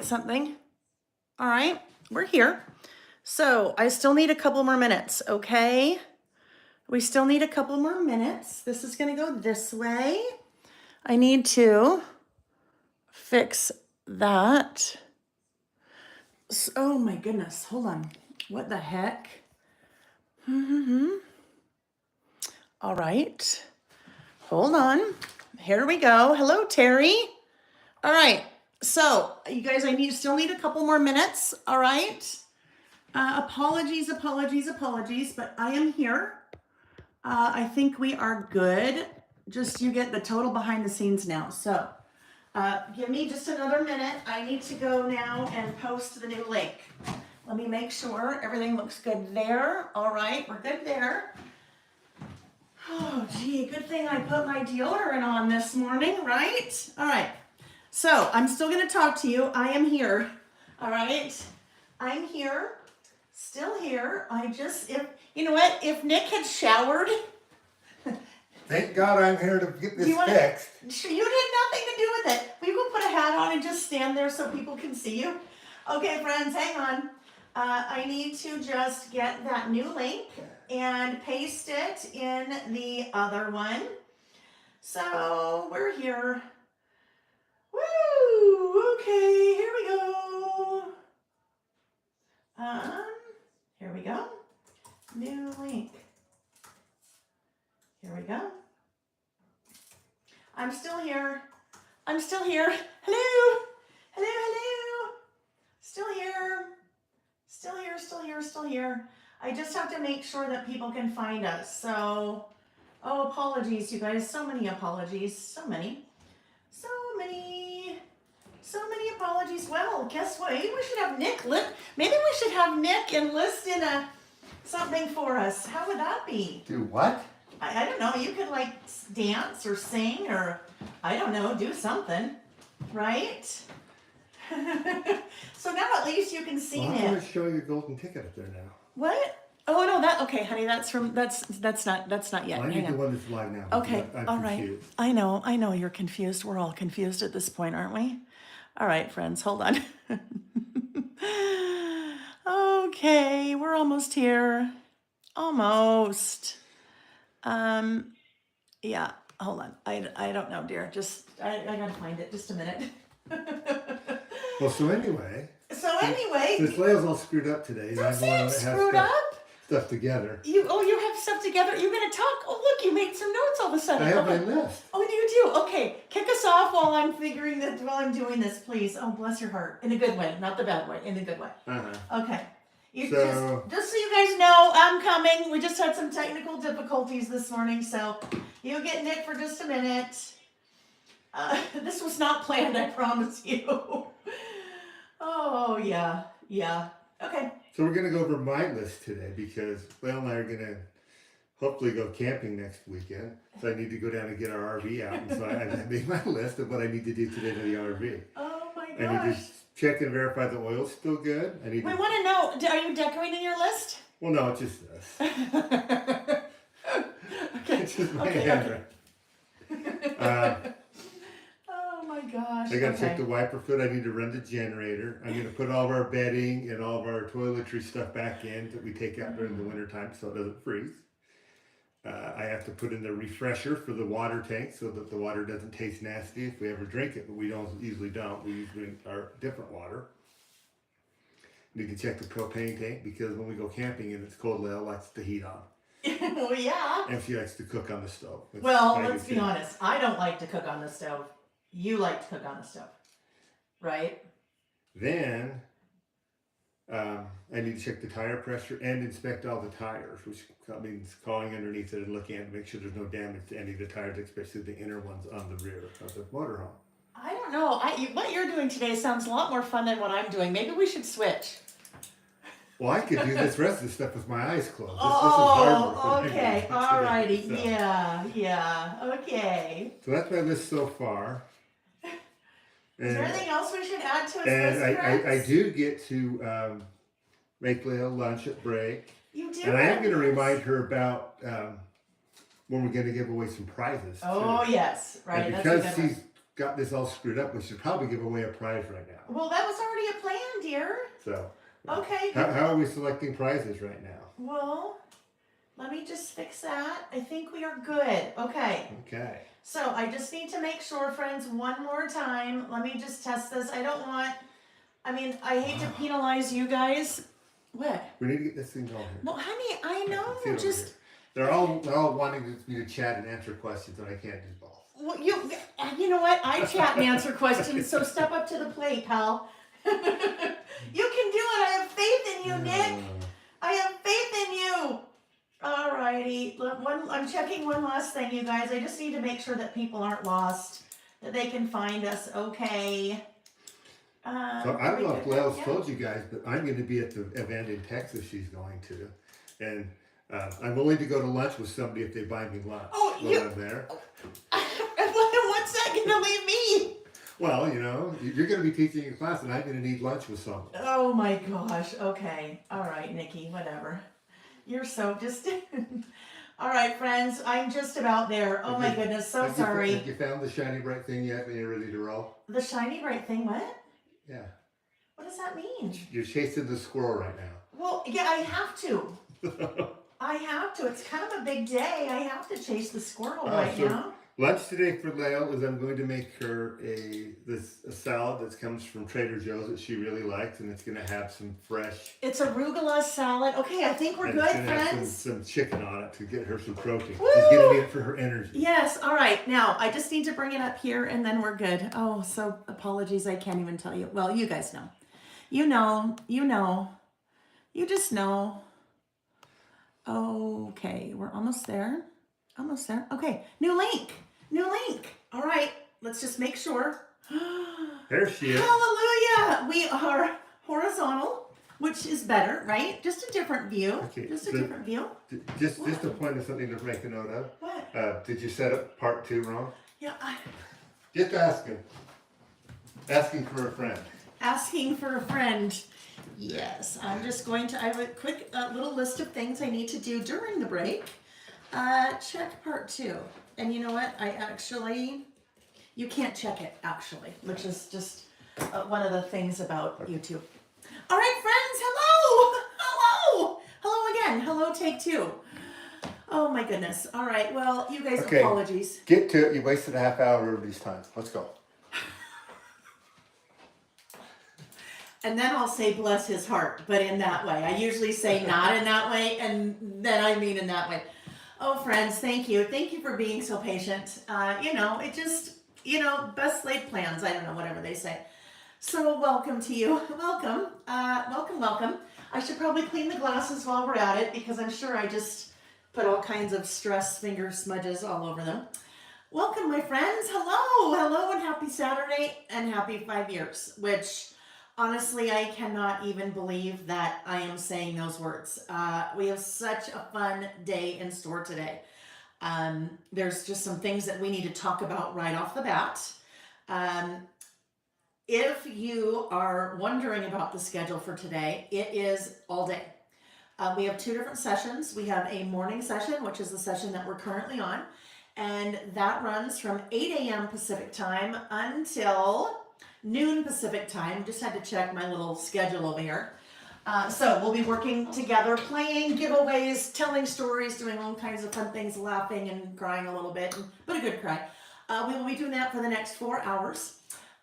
get something. All right, we're here. So I still need a couple more minutes, okay? We still need a couple more minutes. This is gonna go this way. I need to fix that. Oh my goodness, hold on. What the heck? All right, hold on. Here we go. Hello, Terry. All right, so you guys, still need a couple more minutes, all right? Apologies, but I am here. I think we are good. Just you get the total behind the scenes now. So give me just another minute. I need to go now and post the new link. Let me make sure everything looks good there. All right, we're good there. Oh, gee, good thing I put my deodorant on this morning, right? All right, so I'm still gonna talk to you. I am here, all right? I'm here, still here. If you know what, if Nick had showered. Thank God I'm here to get this fixed. You had nothing to do with it. We will put a hat on and just stand there so people can see you. Okay, friends, hang on. I need to just get that new link and paste it in the other one. So we're here. Woo! Okay, here we go. Here we go. New link. Here we go. I'm still here. I'm still here. Hello. Hello, hello. Still here. Still here, still here, still here. I just have to make sure that people can find us. So, oh, apologies, you guys. So many apologies. So many apologies. Well, guess what? Maybe we should have Nick enlist in something for us. How would that be? Do what? I don't know. You could like dance or sing or I don't know, do something, right? So now at least you can see Nick. I'm going to show you a golden ticket up there now. What? Oh no, okay, honey. That's not yet. Well, I need the one that's live now. Okay, I'm all right. confused. I know you're confused. We're all confused at this point, aren't we? All right, friends, hold on. Okay, we're almost here. Almost. Yeah, hold on. I don't know, dear. Just I gotta find it. Just a minute. Well, so anyway, this lay's all screwed up today. Don't say it's screwed up. Stuff together. You have stuff together. You're gonna talk. Oh, look, you made some notes all of a sudden. I have my list. Oh, you do. Okay, kick us off while I'm doing this, please. Oh, bless your heart, in a good way, not the bad way, in the good way. Okay. Just so you guys know, I'm coming. We just had some technical difficulties this morning, so you get Nick for just a minute. This was not planned, I promise you. Oh, yeah. Okay. So we're going to go over my list today because Lael and I are going to hopefully go camping next weekend. So I need to go down and get our RV out. And so I made my list of what I need to do today to the RV. Oh, my gosh. I need to check and verify the oil's still good. We want to know, are you decorating your list? Well, no, it's just this. Okay. It's just my handwriting. Oh my gosh. I got to check the wiper foot. I need to run the generator. I'm going to put all of our bedding and all of our toiletry stuff back in that we take out during the winter time so it doesn't freeze. I have to put in the refresher for the water tank so that the water doesn't taste nasty if we ever drink it, but we usually don't. We usually are different water. Need to check the propane tank because when we go camping and it's cold, Lael likes the heat on. Well, yeah. And she likes to cook on the stove. Let's be honest. I don't like to cook on the stove. You like to cook on the stove, right? Then I need to check the tire pressure and inspect all the tires, which means calling underneath it and looking at it to make sure there's no damage to any of the tires, especially the inner ones on the rear of the motorhome. I don't know. What you're doing today sounds a lot more fun than what I'm doing. Maybe we should switch. Well, I could do this rest of the stuff with my eyes closed. This is hard work. Okay. All righty. So. Yeah. Okay. So that's my list so far. Is there anything else we should add to his list? And I do get to make Lael lunch at break. You do. And I am going to remind her about when we're going to give away some prizes. Oh, too. yes. Right. And because she's got this all screwed up, we should probably give away a prize right now. Well, that was already a plan, dear. So, Okay. how are we selecting prizes right now? Well, let me just fix that. I think we are good. Okay. Okay. So I just need to make sure, friends, one more time. Let me just test this. I I hate to penalize you guys. What? We need to get this thing going here. Well, honey, I know. See it over Just here. They're all wanting me to chat and answer questions, and I can't do both. well, you know what? I chat and answer questions, so step up to the plate, pal. You can do it. I have faith in you, Nick. I have faith in you. Alrighty. I'm checking one last thing, you guys. I just need to make sure that people aren't lost, that they can find us okay. So I don't know if Lael's told you guys, but I'm going to be at the event in Texas she's going to. And I'm willing to go to lunch with somebody if they buy me lunch while I'm there. What's that going to leave me? Well, you're going to be teaching a class and I'm going to need lunch with someone. Oh my gosh. Okay. All right, Nikki, whatever. You're so just... All right, friends, I'm just about there. Oh my goodness, so sorry. Have you found the shiny bright thing yet when you're ready to roll? The shiny bright thing, what? Yeah. What does that mean? You're chasing the squirrel right now. Well, yeah, I have to. I have to. It's kind of a big day. I have to chase the squirrel right now. Lunch today for Lael is I'm going to make her a salad that comes from Trader Joe's that she really likes, and it's going to have some fresh. It's arugula salad. Okay, I think we're good, friends. Have some chicken on it to get her some protein. Woo! She's going to need it for her energy. Yes. All right. Now I just need to bring it up here, and then we're good. Oh, so apologies. I can't even tell you. Well, you guys know. You know. You just know. Okay, we're almost there. Almost there. Okay, new link. All right, let's just make sure. There she is. Hallelujah. We are horizontal, which is better, right? Just a different view. Okay, just a different view. Just a point of something to make a note of. What? Did you set up part 2 wrong? Yeah. Just asking. Asking for a friend. Asking for a friend. Yes, I'm just going to, I have a quick little list of things I need to do during the break. Check part 2. And you know what? You can't check it actually, which is just one of the things about YouTube. All right, friends, hello again. Hello, take 2. Oh my goodness. All right, well, you guys, okay. Apologies. Get to it. You wasted a half hour of these times. Let's go. And then I'll say bless his heart, but in that way. I usually say not in that way, and then I mean in that way. Oh, friends, thank you. Thank you for being so patient. It just, best laid plans. I don't know, whatever they say. So welcome to you. Welcome. Welcome. I should probably clean the glasses while we're at it because I'm sure I just put all kinds of stress finger smudges all over them. Welcome, my friends. Hello, and happy Saturday and happy 5 years, which... honestly, I cannot even believe that I am saying those words. We have such a fun day in store today. There's just some things that we need to talk about right off the bat. If you are wondering about the schedule for today, it is all day. We have 2 different sessions. We have a morning session, which is the session that we're currently on, and that runs from 8 a.m. Pacific time until noon Pacific time. Just had to check my little schedule over here. So we'll be working together, playing giveaways, telling stories, doing all kinds of fun things, laughing and crying a little bit, but a good cry. We will be doing that for the next 4 hours.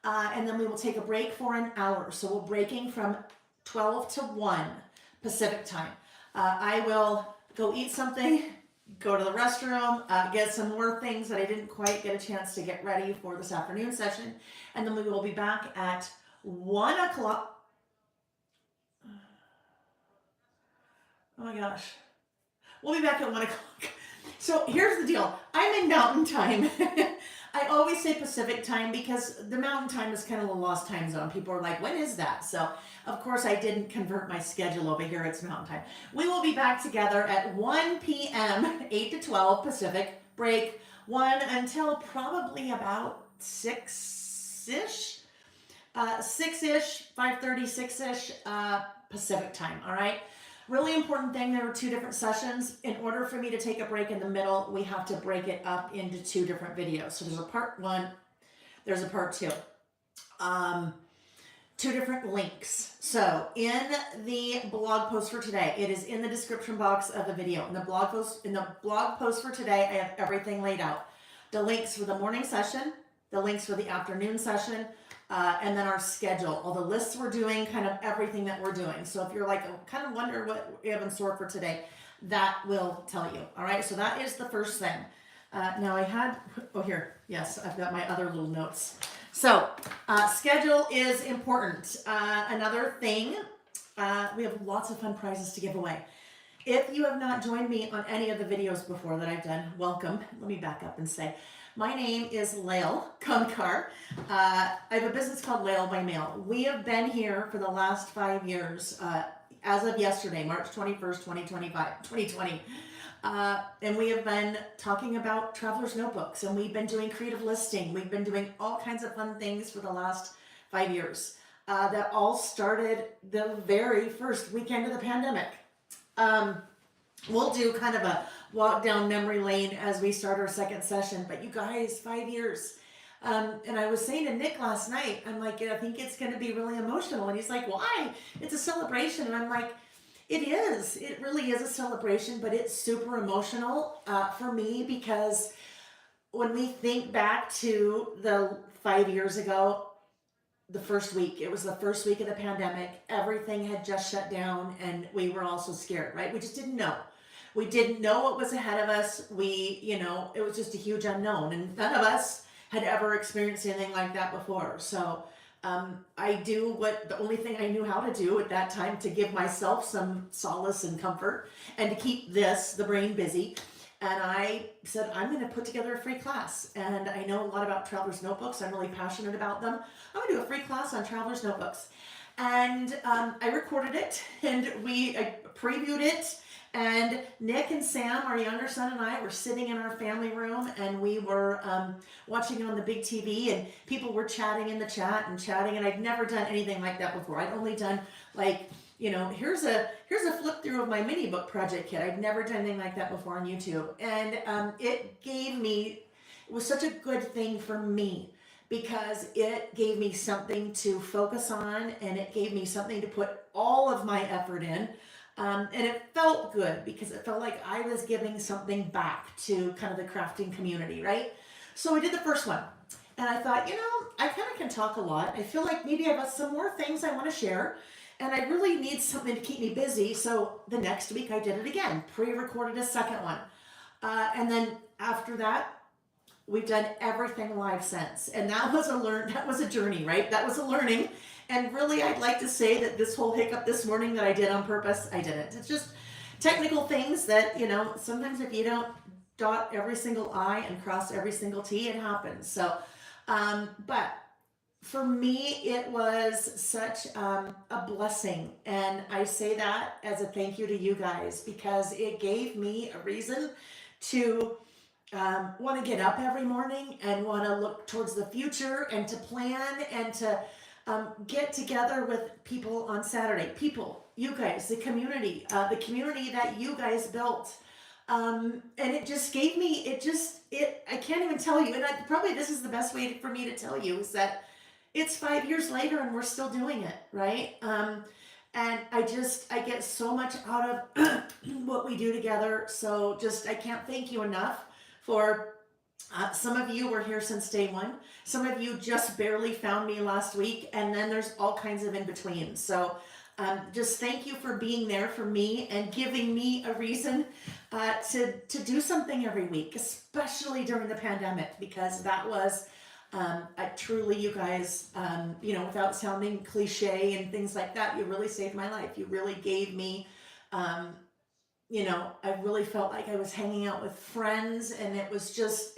And then we will take a break for an hour. So we're breaking from 12 to 1 Pacific time. I will go eat something, go to the restroom, get some more things that I didn't quite get a chance to get ready for this afternoon session. And then we will be back at 1 o'clock. Oh my gosh. We'll be back at 1 o'clock. So here's the deal. I'm in mountain time. I always say Pacific time because the mountain time is kind of a lost time zone. People are like, when is that? So of course I didn't convert my schedule over here. It's mountain time. We will be back together at 1 p.m., 8 to 12 Pacific, break 1 until probably about 6-ish, 6-ish, 5:30, 6-ish Pacific time, all right? Really important thing, there were 2 different sessions. In order for me to take a break in the middle, we have to break it up into 2 different videos. So there's a part 1, there's a part two. Um, Two different links. So in the blog post for today, it is in the description box of the video. In the blog post for today, I have everything laid out. The links for the morning session, the links for the afternoon session, and then our schedule, all the lists we're doing, kind of everything that we're doing. So if you're like, kind of wonder what we have in store for today, that will tell you. All right, so that is the first thing. Now I had, oh here, yes, I've got my other little notes. So schedule is important. Another thing, we have lots of fun prizes to give away. If you have not joined me on any of the videos before that I've done, welcome. Let me back up and say, my name is Lael Konkar. I have a business called Lael by Mail. We have been here for the last 5 years, as of yesterday, March 21st, 2020. And we have been talking about traveler's notebooks, and we've been doing creative listing. We've been doing all kinds of fun things for the last 5 years. That all started the very first weekend of the pandemic. We'll do kind of a walk down memory lane as we start our second session, but you guys, 5 years. And I was saying to Nick last night, I'm like, I think it's going to be really emotional. And he's like, why? It's a celebration. And I'm like, it is. It really is a celebration, but it's super emotional for me, because when we think back to the 5 years ago, the first week, it was the first week of the pandemic. Everything had just shut down, and we were also scared, right? We just didn't know. We didn't know what was ahead of us. It was just a huge unknown, and none of us had ever experienced anything like that before. So I do the only thing I knew how to do at that time to give myself some solace and comfort and to keep the brain busy. And I said, I'm going to put together a free class. And I know a lot about traveler's notebooks. I'm really passionate about them. I'm going to do a free class on traveler's notebooks. And I recorded it, and I previewed it. And Nick and Sam, our younger son, and I were sitting in our family room, and we were watching it on the big TV, and people were chatting in the chat and chatting. And I'd never done anything like that before. I'd only done here's a flip through of my mini book project kit. I'd never done anything like that before on YouTube. And it was such a good thing for me, because it gave me something to focus on, and it gave me something to put all of my effort in. And it felt good, because it felt like I was giving something back to kind of the crafting community, right? So we did the first one, and I thought, I kind of can talk a lot. I feel like maybe I've got some more things I want to share, and I really need something to keep me busy. So the next week I did it again, pre-recorded a second one. And then after that, we've done everything live since. And that was a journey, right? That was a learning. And really, I'd like to say that this whole hiccup this morning that I did on purpose, I didn't. It's just technical things that, sometimes if you don't dot every single I and cross every single T, it happens. So, but for me, it was such a blessing. And I say that as a thank you to you guys, because it gave me a reason to want to get up every morning and want to look towards the future and to plan and to get together with people on Saturday. People, you guys, the community that you guys built. And it just gave me, I can't even tell you, and probably this is the best way for me to tell you, is that it's 5 years later and we're still doing it, right? And I get so much out of what we do together. So I can't thank you enough for some of you were here since day one. Some of you just barely found me last week. And then there's all kinds of in between. So just thank you for being there for me and giving me a reason to do something every week, especially during the pandemic, because that was truly, you guys, without sounding cliche and things like that, you really saved my life. You really gave me, I really felt like I was hanging out with friends, and it was just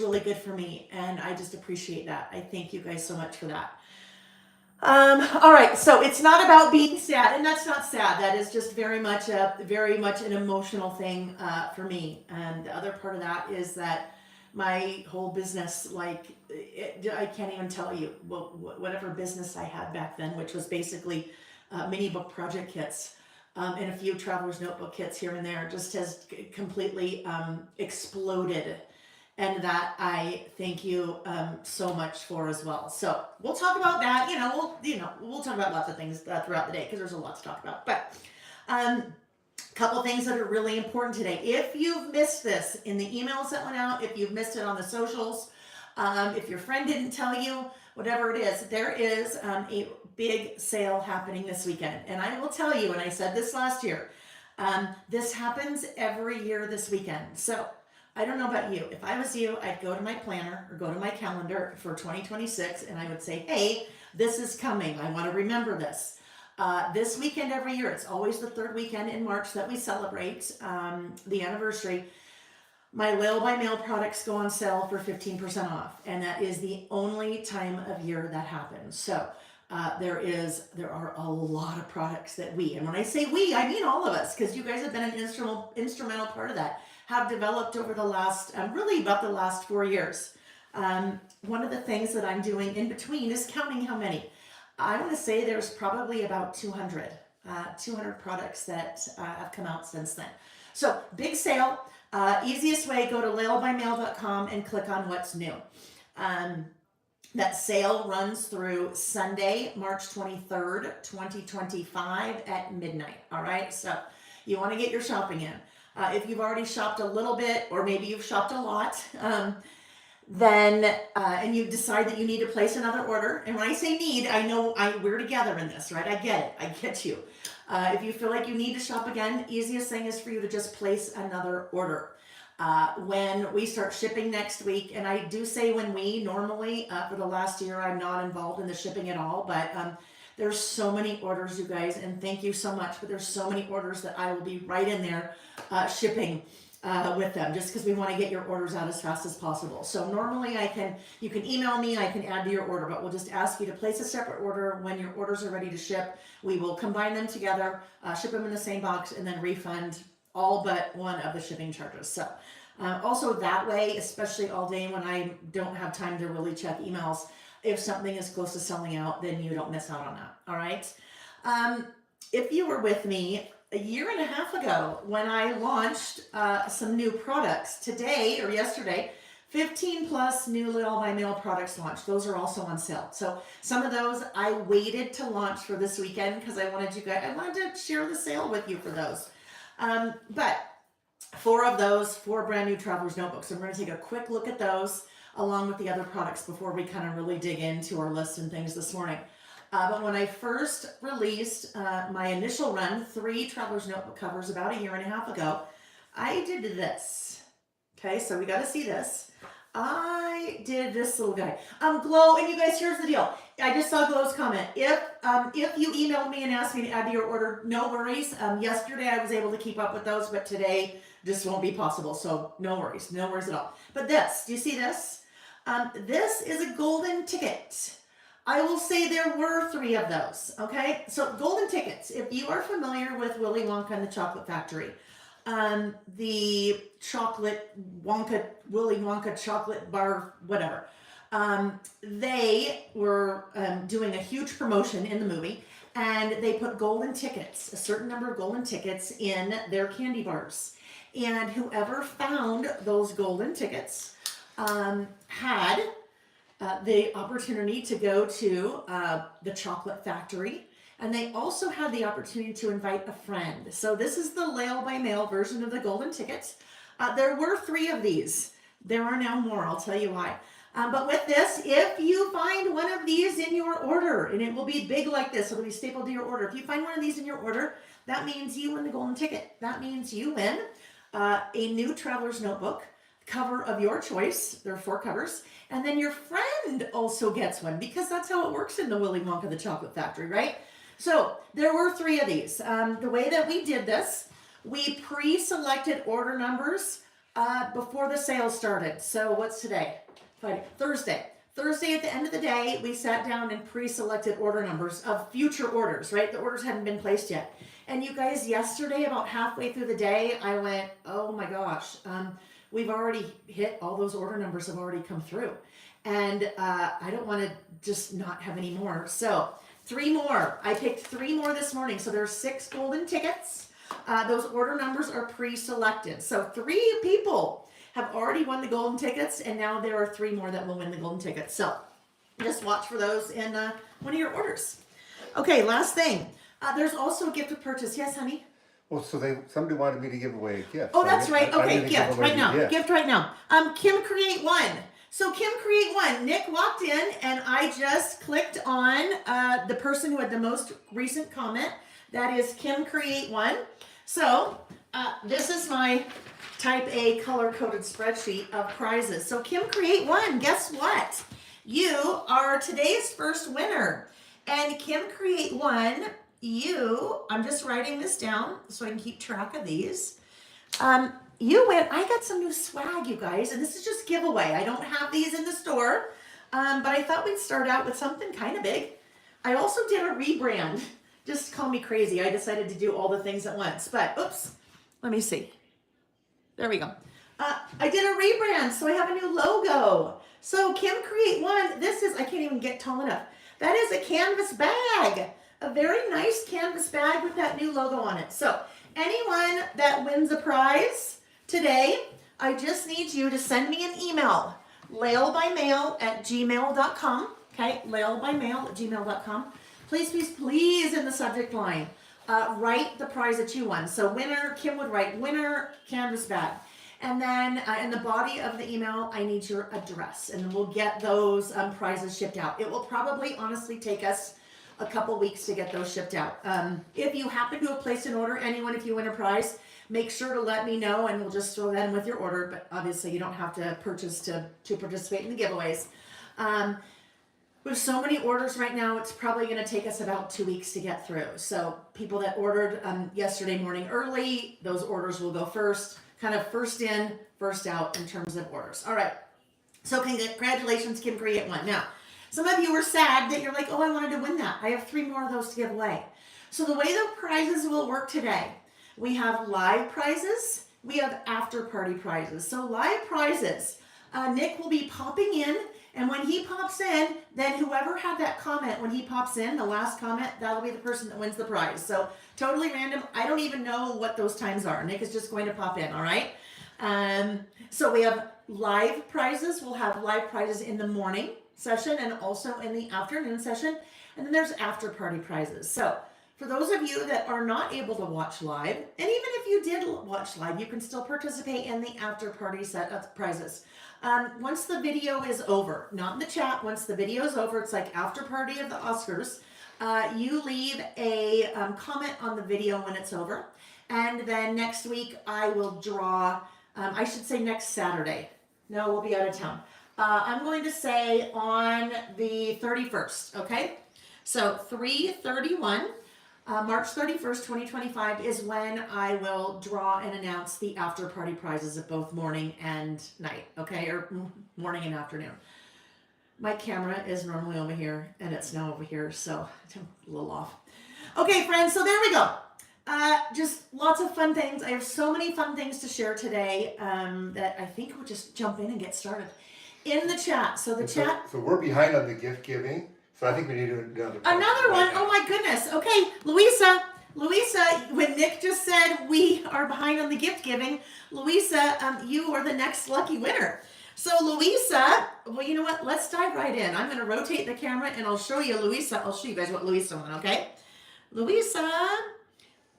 really good for me. And I just appreciate that. I thank you guys so much for that. All right. So it's not about being sad, and that's not sad. That is just very much an emotional thing, for me. And the other part of that is that my whole business, I can't even tell you whatever business I had back then, which was basically mini book project kits, and a few traveler's notebook kits here and there, just has completely exploded. And that I thank you so much for as well. So we'll talk about that. We'll talk about lots of things throughout the day because there's a lot to talk about. But couple things that are really important today. If you've missed this in the emails that went out, if you've missed it on the socials, if your friend didn't tell you, whatever it is, there is a big sale happening this weekend. And I will tell you, and I said this last year, this happens every year this weekend. So I don't know about you. If I was you, I'd go to my planner or go to my calendar for 2026 and I would say, hey, this is coming. I want to remember this. This weekend every year, it's always the third weekend in March that we celebrate the anniversary. My Lil by Mail products go on sale for 15% off, and that is the only time of year that happens. So there are a lot of products that and when I say we, I mean all of us, because you guys have been an instrumental part of that, have developed over the last, really about the last 4 years. One of the things that I'm doing in between is counting how many. I want to say there's probably about 200 products that have come out since then. So big sale. Easiest way, go to lailbymail.com and click on what's new. That sale runs through Sunday, March 23rd, 2025 at midnight. All right. So you want to get your shopping in. If you've already shopped a little bit, or maybe you've shopped a lot, then and you decide that you need to place another order. And when I say need, I know we're together in this, right? I get it. I get you. If you feel like you need to shop again, easiest thing is for you to just place another order. When we start shipping next week, and I do say when we normally, for the last year, I'm not involved in the shipping at all, but there's so many orders, you guys, and thank you so much, but there's so many orders that I will be right in there shipping with them, just because we want to get your orders out as fast as possible. So normally you can email me, I can add to your order, but we'll just ask you to place a separate order. When your orders are ready to ship, we will combine them together, ship them in the same box, and then refund all but one of the shipping charges. So also that way, especially all day when I don't have time to really check emails, if something is close to selling out, then you don't miss out on that. All right. If you were with me a year and a half ago when I launched some new products, today or yesterday, 15 plus new Lil by Mail products launched. Those are also on sale. So some of those I waited to launch for this weekend because I wanted to share the sale with you for those. But 4 of those, 4 brand new traveler's notebooks. So we're going to take a quick look at those along with the other products before we kind of really dig into our list and things this morning. But when I first released my initial run, 3 traveler's notebook covers about a year and a half ago, I did this. Okay, so we got to see this. I did this little guy. Glow, and you guys, here's the deal. I just saw Glow's comment. If you emailed me and asked me to add to your order, no worries. Yesterday I was able to keep up with those, but today just won't be possible. So no worries at all. But this, do you see this? This is a golden ticket. I will say there were 3 of those. Okay, so golden tickets. If you are familiar with Willy Wonka and the Chocolate Factory, the Willy Wonka chocolate bar, whatever. They were doing a huge promotion in the movie, and they put golden tickets, a certain number of golden tickets in their candy bars. And whoever found those golden tickets had the opportunity to go to the Chocolate Factory. And they also had the opportunity to invite a friend. So this is the Lil by Mail version of the golden tickets. There were 3 of these. There are now more, I'll tell you why. But with this, if you find one of these in your order, and it will be big like this, it'll be stapled to your order. If you find one of these in your order, that means you win the golden ticket. That means you win a new traveler's notebook, cover of your choice. There are 4 covers. And then your friend also gets one, because that's how it works in the Willy Wonka the Chocolate Factory, right? So there were 3 of these. The way that we did this, we pre-selected order numbers before the sale started. So what's today? Friday, Thursday. Thursday at the end of the day, we sat down and pre-selected order numbers of future orders, right? The orders hadn't been placed yet. And you guys, yesterday, about halfway through the day, I went, oh my gosh, we've already hit, all those order numbers have already come through. And I don't want to just not have any more. So 3 more. I picked 3 more this morning. So there's 6 golden tickets. Those order numbers are pre-selected. So 3 people have already won the golden tickets, and now there are 3 more that will win the golden tickets. So just watch for those in one of your orders. Okay, last thing. There's also a gift of purchase. Yes, honey? Well, so somebody wanted me to give away a gift. Oh, so that's right. I'm Okay, gonna give gift away right the now. gift. Gift right now. Kim Create One. So Kim Create One. Nick walked in and I just clicked on the person who had the most recent comment. That is Kim Create One. So this is my type A color-coded spreadsheet of prizes. So Kim Create One, guess what? You are today's first winner. And Kim Create One, I'm just writing this down so I can keep track of these. You win. I got some new swag, you guys, and this is just giveaway. I don't have these in the store, but I thought we'd start out with something kind of big. I also did a rebrand. Just call me crazy. I decided to do all the things at once, but oops, let me see. There we go. I did a rebrand, so I have a new logo. So Kim Create One, I can't even get tall enough. That is a canvas bag. A very nice canvas bag with that new logo on it. So anyone that wins a prize today, I just need you to send me an email, lailbymail@gmail.com. Okay, lailbymail@gmail.com. Please, please, please, in the subject line, write the prize that you won. So winner, Kim would write winner canvas bag. And then in the body of the email, I need your address, and we'll get those prizes shipped out. It will probably honestly take us a couple weeks to get those shipped out. If you happen to have placed an order, anyone, if you win a prize, make sure to let me know, and we'll just throw that in with your order. But obviously, you don't have to purchase to participate in the giveaways. With so many orders right now, it's probably going to take us about 2 weeks to get through. So people that ordered yesterday morning early, those orders will go first. Kind of first in, first out in terms of orders. All right. So congratulations, Kim Create One. Now, some of you were sad that you're like, oh, I wanted to win that. I have 3 more of those to give away. So the way the prizes will work today, we have live prizes. We have after party prizes. So live prizes, Nick will be popping in. And when he pops in, then whoever had that comment, when he pops in, the last comment, that'll be the person that wins the prize. So totally random. I don't even know what those times are. Nick is just going to pop in, all right? So we have live prizes. We'll have live prizes in the morning session and also in the afternoon session. And then there's after party prizes. So for those of you that are not able to watch live, and even if you did watch live, you can still participate in the after party set of prizes. Once the video is over, not in the chat, once the video is over, it's like after party of the Oscars, you leave a comment on the video when it's over. And then next week I will draw, I should say next Saturday. No, we'll be out of town. I'm going to say on the 31st, okay? So 3/31, March 31st, 2025 is when I will draw and announce the after party prizes of both morning and night, okay? Or morning and afternoon. My camera is normally over here and it's now over here, so I'm a little off. Okay, friends, so there we go. Just lots of fun things. I have so many fun things to share today that I think we'll just jump in and get started. In the chat, so the chat. So we're behind on the gift giving. So I think we need to do another one. Oh my goodness. Okay, Louisa, when Nick just said we are behind on the gift giving, Louisa, you are the next lucky winner. So Louisa, well, you know what? Let's dive right in. I'm going to rotate the camera and I'll show you Louisa. I'll show you guys what Louisa won, okay? Louisa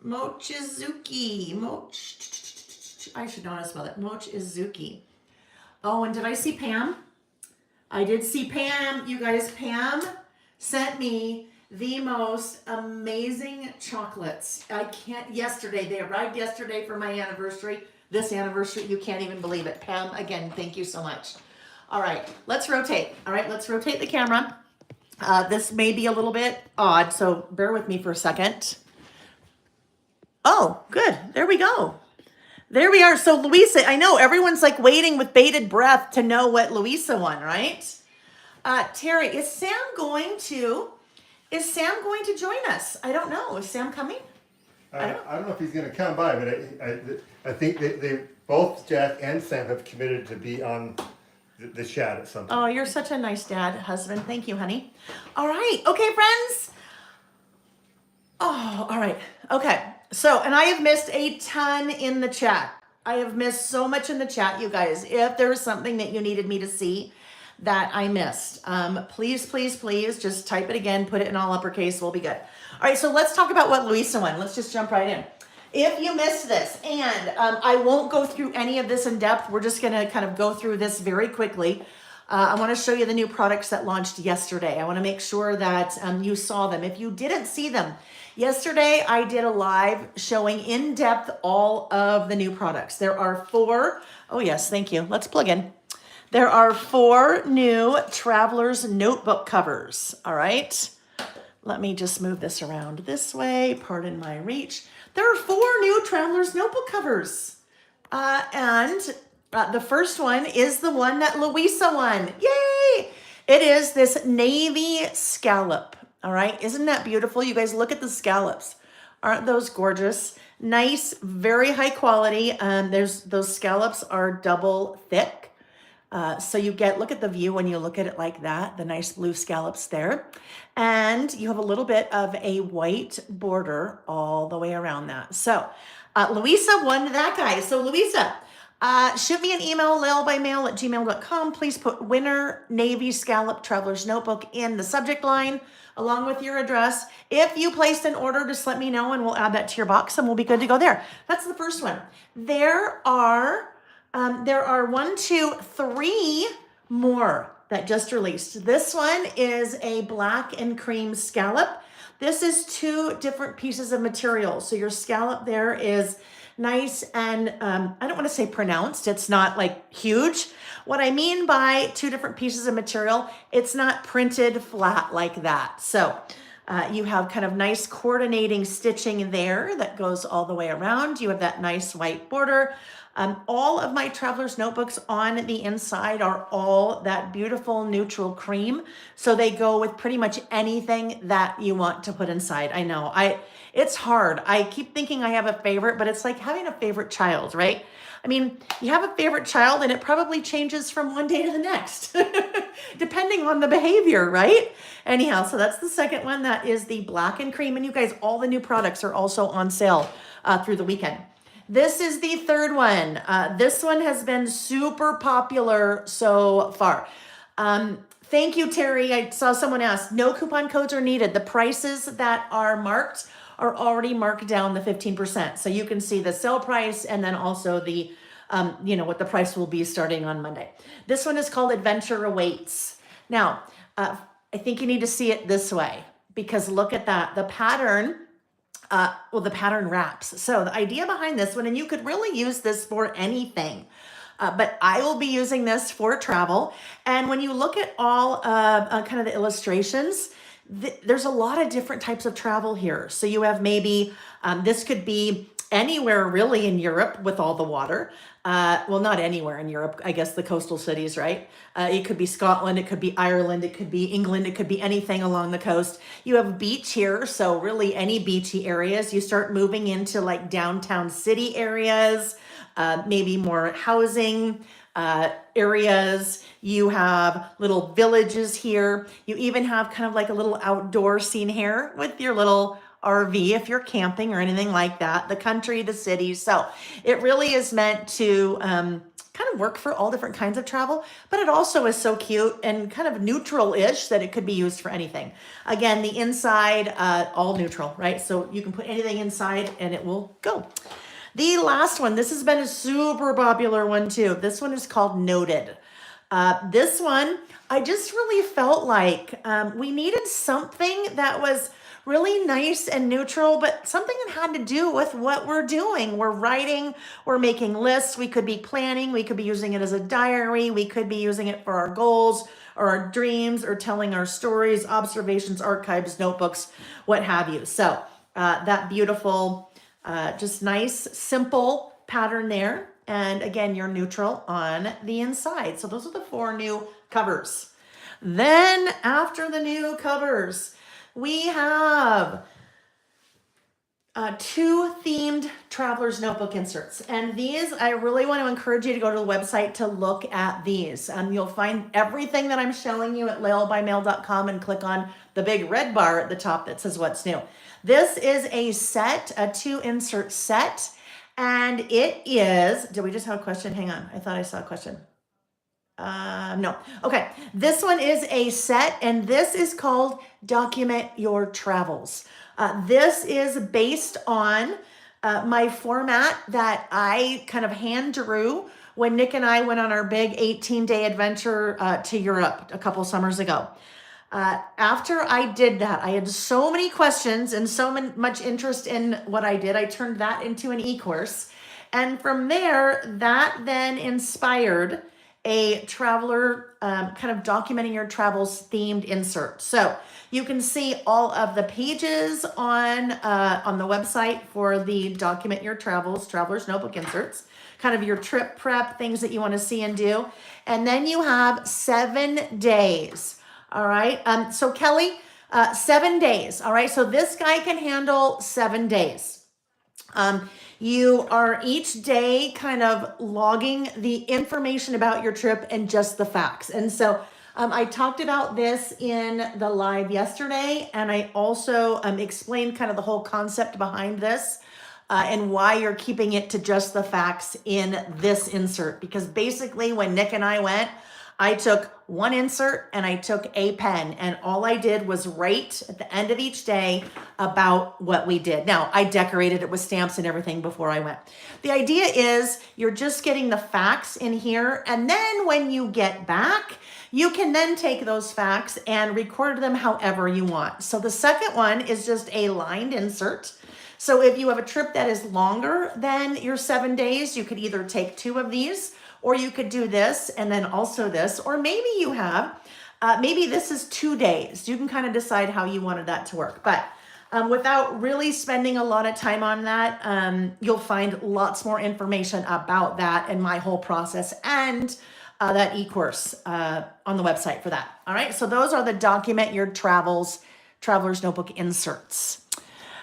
Mochizuki. I should know how to spell it. Mochizuki. Oh, and did I see Pam? I did see Pam. You guys, Pam sent me the most amazing chocolates. They arrived yesterday for my anniversary. This anniversary, you can't even believe it. Pam, again, thank you so much. All right, let's rotate. All right, let's rotate the camera. This may be a little bit odd, so bear with me for a second. Oh, good. There we go. There we are. So Louisa, I know everyone's like waiting with bated breath to know what Louisa won, right? Terry, is Sam going to join us? I don't know. Is Sam coming? I don't know if he's going to come by, but I think they both Jack and Sam have committed to be on the chat at some point. Oh, you're such a nice dad, husband. Thank you, honey. All right. Okay, friends. Oh, all right. Okay. So, and I have missed a ton in the chat. I have missed so much in the chat, you guys. If there was something that you needed me to see that I missed, please, please, please just type it again, put it in all uppercase, we'll be good. All right, so let's talk about what Louisa won. Let's just jump right in. If you missed this, and I won't go through any of this in depth, we're just gonna kind of go through this very quickly. I wanna show you the new products that launched yesterday. I wanna make sure that you saw them. If you didn't see them, yesterday I did a live showing in depth all of the new products. There are 4, oh yes, thank you, let's plug in. There are 4 new Traveler's Notebook covers, all right? Let me just move this around this way, pardon my reach. There are 4 new Traveler's Notebook covers. The first one is the one that Louisa won. Yay! It is this navy scallop. All right, isn't that beautiful? You guys look at the scallops. Aren't those gorgeous? Nice, very high quality. Those scallops are double thick. So you get, look at the view when you look at it like that, the nice blue scallops there. And you have a little bit of a white border all the way around that. So Louisa won that guy. So Louisa, shoot me an email, lailbymail@gmail.com. Please put winner Navy Scallop Traveler's Notebook in the subject line along with your address. If you placed an order, just let me know and we'll add that to your box and we'll be good to go there. That's the first one. There are 1, 2, 3 more that just released. This one is a black and cream scallop. This is 2 different pieces of material. So your scallop there is nice and I don't want to say pronounced. It's not like huge. What I mean by 2 different pieces of material, it's not printed flat like that. So you have kind of nice coordinating stitching there that goes all the way around. You have that nice white border. All of my Traveler's Notebooks on the inside are all that beautiful neutral cream. So they go with pretty much anything that you want to put inside. I know, it's hard. I keep thinking I have a favorite, but it's like having a favorite child, right? I mean, you have a favorite child and it probably changes from one day to the next, depending on the behavior, right? Anyhow, so that's the second one. That is the black and cream. And you guys, all the new products are also on sale through the weekend. This is the third one. This one has been super popular so far. Thank you, Terry. I saw someone ask, no coupon codes are needed. The prices that are marked are already marked down the 15%. So you can see the sale price and then also the, what the price will be starting on Monday. This one is called Adventure Awaits. Now, I think you need to see it this way because look at that. The pattern, the pattern wraps. So the idea behind this one, and you could really use this for anything, but I will be using this for travel. And when you look at all kind of the illustrations, there's a lot of different types of travel here. So you have maybe, this could be anywhere really in Europe with all the water. Well, not anywhere in Europe, I guess the coastal cities, right? It could be Scotland, it could be Ireland, it could be England, it could be anything along the coast. You have beach here, so really any beachy areas. You start moving into like downtown city areas, maybe more housing areas. You have little villages here. You even have kind of like a little outdoor scene here with your little RV if you're camping or anything like that, the country, the city. So it really is meant to kind of work for all different kinds of travel, but it also is so cute and kind of neutral-ish that it could be used for anything. Again, the inside, all neutral, right? So you can put anything inside and it will go. The last one, this has been a super popular one too. This one is called Noted. This one, I just really felt like we needed something that was really nice and neutral, but something that had to do with what we're doing. We're writing, we're making lists, we could be planning, we could be using it as a diary, we could be using it for our goals or our dreams or telling our stories, observations, archives, notebooks, what have you. So that beautiful, just nice, simple pattern there. And again, you're neutral on the inside. So those are the 4 new covers. Then after the new covers, we have 2 themed Traveler's Notebook inserts. And these, I really want to encourage you to go to the website to look at these. You'll find everything that I'm showing you at lailbymail.com and click on the big red bar at the top that says what's new. This is a set, a 2 insert set. And it is, did we just have a question? Hang on. I thought I saw a question. No. Okay. This one is a set, and this is called Document Your Travels. This is based on my format that I kind of hand drew when Nick and I went on our big 18-day adventure to Europe a couple summers ago. After I did that, I had so many questions and so much interest in what I did. I turned that into an e-course. And from there, that then inspired a traveler kind of documenting your travels themed insert. So you can see all of the pages on the website for the Document Your Travels, Traveler's Notebook inserts, kind of your trip prep, things that you want to see and do. And then you have 7 days. All right. So Kelly, 7 days. All right. So this guy can handle 7 days. You are each day kind of logging the information about your trip and just the facts. And so I talked about this in the live yesterday, and I also explained kind of the whole concept behind this and why you're keeping it to just the facts in this insert. Because basically when Nick and I went, I took one insert and I took a pen, and all I did was write at the end of each day about what we did. Now, I decorated it with stamps and everything before I went. The idea is you're just getting the facts in here, and then when you get back, you can then take those facts and record them however you want. So the second one is just a lined insert. So if you have a trip that is longer than your 7 days, you could either take 2 of these, or you could do this and then also this, or maybe you have, maybe this is 2 days. You can kind of decide how you wanted that to work. But without really spending a lot of time on that, you'll find lots more information about that and my whole process and that e-course on the website for that. All right, so those are the Document Your Travels, Traveler's Notebook inserts.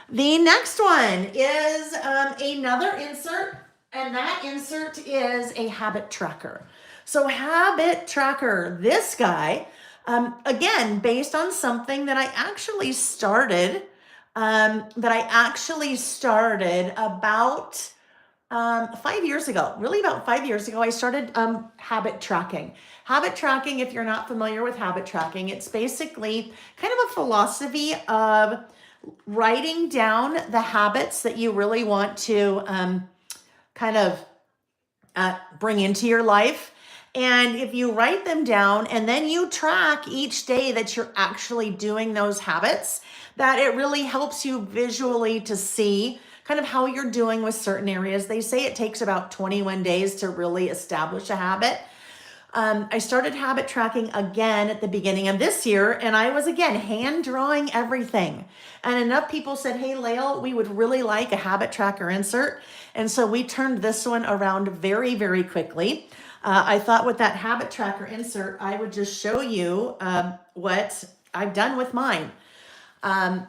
The next one is another insert, and that insert is a habit tracker. So habit tracker, this guy, again, based on something that I actually started, about 5 years ago, really about 5 years ago, I started habit tracking. Habit tracking, if you're not familiar with habit tracking, it's basically kind of a philosophy of writing down the habits that you really want to kind of bring into your life. And if you write them down and then you track each day that you're actually doing those habits, that it really helps you visually to see kind of how you're doing with certain areas. They say it takes about 21 days to really establish a habit. I started habit tracking again at the beginning of this year, and I was again hand drawing everything. And enough people said, hey, Lael, we would really like a habit tracker insert. And so we turned this one around very, very quickly. I thought with that habit tracker insert, I would just show you what I've done with mine.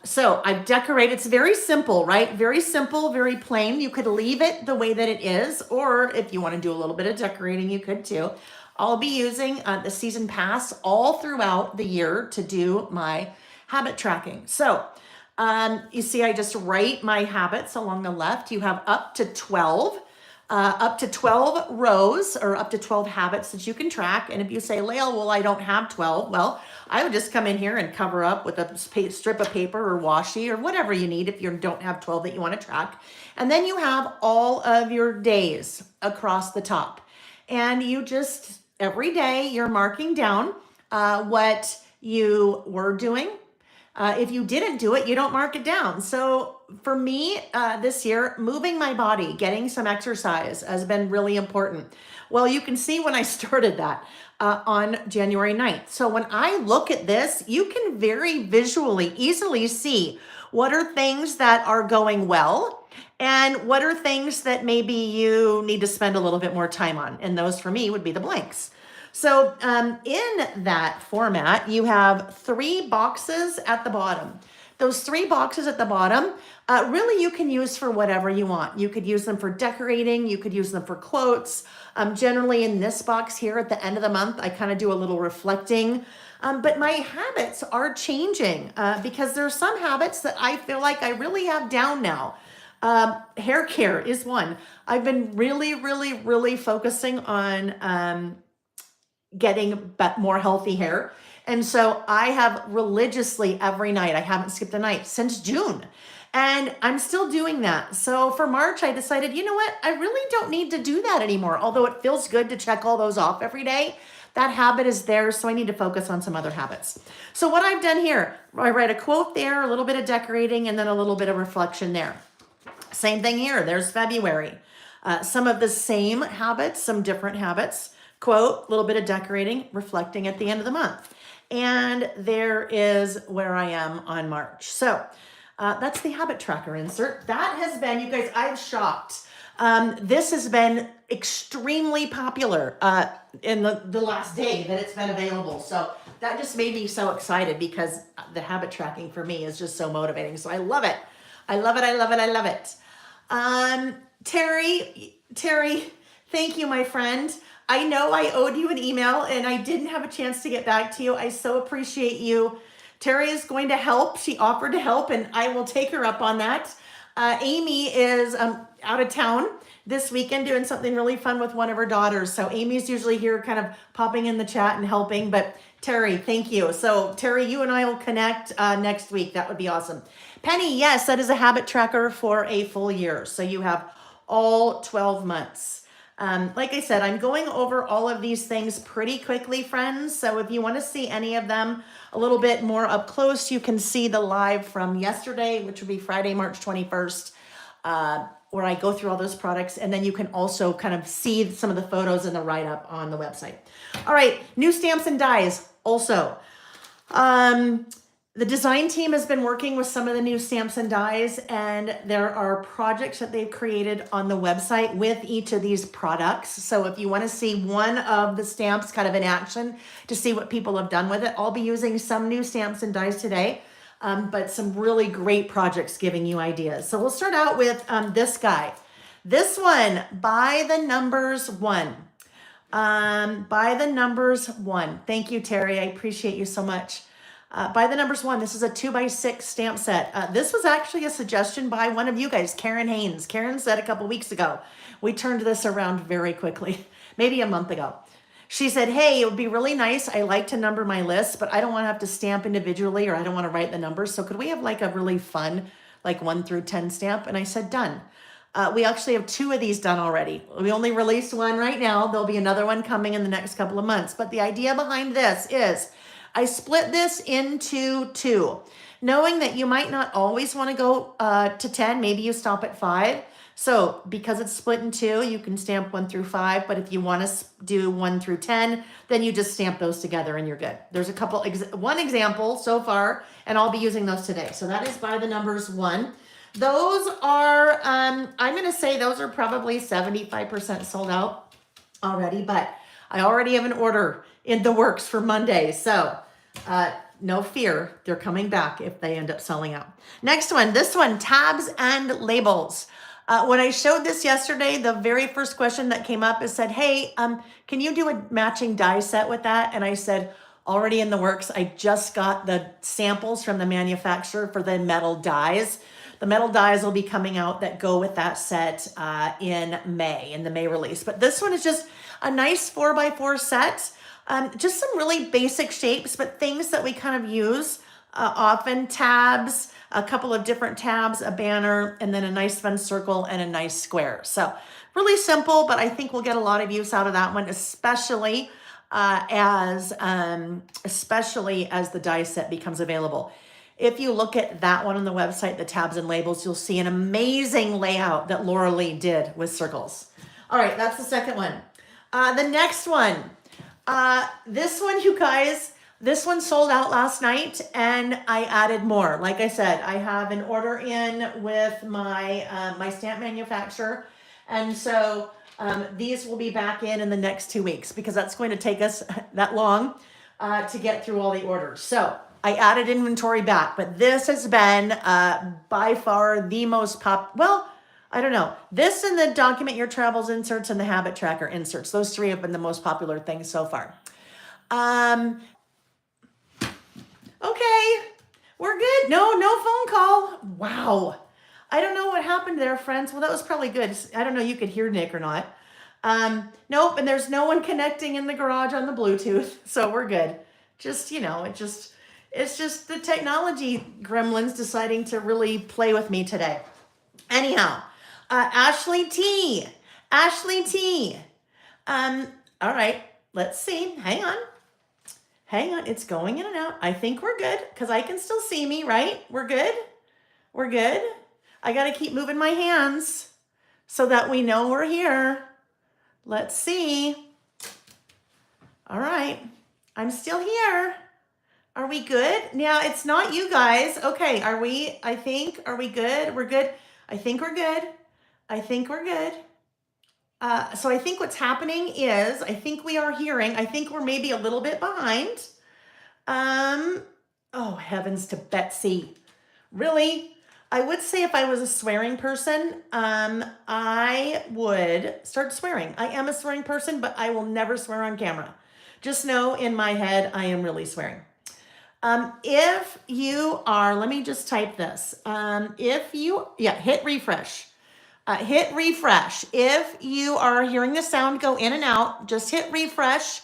So I've decorated, it's very simple, right? Very simple, very plain. You could leave it the way that it is, or if you want to do a little bit of decorating, you could too. I'll be using the season pass all throughout the year to do my habit tracking. So you see, I just write my habits along the left. You have up to 12 rows or up to 12 habits that you can track. And if you say, Lael, well, I don't have 12. Well, I would just come in here and cover up with a strip of paper or washi or whatever you need if you don't have 12 that you want to track. And then you have all of your days across the top. And you just, every day, you're marking down what you were doing. If you didn't do it, you don't mark it down. So for me this year, moving my body, getting some exercise has been really important. Well, you can see when I started that on January 9th. So when I look at this, you can very visually, easily see what are things that are going well and what are things that maybe you need to spend a little bit more time on. And those for me would be the blanks. So in that format, you have 3 boxes at the bottom. Those 3 boxes at the bottom, really you can use for whatever you want. You could use them for decorating. You could use them for quotes. Generally in this box here at the end of the month, I kind of do a little reflecting. But my habits are changing because there are some habits that I feel like I really have down now. Hair care is one. I've been really focusing on getting more healthy hair. And so I have religiously every night, I haven't skipped a night since June. And I'm still doing that. So for March, I decided, you know what? I really don't need to do that anymore. Although it feels good to check all those off every day, that habit is there. So I need to focus on some other habits. So what I've done here, I write a quote there, a little bit of decorating, and then a little bit of reflection there. Same thing here. There's February. Some of the same habits, some different habits. Quote, a little bit of decorating, reflecting at the end of the month. And there is where I am on March. So that's the habit tracker insert. That has been, you guys, I'm shocked. This has been extremely popular in the last day that it's been available. So that just made me so excited because the habit tracking for me is just so motivating. So I love it. I love it. I love it. I love it. Terry, thank you, my friend. I know I owed you an email and I didn't have a chance to get back to you. I so appreciate you. Terry is going to help. She offered to help and I will take her up on that. Amy is out of town this weekend doing something really fun with one of her daughters. So Amy's usually here kind of popping in the chat and helping, but Terry, thank you. So Terry, you and I will connect next week. That would be awesome. Penny, yes, that is a habit tracker for a full year. So you have all 12 months. Like I said, I'm going over all of these things pretty quickly, friends. So if you want to see any of them a little bit more up close, you can see the live from yesterday, which would be Friday, March 21st, where I go through all those products. And then you can also kind of see some of the photos in the write-up on the website. All right, new stamps and dies also. The design team has been working with some of the new stamps and dies, and there are projects that they've created on the website with each of these products. So if you want to see one of the stamps kind of in action to see what people have done with it, I'll be using some new stamps and dies today, but some really great projects giving you ideas. So we'll start out with this guy. This one, by the numbers one. By the numbers one. Thank you, Terry. I appreciate you so much. By the numbers one, this is a 2x6 stamp set. This was actually a suggestion by one of you guys, Karen Haynes. Karen said a couple weeks ago, we turned this around very quickly, maybe a month ago. She said, hey, it would be really nice. I like to number my list, but I don't want to have to stamp individually or I don't want to write the numbers. So could we have like a really fun, like 1 through 10 stamp? And I said, done. We actually have 2 of these done already. We only released one right now. There'll be another one coming in the next couple of months. But the idea behind this is I split this into 2, knowing that you might not always want to go to 10. Maybe you stop at 5. So because it's split in 2, you can stamp 1 through 5. But if you want to do 1 through 10, then you just stamp those together and you're good. There's a couple, one example so far, and I'll be using those today. So that is by the numbers 1. Those are, I'm going to say those are probably 75% sold out already, but I already have an order in the works for Monday. So no fear, they're coming back if they end up selling out. Next one, this one, tabs and labels. When I showed this yesterday, the very first question that came up is said, hey, can you do a matching die set with that? And I said, already in the works. I just got the samples from the manufacturer for the metal dies. The metal dies will be coming out that go with that set in May, in the May release. But this one is just a nice 4x4 set. Just some really basic shapes, but things that we kind of use often. Tabs, a couple of different tabs, a banner, and then a nice fun circle and a nice square. So really simple, but I think we'll get a lot of use out of that one, especially as the die set becomes available. If you look at that one on the website, the tabs and labels, you'll see an amazing layout that Laura Lee did with circles. All right, that's the second one. The next one, this one, you guys, this one sold out last night and I added more. Like I said, I have an order in with my, my stamp manufacturer. And so these will be back in the next 2 weeks because that's going to take us that long to get through all the orders. So I added inventory back, but this has been by far the most I don't know. This and the document your travels inserts and the habit tracker inserts. Those 3 have been the most popular things so far. Okay, we're good. No phone call. Wow. I don't know what happened there, friends. Well, that was probably good. I don't know, you could hear Nick or not. Nope, and there's no one connecting in the garage on the Bluetooth, so we're good. Just, it's just the technology gremlins deciding to really play with me today. Anyhow, Ashley T. Ashley T. All right, let's see. Hang on. It's going in and out. I think we're good because I can still see me, right? We're good. I got to keep moving my hands so that we know we're here. Let's see. All right. I'm still here. Are we good? Now, it's not you guys. Okay, are we good? We're good. I think we're good. So I think what's happening is, I think we're maybe a little bit behind. Oh, heavens to Betsy. Really? I would say if I was a swearing person, I would start swearing. I am a swearing person, but I will never swear on camera. Just know in my head, I am really swearing. If you are, let me just type this. Hit refresh. Hit refresh. If you are hearing the sound go in and out, just hit refresh.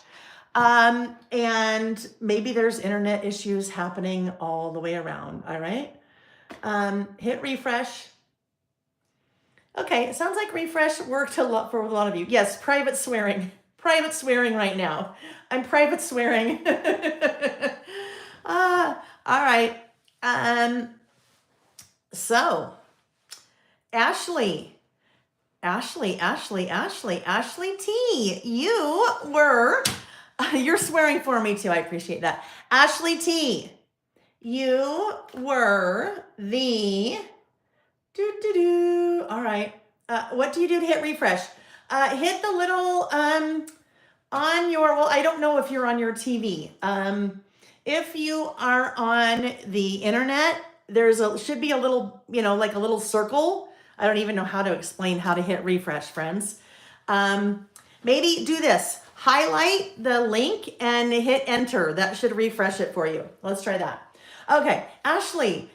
And maybe there's internet issues happening all the way around. All right. Hit refresh. Okay, it sounds like refresh worked a lot for a lot of you. Yes, private swearing right now. I'm private swearing. All right. So Ashley T, you're swearing for me too. I appreciate that. Ashley T, you were the all right. What do you do to hit refresh? Hit the little on your, well, I don't know if you're on your TV. If you are on the internet, should be a little, like a little circle. I don't even know how to explain how to hit refresh, friends. Maybe do this. Highlight the link and hit enter. That should refresh it for you. Let's try that. Okay, Ashley,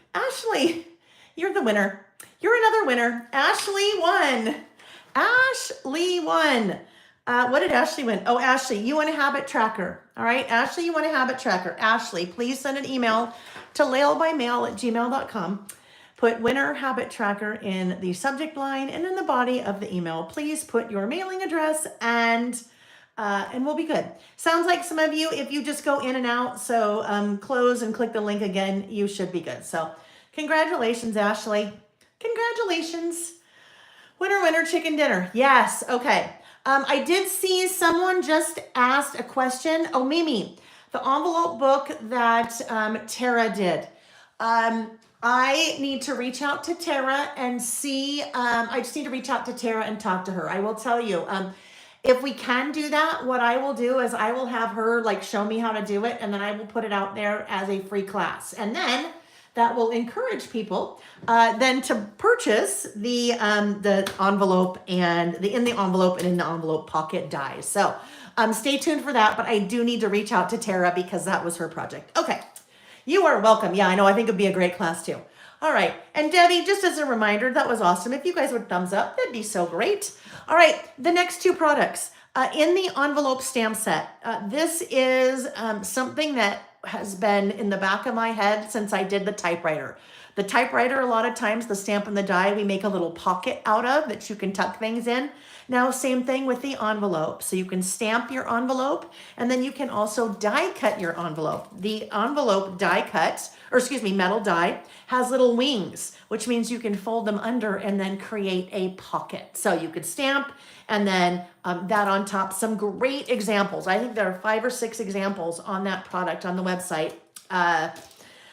you're the winner. You're another winner. Ashley won. What did Ashley win? Oh, Ashley, you want a habit tracker. All right, Ashley, you want a habit tracker. Ashley, please send an email to lailbymail@gmail.com. Put winner habit tracker in the subject line and in the body of the email. Please put your mailing address and we'll be good. Sounds like some of you, if you just go in and out, so close and click the link again, you should be good. So congratulations, Ashley. Congratulations. Winner, chicken dinner. Yes, okay. I did see someone just asked a question. Oh, Mimi, the envelope book that Tara did. I need to reach out to Tara and see, I just need to reach out to Tara and talk to her. I will tell you, if we can do that, what I will do is I will have her show me how to do it, and then I will put it out there as a free class. And then that will encourage people then to purchase the envelope and in the envelope pocket dies. So stay tuned for that, but I do need to reach out to Tara because that was her project. Okay. You are welcome. Yeah, I know. I think it'd be a great class too. All right. And Debbie, just as a reminder, that was awesome. If you guys would thumbs up, that'd be so great. All right. The next two products in the envelope stamp set. This is something that has been in the back of my head since I did the typewriter. The typewriter, a lot of times, the stamp and the die, we make a little pocket out of that you can tuck things in. Now, same thing with the envelope. So you can stamp your envelope, and then you can also die cut your envelope. The envelope die cut, metal die, has little wings, which means you can fold them under and then create a pocket. So you could stamp and then that on top. Some great examples. I think there are 5 or 6 examples on that product on the website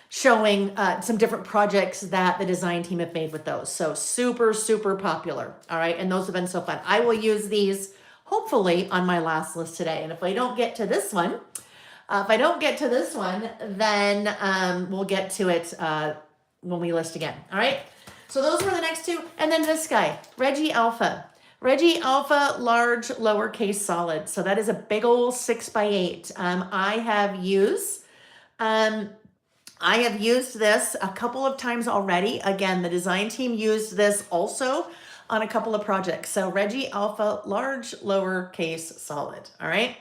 showing some different projects that the design team have made with those. So super, super popular. All right. And those have been so fun. I will use these hopefully on my last list today. And if I don't get to this one, then we'll get to it when we list again. All right. So those were the next two. And then this guy, Reggie Alpha large lowercase solid. So that is a big old 6x8. I have used I have used this a couple of times already. Again, the design team used this also on a couple of projects. So Reggie Alpha, large, lowercase, solid. All right.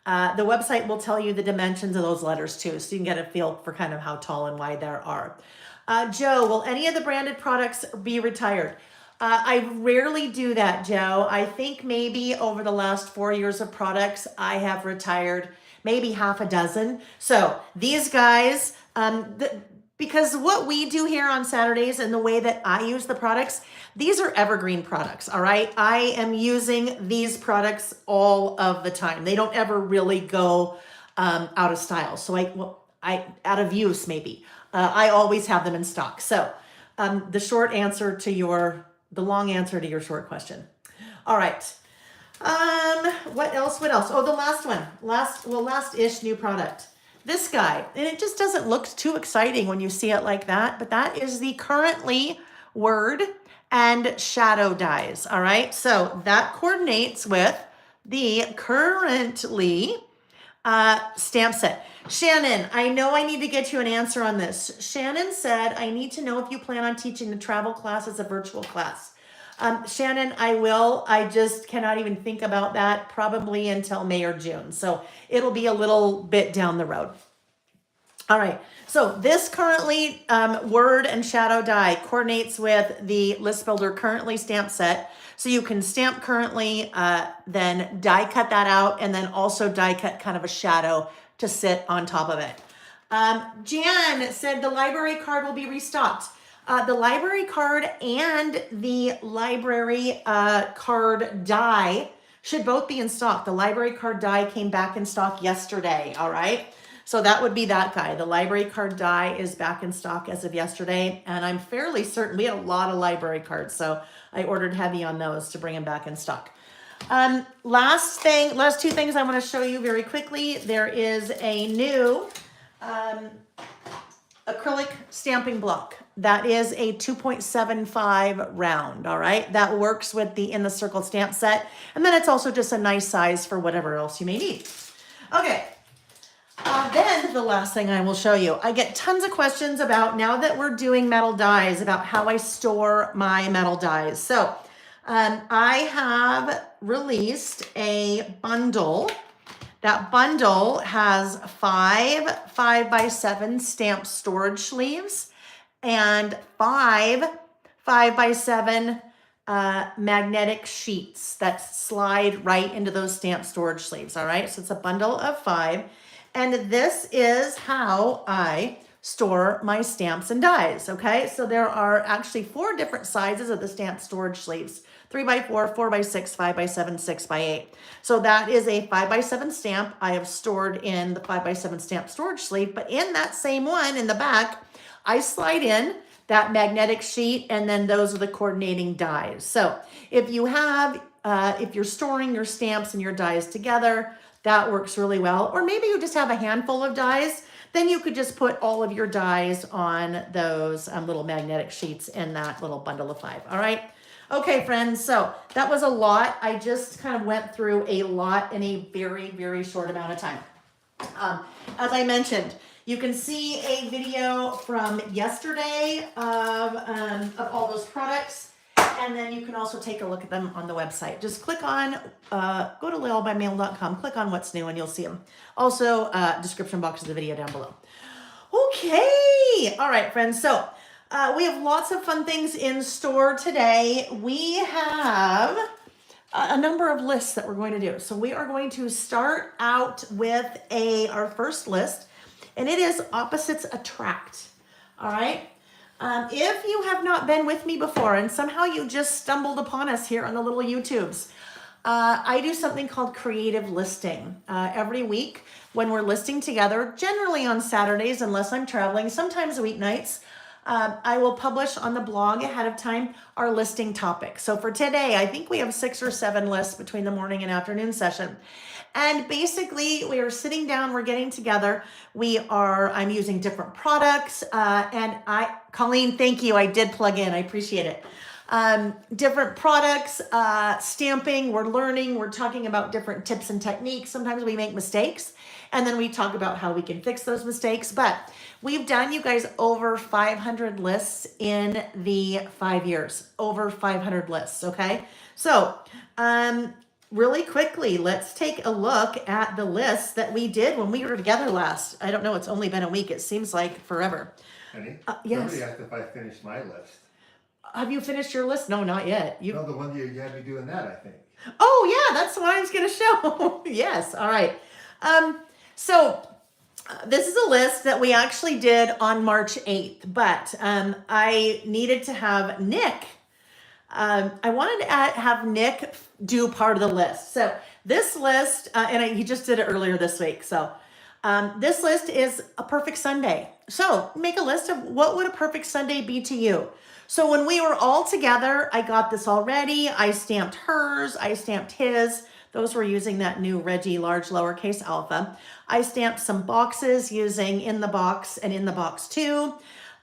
The website will tell you the dimensions of those letters too, so you can get a feel for kind of how tall and wide there are. Joe, will any of the branded products be retired? I rarely do that, Joe. I think maybe over the last 4 years of products, I have retired maybe half a dozen. So these guys, because what we do here on Saturdays and the way that I use the products, these are evergreen products, all right? I am using these products all of the time. They don't ever really go out of style. So I out of use maybe. I always have them in stock. So the long answer to your short question. All right. What else? Oh, the last one. Last-ish new product. This guy, and it just doesn't look too exciting when you see it like that, but that is the Currently word and shadow dies. All right. So that coordinates with the Currently stamp set. Shannon, I know I need to get you an answer on this. Shannon said, I need to know if you plan on teaching the travel class as a virtual class. Shannon, I will. I just cannot even think about that probably until May or June. So it'll be a little bit down the road. All right. So this Currently word and shadow die coordinates with the List Builder Currently stamp set. So you can stamp Currently, then die cut that out, and then also die cut kind of a shadow to sit on top of it. Jan said the library card will be restocked. The library card and the library card die should both be in stock. The library card die came back in stock yesterday, all right? So that would be that guy. The library card die is back in stock as of yesterday, and I'm fairly certain we had a lot of library cards, so I ordered heavy on those to bring them back in stock. Last two things I want to show you very quickly. There is a new acrylic stamping block. That is a 2.75 round, all right? That works with the In the Circle stamp set, and then it's also just a nice size for whatever else you may need. Okay. Then the last thing I will show you, I get tons of questions about, now that we're doing metal dies, about how I store my metal dies. So I have released a bundle. That bundle has 5 5x7 stamp storage sleeves and 5 5x7 magnetic sheets that slide right into those stamp storage sleeves. All right, so it's a bundle of 5. And this is how I store my stamps and dies, okay? So there are actually 4 different sizes of the stamp storage sleeves: 3x4, 4x6, 5x7, 6x8. So that is a 5x7 stamp I have stored in the 5x7 stamp storage sleeve, but in that same one in the back, I slide in that magnetic sheet, and then those are the coordinating dies. So if you're storing your stamps and your dies together, that works really well. Or maybe you just have a handful of dies, then you could just put all of your dies on those little magnetic sheets in that little bundle of 5. All right. Okay, friends. So that was a lot. I just kind of went through a lot in a very, very short amount of time. As I mentioned, you can see a video from yesterday of all those products. And then you can also take a look at them on the website. Just click on, go to lailbymail.com, click on what's new, and you'll see them. Also, description box of the video down below. Okay. All right, friends. So we have lots of fun things in store today. We have a number of lists that we're going to do. So we are going to start out with our first list, and it is Opposites Attract. All right. If you have not been with me before and somehow you just stumbled upon us here on the little YouTubes, I do something called creative listing every week when we're listing together, generally on Saturdays, unless I'm traveling, sometimes weeknights. I will publish on the blog ahead of time our listing topic. So for today, I think we have 6 or 7 lists between the morning and afternoon session. And basically, we are sitting down, we're getting together. I'm using different products. Colleen, thank you. I did plug in. I appreciate it. Different products, stamping, we're learning, we're talking about different tips and techniques. Sometimes we make mistakes. And then we talk about how we can fix those mistakes. But we've done, you guys, over 500 lists in the 5 years, over 500 lists. Okay. So, really quickly, let's take a look at the lists that we did when we were together last. I don't know. It's only been a week. It seems like forever. Honey, Yes. somebody asked if I finished my list. Have you finished your list? No, not yet. No, the one you had me doing that, I think. Oh yeah, that's what I was going to show. Yes. All right. So this is a list that we actually did on March 8th, but I needed to have Nick. I wanted to have Nick do part of the list. So this list, he just did it earlier this week. So this list is a perfect Sunday. So make a list of what would a perfect Sunday be to you. So when we were all together, I got this already. I stamped hers. I stamped his. Those were using that new Reggie large lowercase alpha. I stamped some boxes using in the box and in the box too.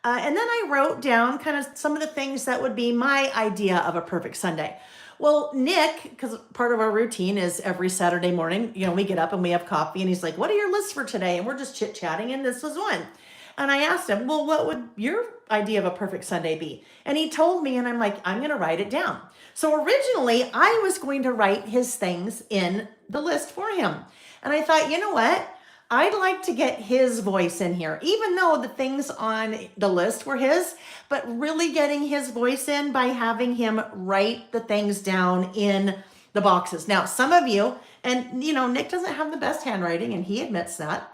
And then I wrote down kind of some of the things that would be my idea of a perfect Sunday. Well, Nick, because part of our routine is every Saturday morning, we get up and we have coffee and he's like, what are your lists for today? And we're just chit-chatting and this was one. And I asked him, well, what would your idea of a perfect Sunday be? And he told me, and I'm like, I'm going to write it down. So originally I was going to write his things in the list for him. And I thought, you know what? I'd like to get his voice in here, even though the things on the list were his, but really getting his voice in by having him write the things down in the boxes. Now, some of you, and Nick doesn't have the best handwriting and he admits that,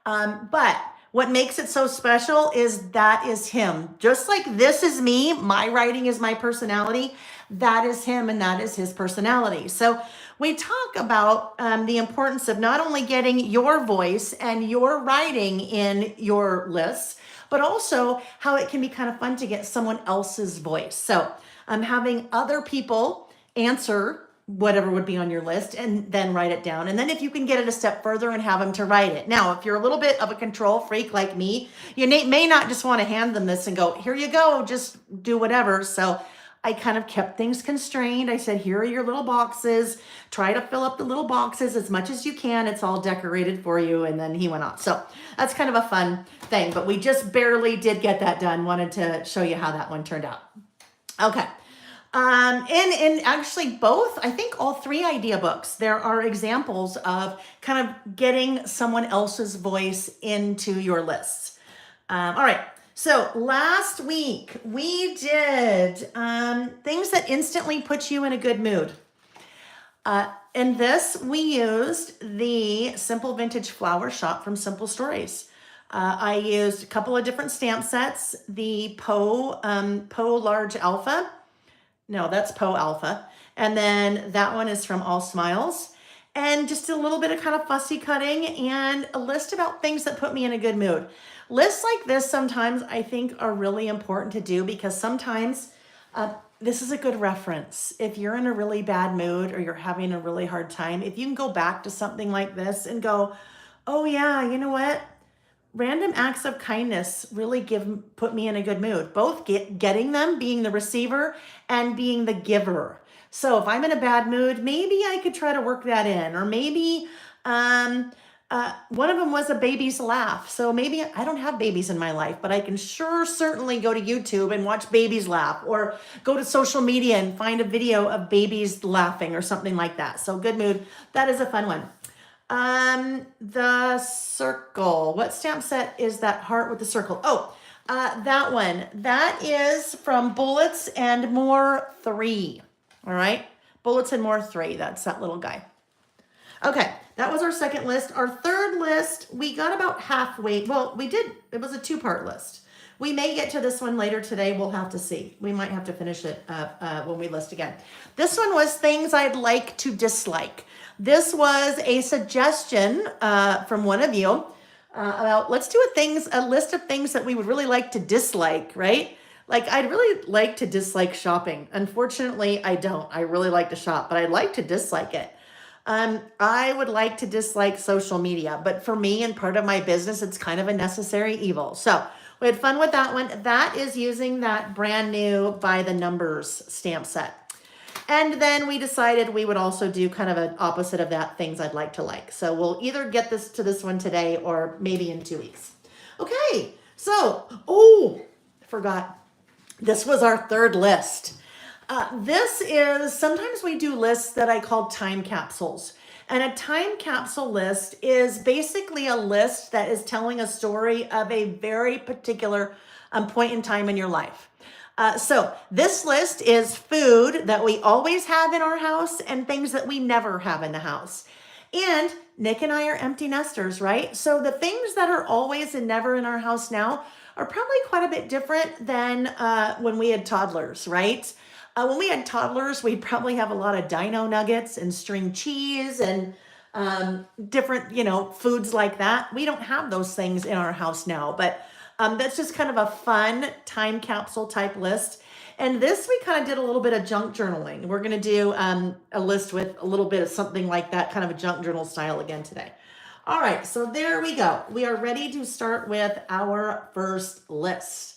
but what makes it so special is that is him. Just like this is me, my writing is my personality, that is him and that is his personality. So we talk about the importance of not only getting your voice and your writing in your lists, but also how it can be kind of fun to get someone else's voice. So having other people answer whatever would be on your list and then write it down. And then if you can get it a step further and have them to write it. Now, if you're a little bit of a control freak like me, you may not just want to hand them this and go, here you go, just do whatever. So I kind of kept things constrained. I said, here are your little boxes. Try to fill up the little boxes as much as you can. It's all decorated for you. And then he went off. So that's kind of a fun thing, but we just barely did get that done. Wanted to show you how that one turned out. Okay. And actually both, I think all 3 idea books, there are examples of kind of getting someone else's voice into your lists. All right. So last week we did things that instantly put you in a good mood. In this, we used the Simple Vintage Flower Shop from Simple Stories. I used a couple of different stamp sets, the Poe Large Alpha. No, that's Poe Alpha. And then that one is from All Smiles. And just a little bit of kind of fussy cutting and a list about things that put me in a good mood. Lists like this sometimes I think are really important to do because sometimes this is a good reference. If you're in a really bad mood or you're having a really hard time, if you can go back to something like this and go, oh yeah, you know what? Random acts of kindness really put me in a good mood. Both getting them, being the receiver, and being the giver. So if I'm in a bad mood, maybe I could try to work that in. Or maybe one of them was a baby's laugh. So maybe I don't have babies in my life, but I can certainly go to YouTube and watch babies laugh, or go to social media and find a video of babies laughing or something like that. So good mood. That is a fun one. The circle. What stamp set is that heart with the circle? Oh, that one. That is from Bullets and More 3. All right. Bullets and More 3. That's that little guy. Okay. That was our second list. Our third list, we got about halfway. Well, we did. It was a 2-part list. We may get to this one later today. We'll have to see. We might have to finish it when we list again. This one was things I'd like to dislike. This was a suggestion from one of you about let's do a list of things that we would really like to dislike, right? Like I'd really like to dislike shopping. Unfortunately, I don't. I really like to shop, but I'd like to dislike it. I would like to dislike social media, but for me and part of my business, it's kind of a necessary evil. So we had fun with that one. That is using that brand new by the numbers stamp set. And then we decided we would also do kind of an opposite of that, things I'd like to like. So we'll either get this one today or maybe in 2 weeks. Okay, so, oh, I forgot. This was our third list. This is, sometimes we do lists that I call time capsules. And a time capsule list is basically a list that is telling a story of a very particular point in time in your life. So this list is food that we always have in our house and things that we never have in the house. And Nick and I are empty nesters, right? So the things that are always and never in our house now are probably quite a bit different than when we had toddlers, right? When we had toddlers, we'd probably have a lot of dino nuggets and string cheese and different, foods like that. We don't have those things in our house now, but that's just kind of a fun time capsule type list. And this, we kind of did a little bit of junk journaling. We're going to do a list with a little bit of something like that, kind of a junk journal style again today. All right, so there we go. We are ready to start with our first list.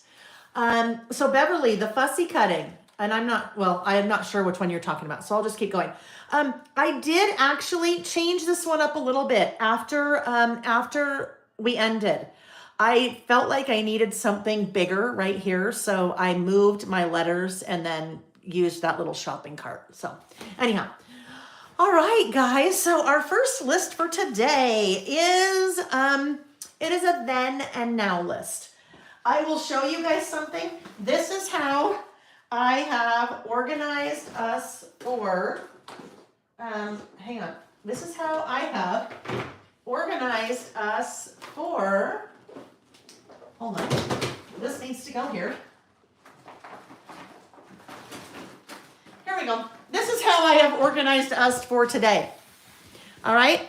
So Beverly, the fussy cutting, and I am not sure which one you're talking about, so I'll just keep going. I did actually change this one up a little bit after we ended. I felt like I needed something bigger right here, so I moved my letters and then used that little shopping cart. So anyhow, all right, guys. So our first list for today is it is a then and now list. I will show you guys something. This is how I have organized us for. Hang on. This is how I have organized us for. Hold on. This needs to go here. Here we go. This is how I have organized us for today. All right.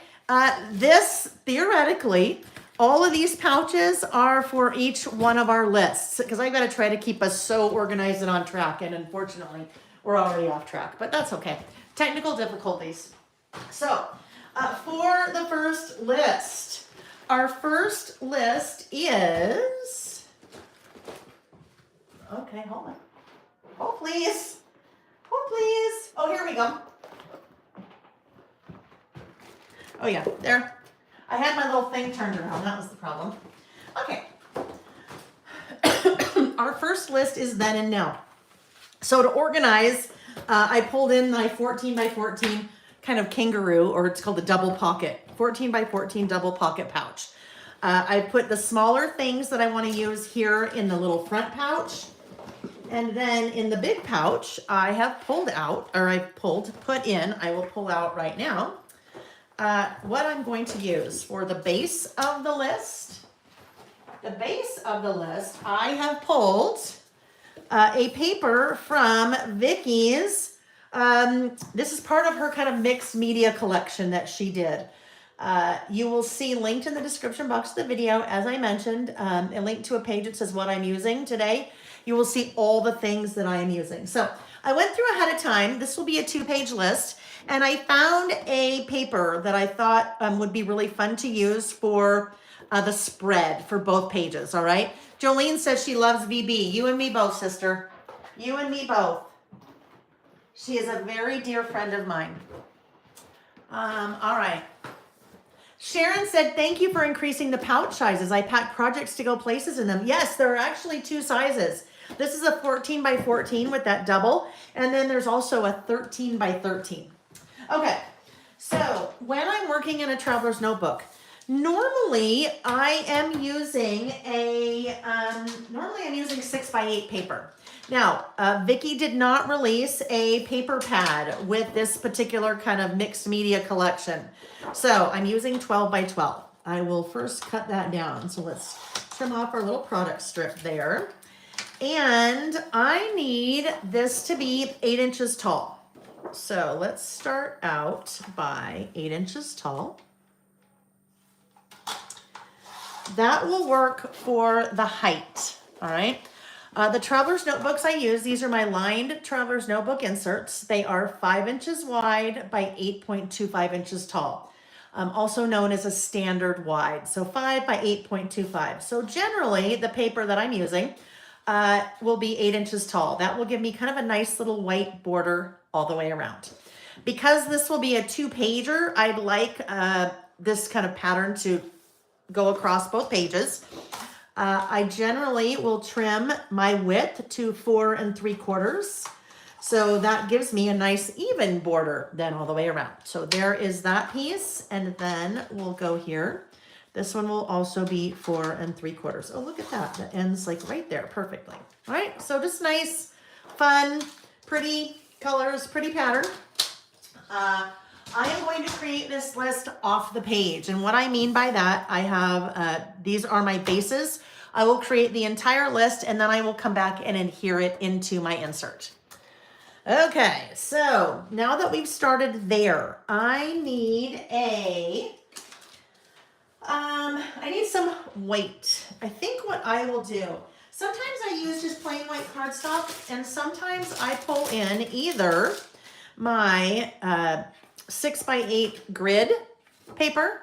This, theoretically, all of these pouches are for each one of our lists because I've got to try to keep us so organized and on track. And unfortunately, we're already off track, but that's okay. Technical difficulties. So, for the first list, our first list is, okay, hold on. Oh, please. Oh, please. Oh, here we go. Oh, yeah, there. I had my little thing turned around. That was the problem. Okay. Our first list is then and now. So to organize, I pulled in my 14 by 14 kind of kangaroo, or it's called a double pocket, 14 by 14 double pocket pouch. I put the smaller things that I want to use here in the little front pouch. And then in the big pouch, I have pulled out, or I put in, I will pull out right now, what I'm going to use for the base of the list. The base of the list, I have pulled a paper from Vicky's. This is part of her kind of mixed media collection that she did. You will see linked in the description box of the video, as I mentioned, a link to a page that says what I'm using today. You will see all the things that I am using. So I went through ahead of time. This will be a 2-page list. And I found a paper that I thought would be really fun to use for the spread for both pages, all right? Jolene says she loves VB. You and me both, sister. You and me both. She is a very dear friend of mine. All right. Sharon said, thank you for increasing the pouch sizes. I packed projects to go places in them. Yes, there are actually 2 sizes. This is a 14 by 14 with that double. And then there's also a 13 by 13. Okay, so when I'm working in a traveler's notebook, normally I am using 6 by 8 paper. Now, Vicky did not release a paper pad with this particular kind of mixed media collection. So I'm using 12 by 12. I will first cut that down. So let's trim off our little product strip there. And I need this to be 8 inches tall. So let's start out by 8 inches tall. That will work for the height, all right? The Traveler's Notebooks I use, these are my lined Traveler's Notebook inserts. They are 5 inches wide by 8.25 inches tall, also known as a standard wide. So 5 by 8.25. So generally, the paper that I'm using will be 8 inches tall. That will give me kind of a nice little white border all the way around. Because this will be a 2-pager, I'd like this kind of pattern to go across both pages. I generally will trim my width to 4 3/4. So that gives me a nice even border then all the way around. So there is that piece. And then we'll go here. This one will also be 4 3/4. Oh, look at that. That ends like right there perfectly. All right. So just nice, fun, pretty colors, pretty pattern. I am going to create this list off the page. And what I mean by that, I have, these are my bases. I will create the entire list and then I will come back and adhere it into my insert. Okay, so now that we've started there, I need some white. I think what I will do, sometimes I use just plain white cardstock and sometimes I pull in either my 6x8 grid paper,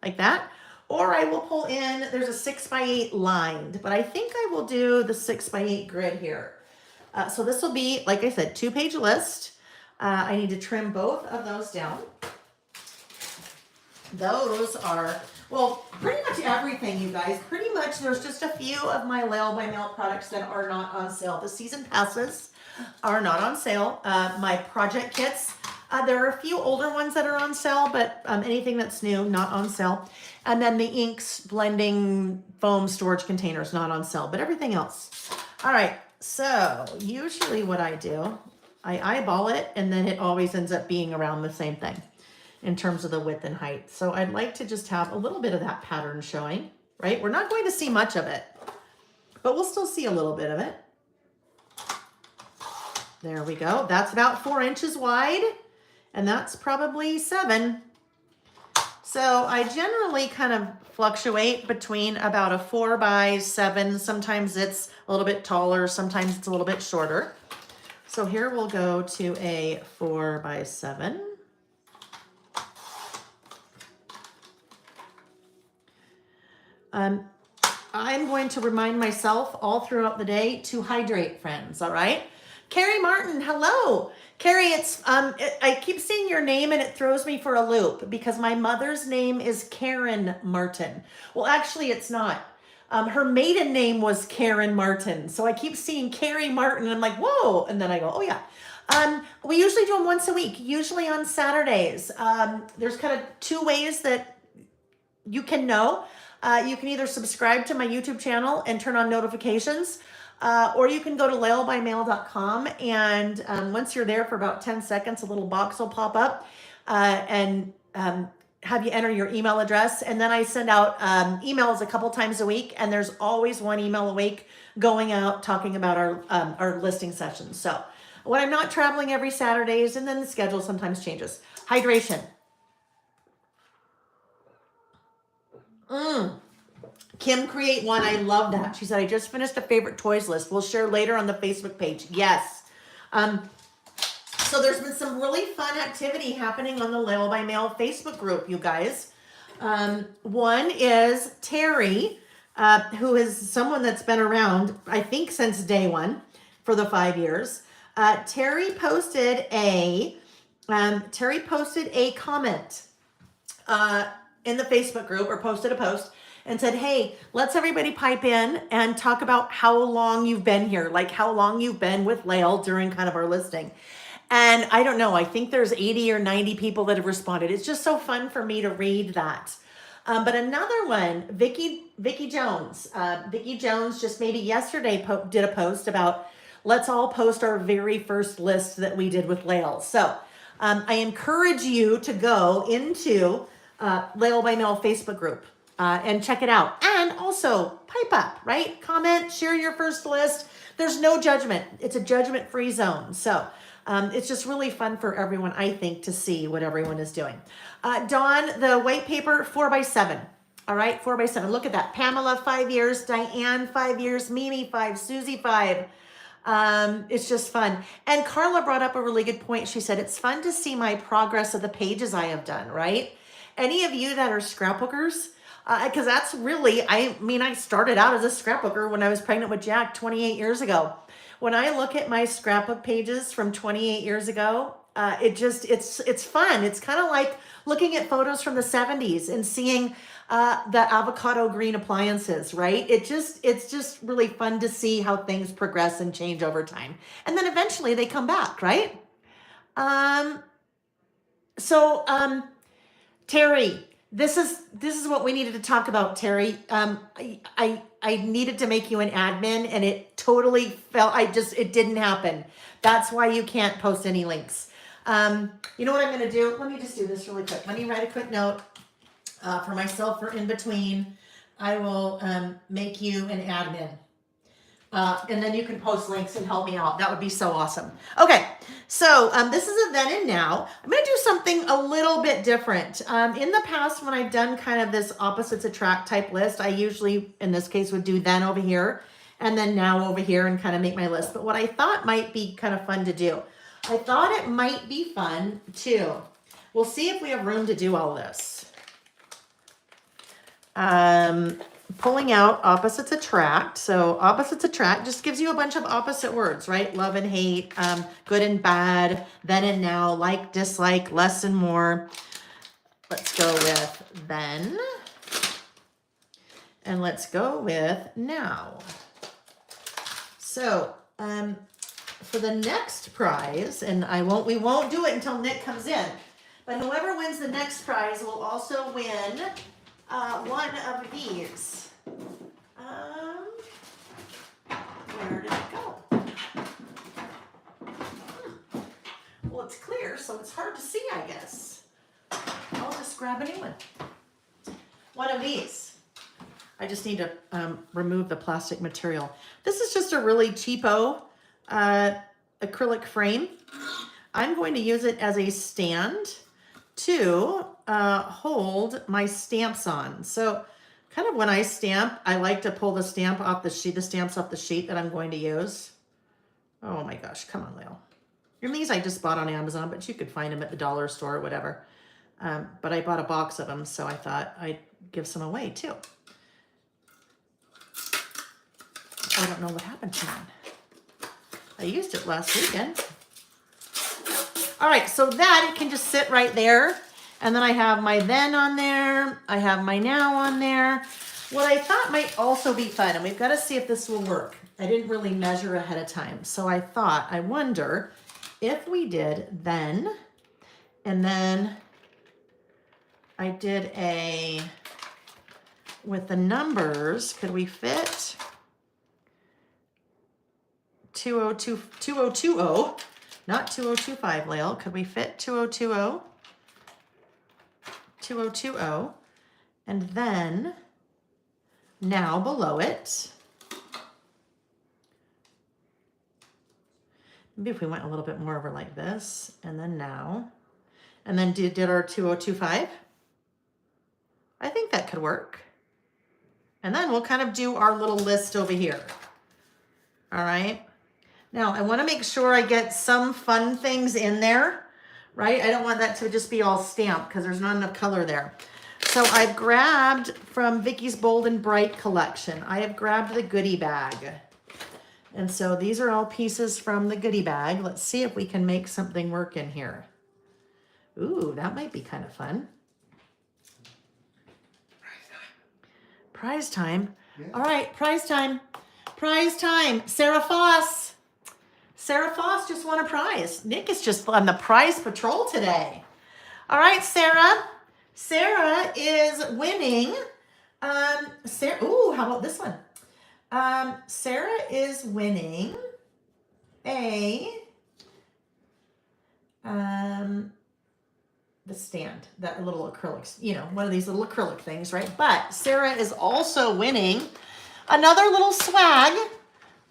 like that, or I will pull in, there's a 6x8 lined, but I think I will do the 6x8 grid here. So this will be, like I said, 2-page list. I need to trim both of those down. Those are, well, pretty much everything, you guys. Pretty much there's just a few of my Lail by Mail products that are not on sale. The season passes are not on sale. My project kits, there are a few older ones that are on sale, but anything that's new, not on sale. And then the inks, blending, foam storage containers, not on sale, but everything else. All right, so usually what I do, I eyeball it and then it always ends up being around the same thing in terms of the width and height. So I'd like to just have a little bit of that pattern showing, right? We're not going to see much of it, but we'll still see a little bit of it. There we go. That's about 4 inches wide, and that's probably 7. So I generally kind of fluctuate between about a 4x7. Sometimes it's a little bit taller, sometimes it's a little bit shorter. So here we'll go to a 4x7. I'm going to remind myself all throughout the day to hydrate, friends, all right? Carrie Martin, hello. Carrie, it's I keep seeing your name and it throws me for a loop because my mother's name is Karen Martin. Well, actually, it's not. Her maiden name was Karen Martin. So I keep seeing Carrie Martin and I'm like, whoa. And then I go, oh yeah. We usually do them once a week, usually on Saturdays. There's kind of 2 ways that you can know. You can either subscribe to my YouTube channel and turn on notifications, or you can go to lailbymail.com and once you're there for about 10 seconds, a little box will pop up and have you enter your email address. And then I send out emails a couple times a week, and there's always 1 email a week going out talking about our listing sessions. So when I'm not traveling every Saturdays, and then the schedule sometimes changes. Hydration. Kim Create One, I love that. She said, I just finished a favorite toys list. We'll share later on the Facebook page. Yes. So there's been some really fun activity happening on the Lail by Mail Facebook group, you guys. One is Terry, who is someone that's been around, I think, since day one for the 5 years. Terry posted a comment in the Facebook group, or posted a post and said, hey, let's everybody pipe in and talk about how long you've been here, like how long you've been with Lail during kind of our listing. And I don't know, I think there's 80 or 90 people that have responded. It's just so fun for me to read that. But another one, Vicky Jones. Vicky Jones just maybe yesterday did a post about, let's all post our very first list that we did with Lail. So I encourage you to go into Lail by Mail Facebook group and check it out. And also pipe up, right? Comment, share your first list. There's no judgment. It's a judgment-free zone. So it's just really fun for everyone, I think, to see what everyone is doing. Dawn, the white paper, 4x7. All right, 4x7. Look at that. Pamela, 5 years. Diane, 5 years. Mimi, 5. Susie, 5. It's just fun. And Carla brought up a really good point. She said, it's fun to see my progress of the pages I have done, right? Any of you that are scrapbookers, Because that's really, I mean, I started out as a scrapbooker when I was pregnant with Jack 28 years ago. When I look at my scrapbook pages from 28 years ago, it's fun. It's kind of like looking at photos from the 70s and seeing the avocado green appliances, right? It's just really fun to see how things progress and change over time. And then eventually they come back, right? Um, so, Terry, this is what we needed to talk about, Terry. I needed to make you an admin, and it totally fell. It didn't happen. That's why you can't post any links. You know what I'm gonna do? Let me just do this really quick. Let me write a quick note for myself for in between. I will make you an admin. And then you can post links and help me out. That would be so awesome. Okay, so this is a then and now. I'm going to do something a little bit different. In the past, when I've done kind of this opposites attract type list, I usually, in this case, would do then over here and then now over here and kind of make my list. But what I thought might be kind of fun to do, I thought it might be fun to, we'll see if we have room to do all this. Pulling out opposites attract. So opposites attract just gives you a bunch of opposite words, right? Love and hate, good and bad, then and now, like, dislike, less and more. Let's go with then. And let's go with now. So for the next prize, and we won't do it until Nick comes in, but whoever wins the next prize will also win one of these. Where did it go? Well, it's clear, so it's hard to see, I guess. I'll just grab a new one. One of these. I just need to remove the plastic material. This is just a really cheapo acrylic frame. I'm going to use it as a stand to hold my stamps on. So kind of when I stamp, I like to pull the stamp off the sheet, the stamps off the sheet that I'm going to use. Oh my gosh, come on, Leo. And these I just bought on Amazon, but you could find them at the dollar store or whatever. But I bought a box of them, so I thought I'd give some away too. I don't know what happened to mine. I used it last weekend. All right, so that it can just sit right there. And then I have my then on there. I have my now on there. What I thought might also be fun, and we've got to see if this will work. I didn't really measure ahead of time. So I wonder if we did then, and then I did with the numbers, could we fit 2020, not 2025, Lael. Could we fit 2020? 2020, and then now below it. Maybe if we went a little bit more over like this, and then now, and then did our 2025. I think that could work. And then we'll kind of do our little list over here. All right. Now I want to make sure I get some fun things in there. Right? I don't want that to just be all stamped because there's not enough color there. So I've grabbed from Vicky's Bold and Bright collection. I have grabbed the goodie bag. And so these are all pieces from the goodie bag. Let's see if we can make something work in here. Ooh, that might be kind of fun. Prize time. Yeah. All right, prize time. Prize time. Sarah Foss. Sarah Foss just won a prize. Nick is just on the prize patrol today. All right, Sarah. Sarah is winning. Ooh, how about this one? Sarah is winning the stand, that little acrylics, one of these little acrylic things, right? But Sarah is also winning another little swag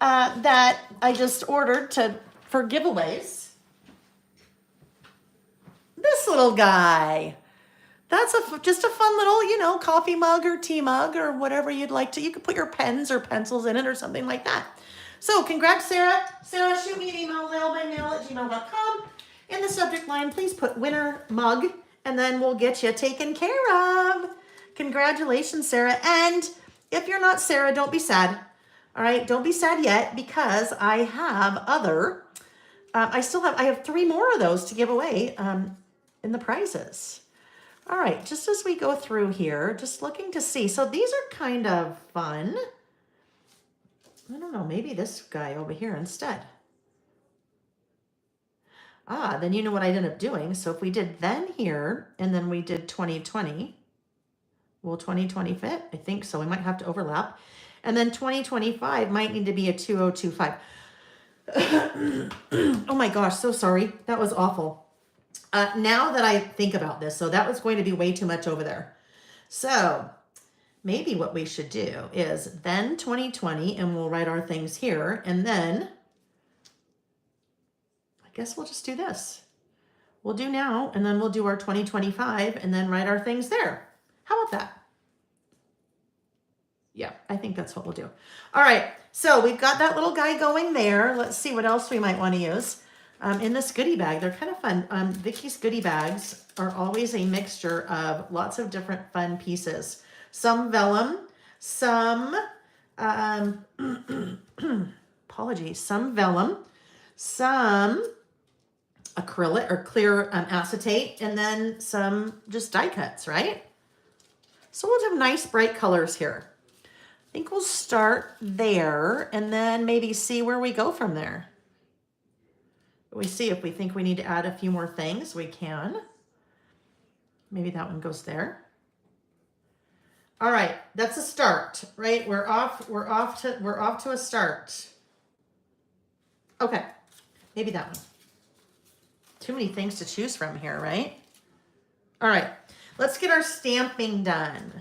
that I just ordered for giveaways. This little guy. That's just a fun little, coffee mug or tea mug or whatever you'd like to. You could put your pens or pencils in it or something like that. So congrats, Sarah. Sarah, shoot me an email, lailbymail@gmail.com. In the subject line, please put winner mug, and then we'll get you taken care of. Congratulations, Sarah. And if you're not Sarah, don't be sad. All right, don't be sad yet because I have other, I have 3 more of those to give away in the prizes. All right, just as we go through here, just looking to see. So these are kind of fun. I don't know, maybe this guy over here instead. Ah, then you know what I ended up doing. So if we did then here, and then we did 2020, will 2020 fit? I think so. We might have to overlap. And then 2025 might need to be a 2025. Oh my gosh, so sorry. That was awful. Now that I think about this, so that was going to be way too much over there. So maybe what we should do is then 2020, and we'll write our things here, and then I guess we'll just do this. We'll do now, and then we'll do our 2025, and then write our things there. How about that? Yeah, I think that's what we'll do. All right, so we've got that little guy going there. Let's see what else we might want to use. In this goodie bag, they're kind of fun. Vicky's goodie bags are always a mixture of lots of different fun pieces. Some vellum, some, apologies, some vellum, some acrylic or clear acetate, and then some just die cuts, right? So we'll have nice bright colors here. I think we'll start there and then maybe see where we go from there. We see if we think we need to add a few more things, we can. Maybe that one goes there. All right, that's a start, right? We're off to a start. Okay, maybe that one. Too many things to choose from here, right? All right, let's get our stamping done.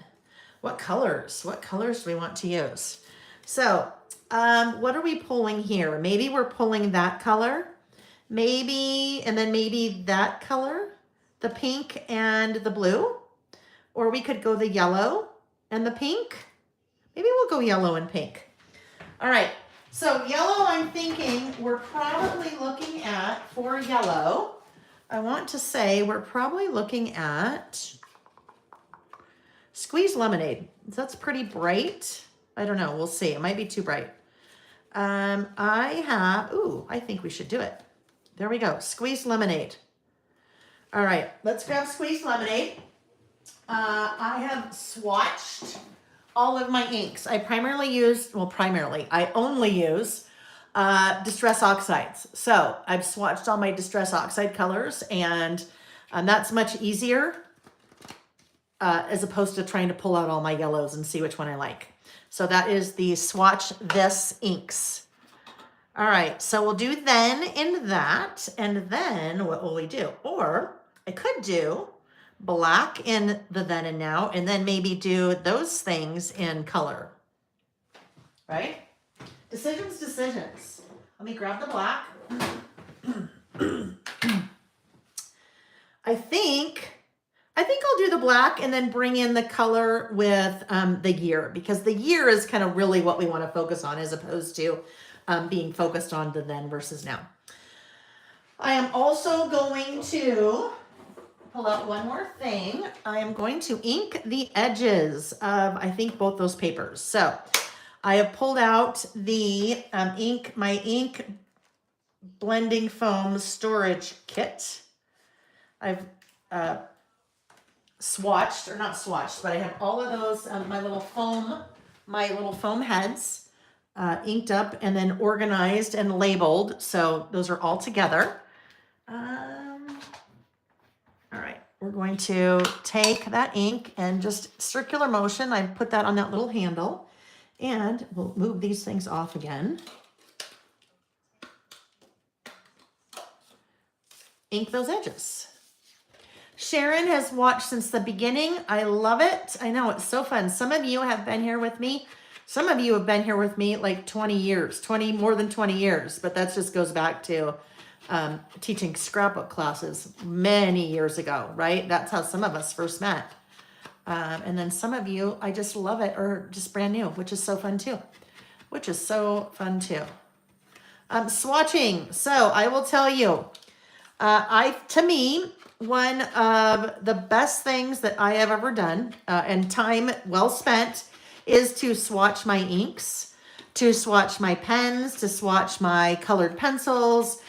What colors? What colors do we want to use? So, what are we pulling here? Maybe we're pulling that color. Maybe, and then maybe that color, the pink and the blue. Or we could go the yellow and the pink. Maybe we'll go yellow and pink. All right, so yellow, I'm thinking we're probably looking at, for yellow, I want to say we're probably looking at Squeeze Lemonade. That's pretty bright. I don't know, we'll see. It might be too bright. I think we should do it. There we go, Squeeze Lemonade. All right, let's grab Squeeze Lemonade. I have swatched all of my inks. I only use Distress Oxides. So I've swatched all my Distress Oxide colors, and that's much easier as opposed to trying to pull out all my yellows and see which one I like. So that is the Swatch This inks. All right, so we'll do then in that, and then what will we do? Or I could do black in the then and now, and then maybe do those things in color, right? Decisions. Let me grab the black. I think I'll do the black and then bring in the color with the year, because the year is kind of really what we want to focus on as opposed to being focused on the then versus now. I am also going to pull out one more thing. I am going to ink the edges of, I think, both those papers. So I have pulled out the my ink blending foam storage kit. I've swatched, or not swatched, but I have all of those, my little foam heads inked up and then organized and labeled. So those are all together. All right, we're going to take that ink and just circular motion. I put that on that little handle, and we'll move these things off again. Ink those edges. Sharon has watched since the beginning. I love it. I know, it's so fun. Some of you have been here with me. Some of you have been here with me like 20 years, more than 20 years, but that just goes back to teaching scrapbook classes many years ago, right? That's how some of us first met. And then some of you, I just love it, or just brand new, which is so fun too. Swatching. So I will tell you, To me, one of the best things that I have ever done, and time well spent, is to swatch my inks, to swatch my pens, to swatch my colored pencils,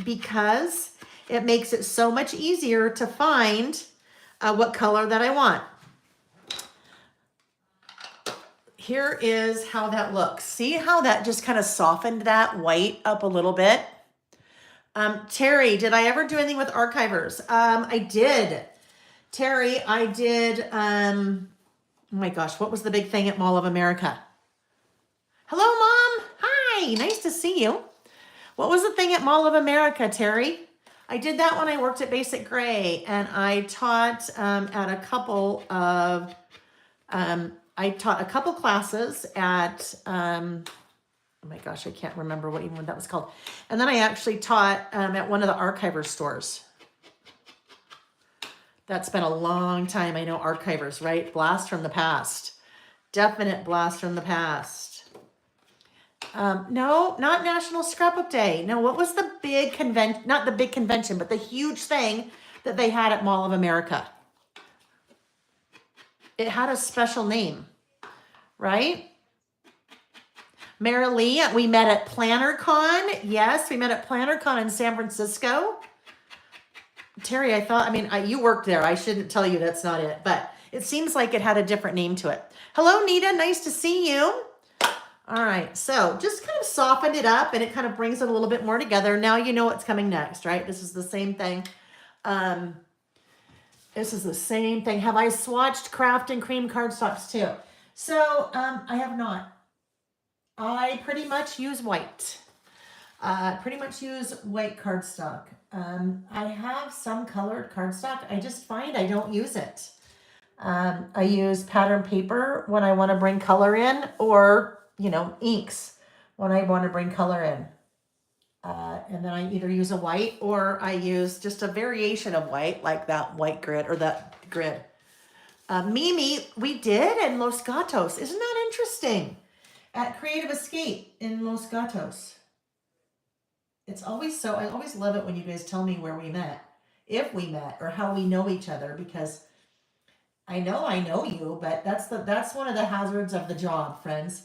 because it makes it so much easier to find what color that I want. Here is how that looks. See how that just kind of softened that white up a little bit? Terry, did I ever do anything with archivers? I did. Terry, I did, oh my gosh, what was the big thing at Mall of America? Hello, Mom. Hi, nice to see you. What was the thing at Mall of America, Terry? I did that when I worked at Basic Gray, and I taught at a couple of, I taught a couple classes at, oh my gosh, I can't remember what even that was called. And then I actually taught at one of the archiver stores. That's been a long time. I know archivers, right? Blast from the past. Definite blast from the past. No, not National Scrapbook Day. No, what was the big convention? Not the big convention, but the huge thing that they had at Mall of America. It had a special name, right? Marilee, we met at PlannerCon. Yes, we met at PlannerCon in San Francisco. Terry, you worked there. I shouldn't tell you that's not it, but it seems like it had a different name to it. Hello, Nita. Nice to see you. All right, so just kind of softened it up, and it kind of brings it a little bit more together. Now you know what's coming next, right? This is the same thing. This is the same thing. Have I swatched Craft and Cream cardstocks too? So I have not. I pretty much use white. Pretty much use white cardstock. I have some colored cardstock. I just find I don't use it. I use pattern paper when I want to bring color in, or, inks when I want to bring color in. And then I either use a white, or I use just a variation of white, like that white grid or that grid. Mimi, we did in Los Gatos. Isn't that interesting? At Creative Escape in Los Gatos. It's always I always love it when you guys tell me where we met, if we met, or how we know each other, because I know you, but that's one of the hazards of the job, friends.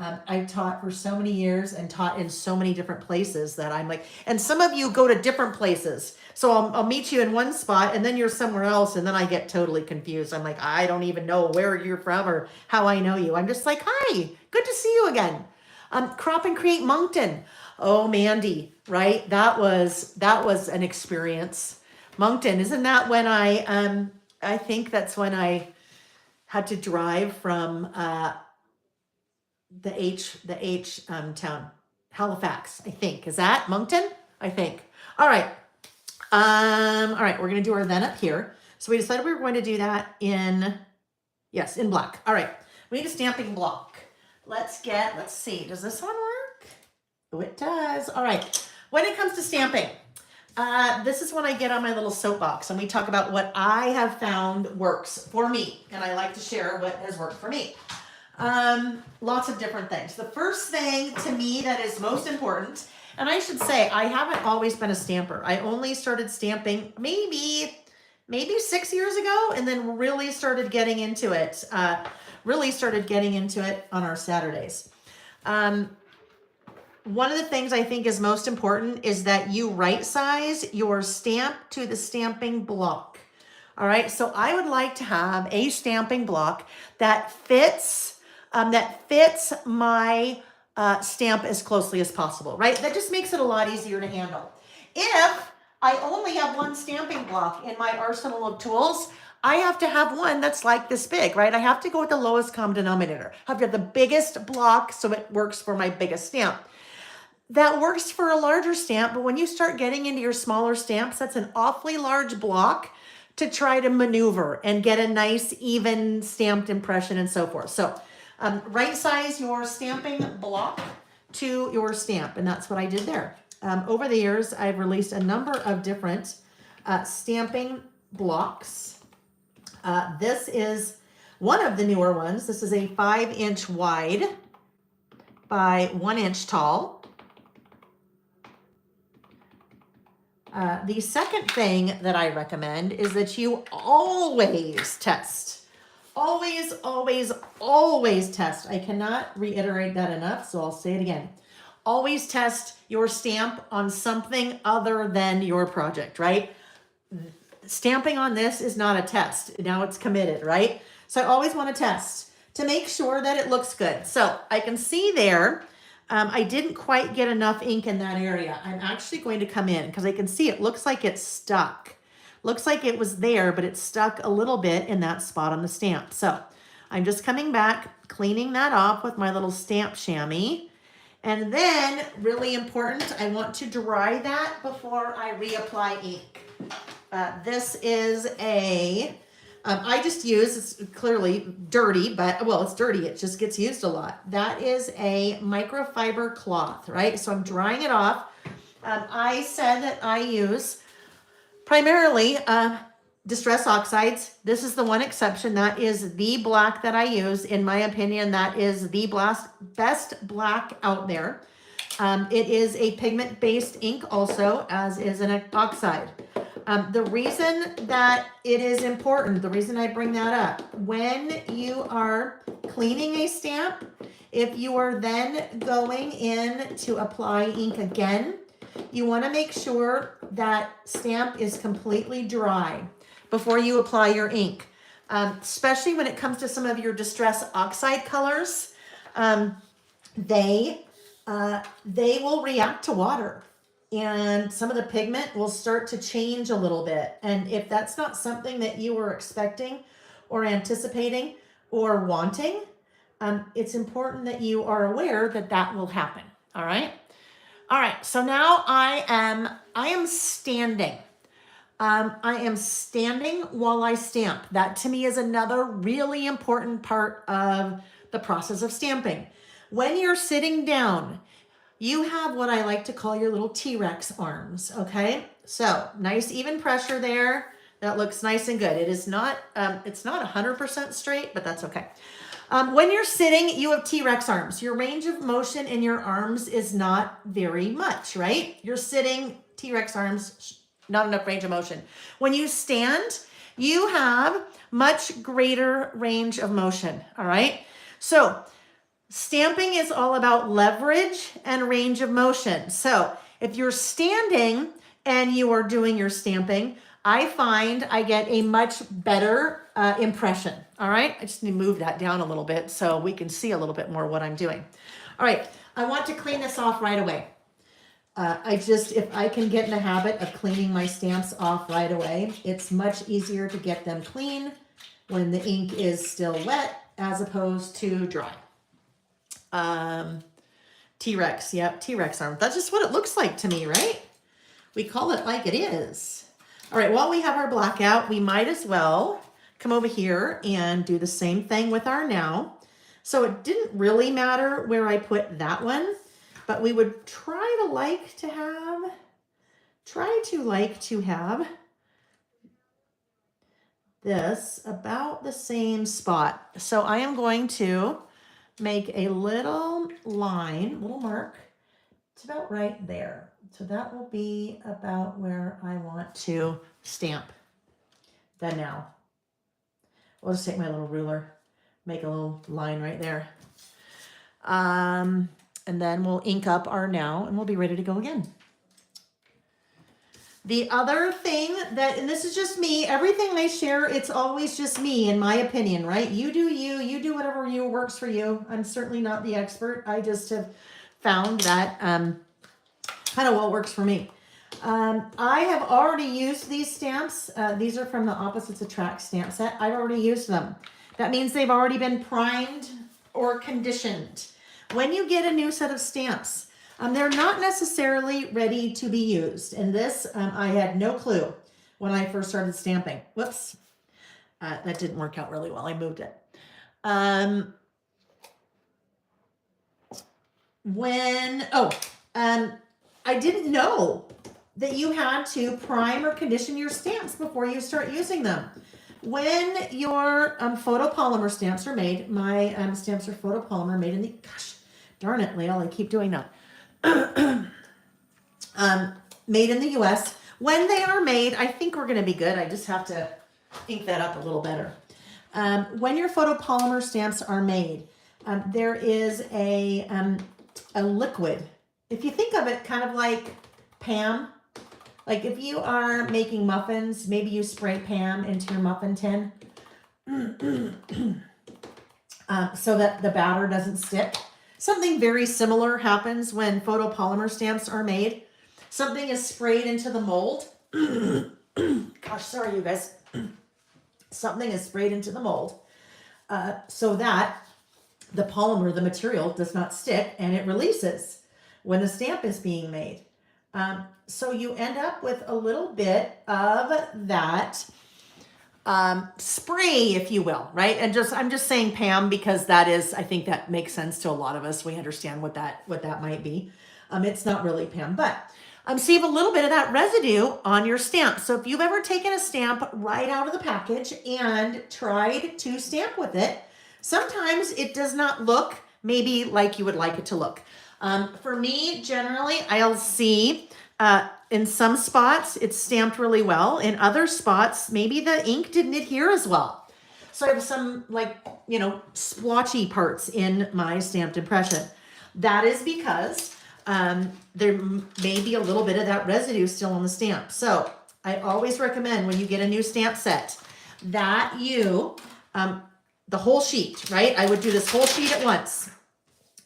I've taught for so many years and taught in so many different places that I'm like, and some of you go to different places. So I'll meet you in one spot and then you're somewhere else, and then I get totally confused. I'm like, I don't even know where you're from or how I know you. I'm just like, hi, good to see you again. Crop and Create Moncton. Oh, Mandy, right? That was an experience. Moncton, isn't that when I think that's when I had to drive from the H town, Halifax, I think. Is that Moncton? I think. All right. We're going to do our then up here. So we decided we were going to do that in black. All right. We need a stamping block. Let's see. Does this one work? Oh, it does. All right. When it comes to stamping, this is when I get on my little soapbox and we talk about what I have found works for me. And I like to share what has worked for me. Lots of different things. The first thing to me that is most important, and I should say, I haven't always been a stamper. I only started stamping maybe 6 years ago, and then really started getting into it. On our Saturdays. One of the things I think is most important is that you right size your stamp to the stamping block. All right. So I would like to have a stamping block that fits my stamp as closely as possible, right? That just makes it a lot easier to handle. If I only have one stamping block in my arsenal of tools, I have to have one that's like this big, right? I have to go with the lowest common denominator. I have to have the biggest block so it works for my biggest stamp. That works for a larger stamp, but when you start getting into your smaller stamps, that's an awfully large block to try to maneuver and get a nice, even stamped impression and so forth. So right size your stamping block to your stamp, and that's what I did there. Over the years, I've released a number of different stamping blocks. This is one of the newer ones. This is a 5-inch wide by 1 inch tall. The second thing that I recommend is that you always test. Always, always, always test. I cannot reiterate that enough, so I'll say it again. Always test your stamp on something other than your project, right? Stamping on this is not a test. Now it's committed, right? So I always want to test to make sure that it looks good. So I can see there, I didn't quite get enough ink in that area. I'm actually going to come in because I can see it looks like it's stuck. Looks like it was there, but it's stuck a little bit in that spot on the stamp. So I'm just coming back, cleaning that off with my little stamp chamois. And then, really important, I want to dry that before I reapply ink. This is I just use, it's clearly dirty, but, well, it's dirty, it just gets used a lot. That is a microfiber cloth, right? So I'm drying it off. I said that I use primarily Distress Oxides. This is the one exception. That is the black that I use. In my opinion, that is the best black out there. It is a pigment-based ink also, as is an oxide. The reason that it is important, the reason I bring that up, when you are cleaning a stamp, if you are then going in to apply ink again, you want to make sure that stamp is completely dry before you apply your ink. Especially when it comes to some of your Distress Oxide colors, they will react to water. And some of the pigment will start to change a little bit. And if that's not something that you were expecting or anticipating or wanting, it's important that you are aware that that will happen. All right. All right. So now I am standing. I am standing while I stamp. That to me is another really important part of the process of stamping. When you're sitting down, you have what I like to call your little T-Rex arms, okay? So nice even pressure there. That looks nice and good. It is not, it's not 100% straight, but that's okay. When you're sitting, you have T-Rex arms. Your range of motion in your arms is not very much, right? You're sitting, T-Rex arms, not enough range of motion. When you stand, you have much greater range of motion, all right? So stamping is all about leverage and range of motion. So if you're standing and you are doing your stamping, I find I get a much better impression. All right, I just need to move that down a little bit so we can see a little bit more what I'm doing. All right, I want to clean this off right away. If I can get in the habit of cleaning my stamps off right away, it's much easier to get them clean when the ink is still wet as opposed to dry. T-Rex, yep, T-Rex arm. That's just what it looks like to me, right? We call it like it is. All right, while we have our black out, we might as well come over here and do the same thing with our now. So it didn't really matter where I put that one, but we would try to like to have this about the same spot. So I am going to make a little line, little mark. It's about right there. So that will be about where I want to stamp the now. I'll just take my little ruler, make a little line right there. And then we'll ink up our now and we'll be ready to go again. The other thing and this is just me, everything I share, it's always just me, in my opinion, right? You do whatever works for you. I'm certainly not the expert. I just have found that kind of what works for me. I have already used these stamps. These are from the Opposites Attract stamp set. I've already used them. That means they've already been primed or conditioned. When you get a new set of stamps, they're not necessarily ready to be used. And this, I had no clue when I first started stamping. Whoops. That didn't work out really well. I moved it. I didn't know that you had to prime or condition your stamps before you start using them. When your photopolymer stamps are made, my stamps are photopolymer made in the, gosh, darn it, Lael, I keep doing that. Made in the US, When they are made, I think we're going to be good. I just have to ink that up a little better. When your photopolymer stamps are made, there is a liquid. If you think of it kind of like Pam, like if you are making muffins, maybe you spray Pam into your muffin tin so that the batter doesn't stick. Something very similar happens when photopolymer stamps are made. Something is sprayed into the mold. Gosh, sorry you guys. Something is sprayed into the mold so that the polymer, the material, does not stick and it releases when the stamp is being made. So you end up with a little bit of that spray, if you will, right? And I'm just saying Pam because that is, I think that makes sense to a lot of us. We understand what that might be. It's not really Pam, but so you have a little bit of that residue on your stamp. So if you've ever taken a stamp right out of the package and tried to stamp with it, sometimes it does not look maybe like you would like it to look. For me, generally, I'll see in some spots it's stamped really well. In other spots, maybe the ink didn't adhere as well. So I have some splotchy parts in my stamped impression. That is because there may be a little bit of that residue still on the stamp. So I always recommend when you get a new stamp set that you, the whole sheet, right? I would do this whole sheet at once,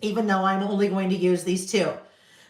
even though I'm only going to use these two.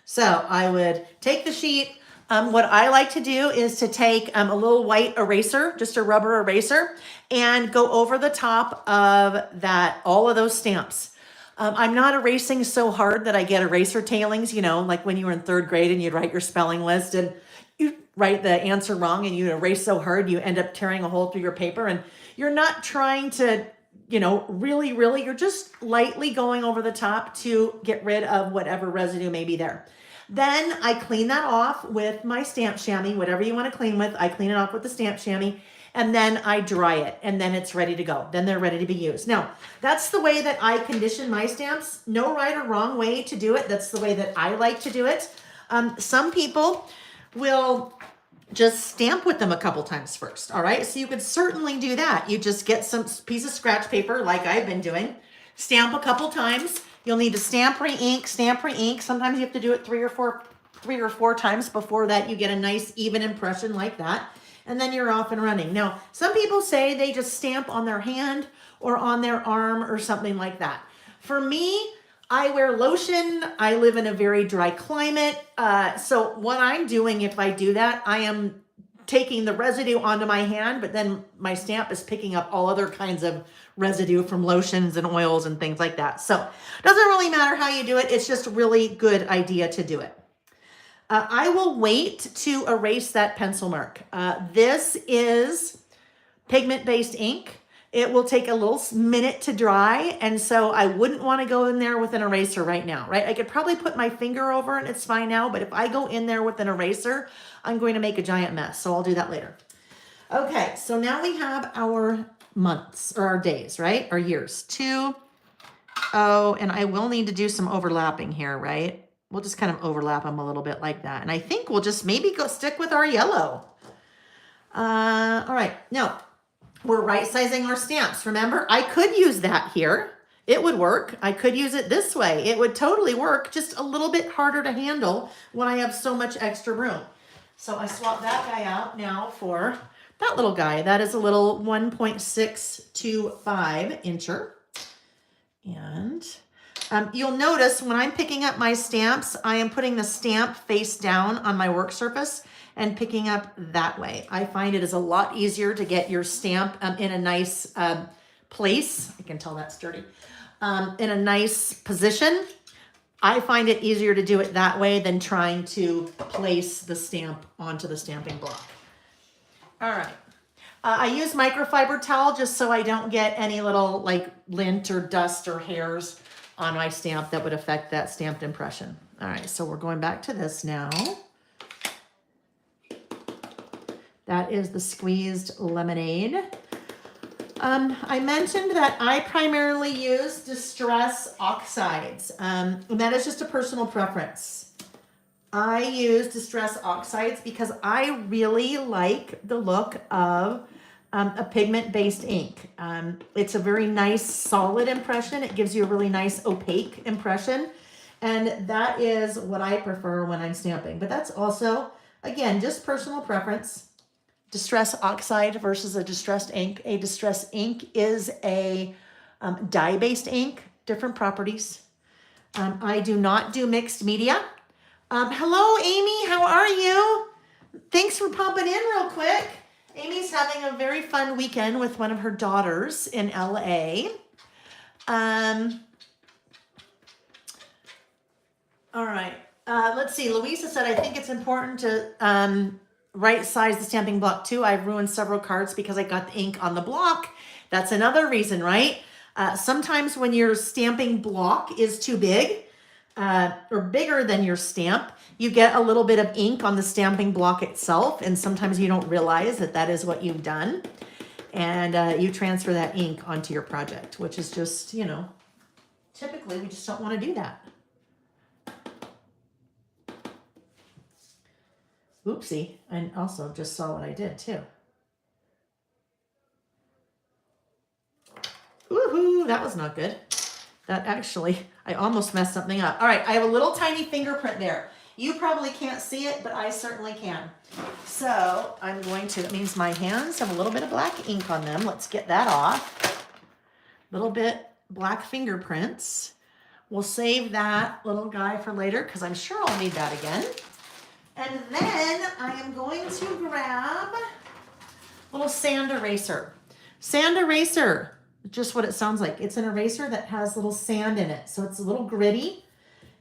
So I would take the sheet. What I like to do is to take a little white eraser, just a rubber eraser, and go over the top of that, all of those stamps. I'm not erasing so hard that I get eraser tailings, like when you were in third grade and you'd write your spelling list and you write the answer wrong and you erase so hard you end up tearing a hole through your paper, and you're not trying to, really, you're just lightly going over the top to get rid of whatever residue may be there. Then I clean that off with my stamp chamois, whatever you want to clean with. I clean it off with the stamp chamois. And then I dry it, and then it's ready to go. Then they're ready to be used. Now, that's the way that I condition my stamps. No right or wrong way to do it. That's the way that I like to do it. Some people will just stamp with them a couple times first, all right? So you could certainly do that. You just get some piece of scratch paper like I've been doing, stamp a couple times. You'll need to stamp, re-ink, stamp, re-ink. Sometimes you have to do it three or four times before that you get a nice even impression like that. And then you're off and running. Now, some people say they just stamp on their hand or on their arm or something like that. For me, I wear lotion. I live in a very dry climate. So what I'm doing if I do that, I am taking the residue onto my hand, but then my stamp is picking up all other kinds of residue from lotions and oils and things like that. So it doesn't really matter how you do it. It's just a really good idea to do it. I will wait to erase that pencil mark. This is pigment-based ink. It will take a little minute to dry, and so I wouldn't want to go in there with an eraser right now, right? I could probably put my finger over it, it's fine now, but if I go in there with an eraser, I'm going to make a giant mess, so I'll do that later. Okay, so now we have our months, or our days, right? Our years. 2, and I will need to do some overlapping here, right? We'll just kind of overlap them a little bit like that. And I think we'll just maybe go stick with our yellow. All right, now we're right sizing our stamps. Remember, I could use that here. It would work. I could use it this way. It would totally work, just a little bit harder to handle when I have so much extra room. So I swap that guy out now for that little guy. That is a little 1.625 incher. And you'll notice when I'm picking up my stamps, I am putting the stamp face down on my work surface and picking up that way. I find it is a lot easier to get your stamp in a nice place. I can tell that's dirty. In a nice position. I find it easier to do it that way than trying to place the stamp onto the stamping block. All right. I use microfiber towel just so I don't get any little like lint or dust or hairs on my stamp that would affect that stamped impression. All right, so we're going back to this now. That is the squeezed lemonade. I mentioned that I primarily use Distress Oxides. And that is just a personal preference. I use Distress Oxides because I really like the look of a pigment-based ink. It's a very nice solid impression. It gives you a really nice opaque impression. And that is what I prefer when I'm stamping. But that's also, again, just personal preference. Distress Oxide versus a distressed ink. A distressed ink is a dye-based ink, different properties. I do not do mixed media. Hello, Amy. How are you? Thanks for popping in real quick. Amy's having a very fun weekend with one of her daughters in LA. All right. Let's see. Louisa said, I think it's important to right size the stamping block too. I've ruined several cards because I got the ink on the block. That's another reason, right? Sometimes when your stamping block is too big or bigger than your stamp, you get a little bit of ink on the stamping block itself. And sometimes you don't realize that that is what you've done. And you transfer that ink onto your project, which is just, you know, typically we just don't want to do that. Oopsie, and also just saw what I did too. Woohoo, that was not good. That actually, I almost messed something up. All right, I have a little tiny fingerprint there. You probably can't see it, but I certainly can. So I'm going to, that means my hands have a little bit of black ink on them. Let's get that off. Little bit black fingerprints. We'll save that little guy for later because I'm sure I'll need that again. And then I am going to grab a little sand eraser. Sand eraser, just what it sounds like. It's an eraser that has little sand in it. So it's a little gritty.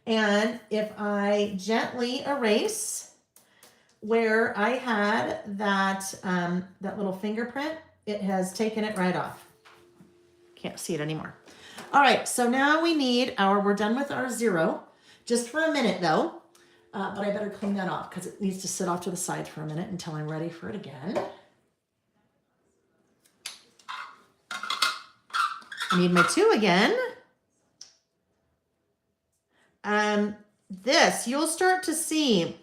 And if I gently erase where I had that, that little fingerprint, it has taken it right off. Can't see it anymore. All right, so now we need we're done with our 0. Just for a minute though. But I better clean that off because it needs to sit off to the side for a minute until I'm ready for it again. I need my 2 again. This, you'll start to see,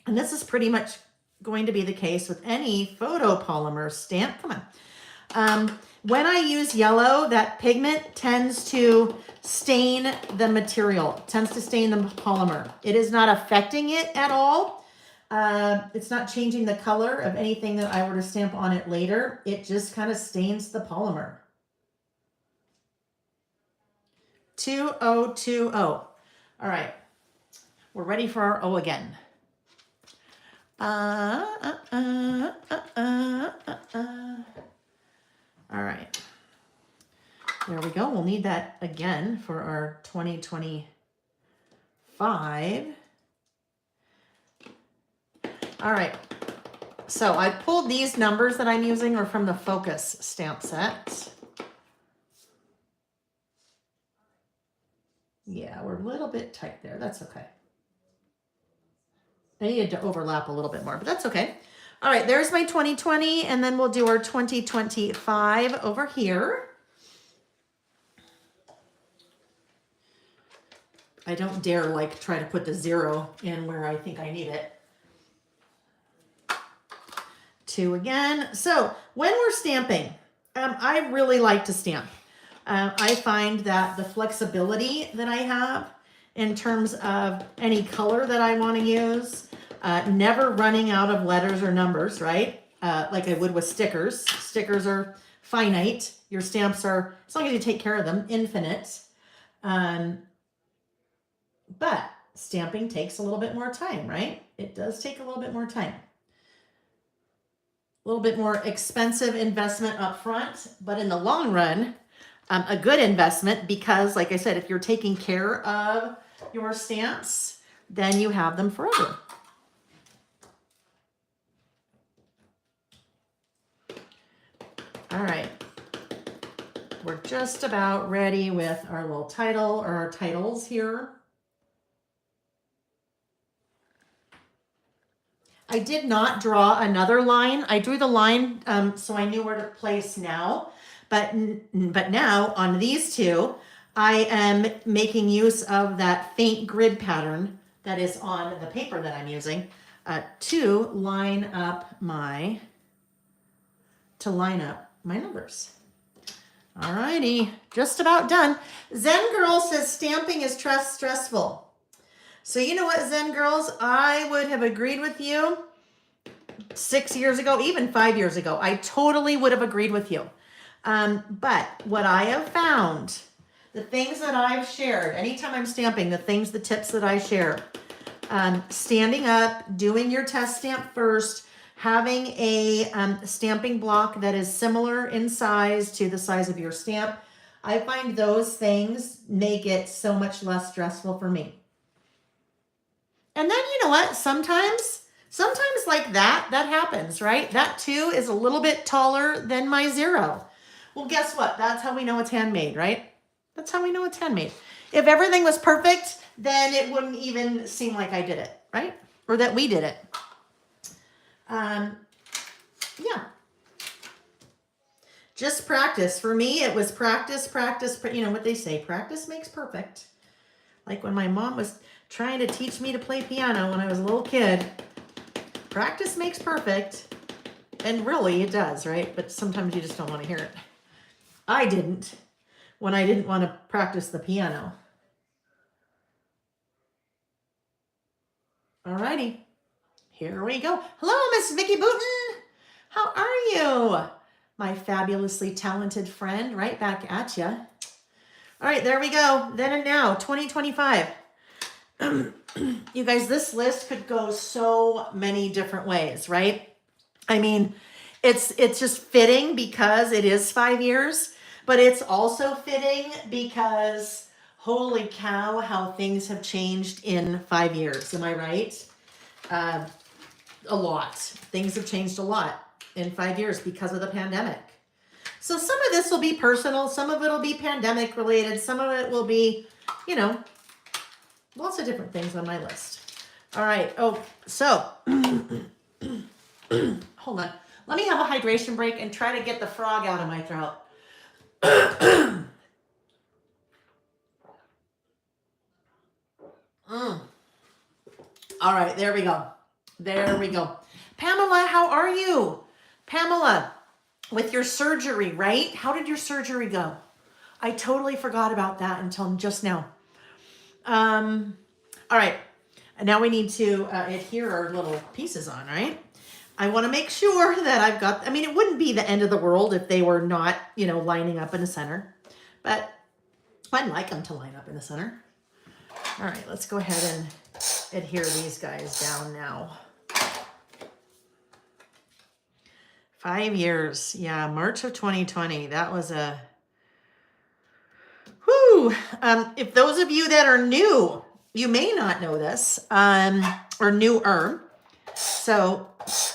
and this is pretty much going to be the case with any photopolymer stamp. Come on. When I use yellow, that pigment tends to stain the material, tends to stain the polymer. It is not affecting it at all. It's not changing the color of anything that I were to stamp on it later. It just kind of stains the polymer. 2020. All right. We're ready for our O again. All right, there we go. We'll need that again for our 2025. All right, so I pulled these numbers that I'm using are from the Focus stamp set. Yeah, we're a little bit tight there. That's okay. I needed to overlap a little bit more, but that's okay. All right, there's my 2020, and then we'll do our 2025 over here. I don't dare try to put the 0 in where I think I need it. 2 again. So when we're stamping, I really like to stamp. I find that the flexibility that I have in terms of any color that I want to use, never running out of letters or numbers, right? Like I would with stickers. Stickers are finite. Your stamps are, as long as you take care of them, infinite. But stamping takes a little bit more time, right? It does take a little bit more time. A little bit more expensive investment up front, but in the long run, a good investment because, like I said, if you're taking care of your stamps, then you have them forever. All right, we're just about ready with our little title or our titles here. I did not draw another line. I drew the line so I knew where to place now, but now on these two, I am making use of that faint grid pattern that is on the paper that I'm using to line up my numbers. Alrighty, just about done. Zen Girl says stamping is stressful. So you know what, Zen Girls, I would have agreed with you 6 years ago, even 5 years ago. I totally would have agreed with you. But what I have found, the things that I've shared, anytime I'm stamping, the tips that I share, standing up, doing your test stamp first, having a stamping block that is similar in size to the size of your stamp. I find those things make it so much less stressful for me. And then you know what? Sometimes like that happens, right? That 2 is a little bit taller than my 0. Well, guess what? That's how we know it's handmade, right? That's how we know it's handmade. If everything was perfect, then it wouldn't even seem like I did it, right? Or that we did it. Yeah. Just practice. For me, it was practice. You know what they say, practice makes perfect. Like when my mom was trying to teach me to play piano when I was a little kid, practice makes perfect. And really it does, right? But sometimes you just don't want to hear it. I didn't when I didn't want to practice the piano. Alrighty, here we go. Hello, Miss Vicky Booten. How are you? My fabulously talented friend, right back at you. All right, there we go. Then and now, 2025. You guys, this list could go so many different ways, right? I mean, it's just fitting because it is 5 years, but it's also fitting because holy cow, how things have changed in 5 years. Am I right? A lot. Things have changed a lot in 5 years because of the pandemic. So some of this will be personal, some of it will be pandemic related, some of it will be, you know, lots of different things on my list. All right. Oh, so hold on. Let me have a hydration break and try to get the frog out of my throat. All right, there we go. There we go. Pamela, how are you? Pamela, with your surgery, right? How did your surgery go? I totally forgot about that until just now. All right. Now we need to adhere our little pieces on, right? I want to make sure that I've got, I mean, it wouldn't be the end of the world if they were not, you know, lining up in the center, but I'd like them to line up in the center. All right, let's go ahead and adhere these guys down now. 5 years. Yeah, March of 2020. That was a, whoo. If those of you that are new, you may not know this, or newer. So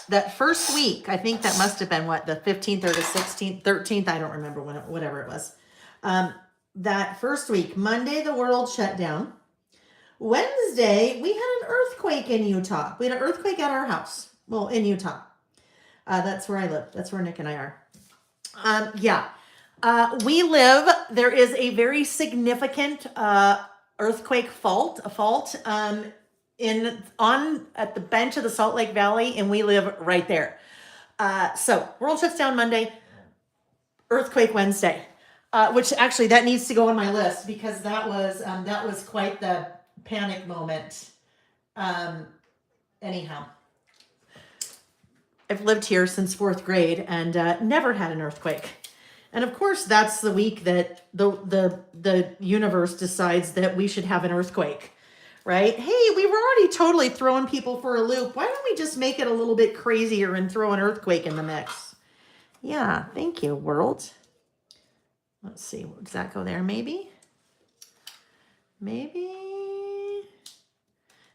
that first week, I think that must have been what, the 15th or the 16th, 13th. I don't remember when, whatever it was. That first week, Monday, the world shut down. Wednesday, we had an earthquake in Utah. We had an earthquake at our house. Well, in Utah. That's where I live. That's where Nick and I are. Yeah. We live, there is a very significant earthquake fault, at the bench of the Salt Lake Valley, and we live right there. So world shuts down Monday, earthquake Wednesday, which actually that needs to go on my list because that was quite the panic moment. Anyhow, I've lived here since 4th grade and never had an earthquake. And of course, that's the week that the universe decides that we should have an earthquake, right? Hey, we were already totally throwing people for a loop. Why don't we just make it a little bit crazier and throw an earthquake in the mix? Yeah, thank you, world. Let's see, does that go there? Maybe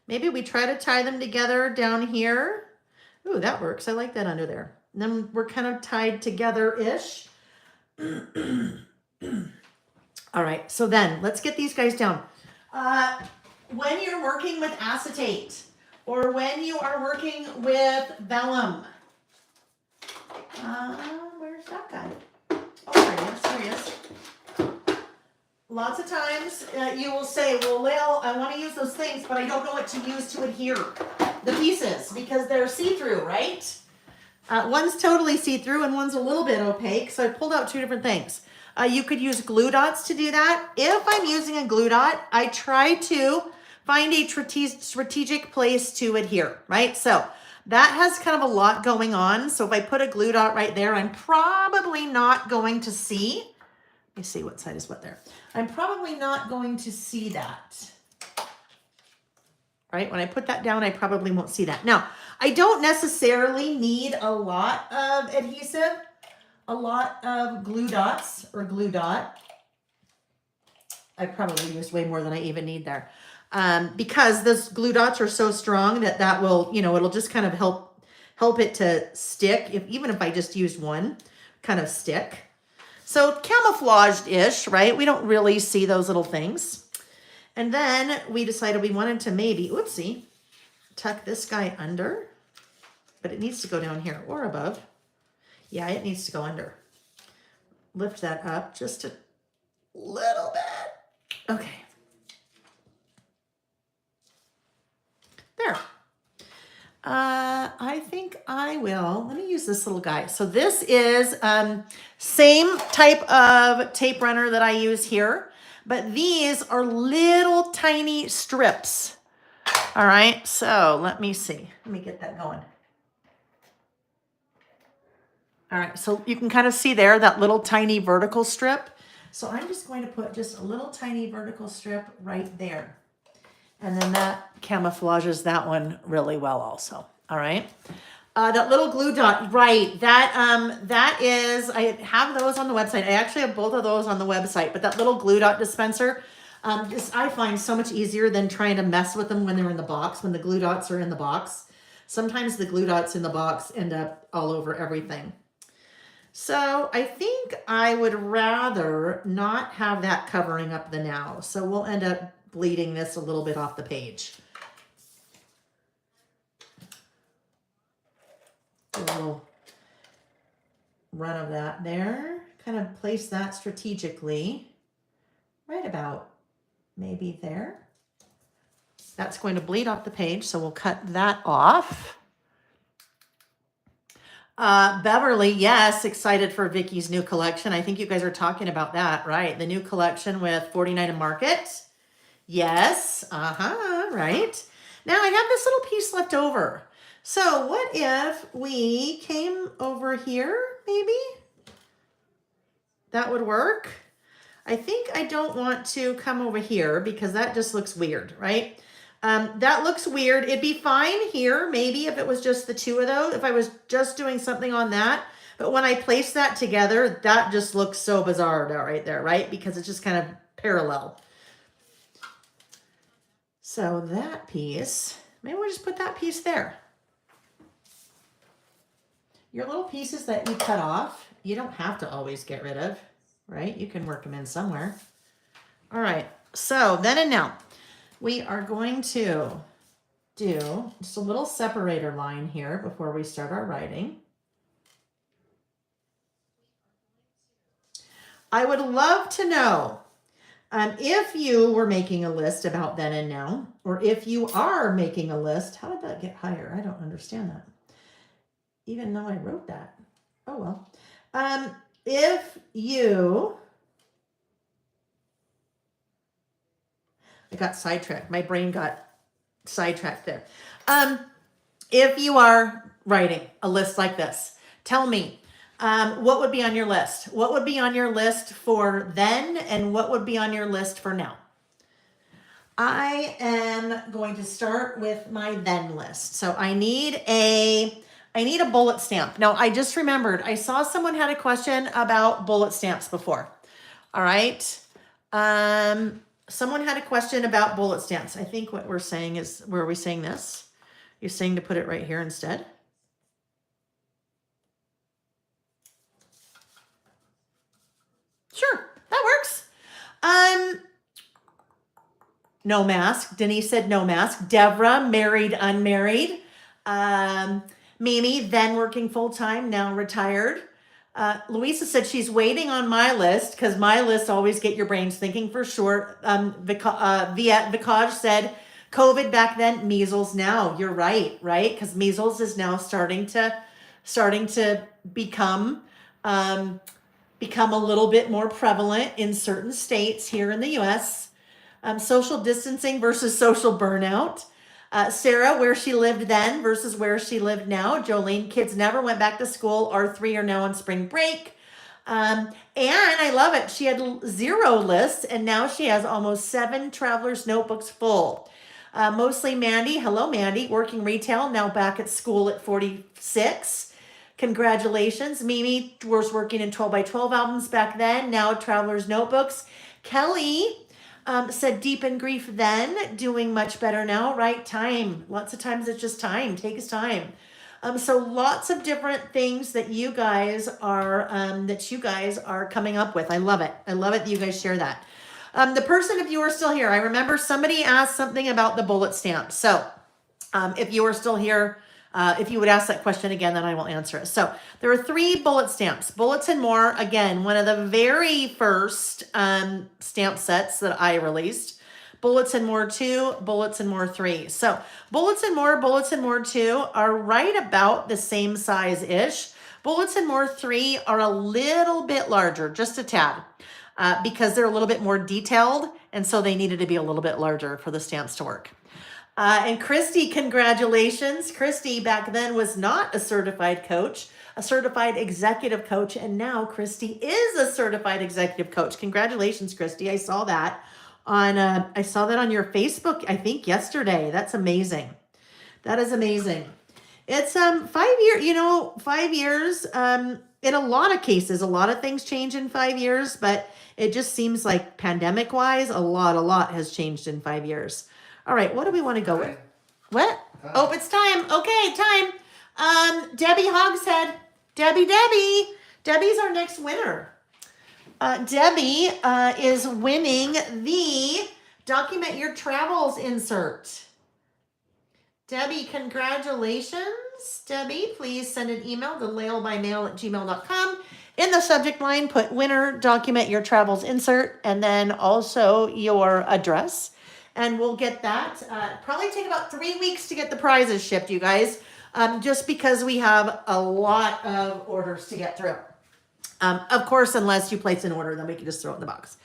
we try to tie them together down here. Ooh, that works. I like that under there. And then we're kind of tied together-ish. All right, so then let's get these guys down. When you're working with acetate or when you are working with vellum, where's that guy? Oh, there he is. lots of times you will say, well, Lil, I want to use those things, but I don't know what to use to adhere the pieces because they're see-through, right? One's totally see-through and one's a little bit opaque. So I pulled out two different things. You could use glue dots to do that. If I'm using a glue dot, I try to find a strategic place to adhere, right? So that has kind of a lot going on. So if I put a glue dot right there, I'm probably not going to see. Let me see what side is what there. I'm probably not going to see that. Right? When I put that down, I probably won't see that. Now, I don't necessarily need a lot of adhesive, a lot of glue dots or glue dot. I probably used way more than I even need there. Because those glue dots are so strong that will, you know, it'll just kind of help it to stick. Even if I just used one, kind of stick. So camouflaged-ish, right? We don't really see those little things. And then we decided we wanted to maybe, oopsie, tuck this guy under, but it needs to go down here or above. Yeah, it needs to go under. Lift that up just a little bit. Okay. There. I think I will, let me use this little guy. So this is same type of tape runner that I use here, but these are little tiny strips. All right, so let me see. Let me get that going. All right, so you can kind of see there that little tiny vertical strip. So I'm just going to put just a little tiny vertical strip right there. And then that camouflages that one really well also. All right. That little glue dot, right. That is, I have those on the website. I actually have both of those on the website, but that little glue dot dispenser, I find so much easier than trying to mess with them when they're in the box, when the glue dots are in the box. Sometimes the glue dots in the box end up all over everything. So I think I would rather not have that covering up the now. So we'll end up bleeding this a little bit off the page. A little run of that there. Kind of place that strategically right about maybe there. That's going to bleed off the page, so we'll cut that off. Beverly, yes, excited for Vicky's new collection. I think you guys are talking about that, right? The new collection with 49 and Market. Yes, right. Now I have this little piece left over. So what if we came over here, maybe? That would work. I think I don't want to come over here because that just looks weird, right? That looks weird. It'd be fine here, maybe if it was just the two of those, if I was just doing something on that. But when I place that together, that just looks so bizarre right there, right? Because it's just kind of parallel. So that piece, maybe we'll just put that piece there. Your little pieces that you cut off, you don't have to always get rid of, right? You can work them in somewhere. All right, so then and now, we are going to do just a little separator line here before we start our writing. I would love to know if you were making a list about then and now, or if you are making a list. How did that get higher? I don't understand that. Even though I wrote that. Oh, well. If you... I got sidetracked. My brain got sidetracked there. If you are writing a list like this, tell me, what would be on your list? What would be on your list for then, and what would be on your list for now? I am going to start with my then list. So I need a bullet stamp. Now, I just remembered, I saw someone had a question about bullet stamps before. All right. Someone had a question about bullet stamps. I think what we're saying is, where are we saying this? You're saying to put it right here instead? Sure, that works. No mask. Denise said no mask. Deborah, married, unmarried. Mimi, then working full-time, now retired. Louisa said she's waiting on my list because my lists always get your brains thinking for sure. Vikaj said COVID back then, measles now. You're right? Because measles is now starting to become a little bit more prevalent in certain states here in the U.S. Social distancing versus social burnout. Sarah, where she lived then versus where she lived now. Jolene, kids never went back to school. Our 3 are now on spring break. And I love it. She had 0 lists, and now she has almost 7 traveler's notebooks full. Mostly Mandy. Hello, Mandy. Working retail, now back at school at 46. Congratulations. Mimi was working in 12 by 12 albums back then, now traveler's notebooks. Kelly said deep in grief then, doing much better now, right? Time. Lots of times it's just time. Take his time. So lots of different things that you guys are coming up with. I love it. I love it that you guys share that. The person, if you are still here, I remember somebody asked something about the bullet stamp. So if you are still here, if you would ask that question again, then I will answer it. So there are 3 bullet stamps. Bullets and More, again, one of the very first stamp sets that I released. Bullets and More 2, Bullets and More 3. So Bullets and More 2 are right about the same size-ish. Bullets and More 3 are a little bit larger, just a tad, because they're a little bit more detailed, and so they needed to be a little bit larger for the stamps to work. And Christy, congratulations. Christy back then was not a certified coach, a certified executive coach, and now Christy is a certified executive coach. Congratulations, Christy. I saw that on your Facebook, I think yesterday. That's amazing. That is amazing. It's 5 years, 5 years. In a lot of cases, a lot of things change in 5 years, but it just seems like pandemic wise, a lot has changed in 5 years. All right, what do we want to go with? What? Oh, it's time. Okay, time. Debbie Hogshead. Debbie's our next winner. Debbie is winning the Document Your Travels insert. Debbie, congratulations. Debbie, please send an email to lailbymail@gmail.com. In the subject line, put winner, Document Your Travels insert, and then also your address. And we'll get that. Probably take about 3 weeks to get the prizes shipped, you guys, just because we have a lot of orders to get through. Of course, unless you place an order, then we can just throw it in the box.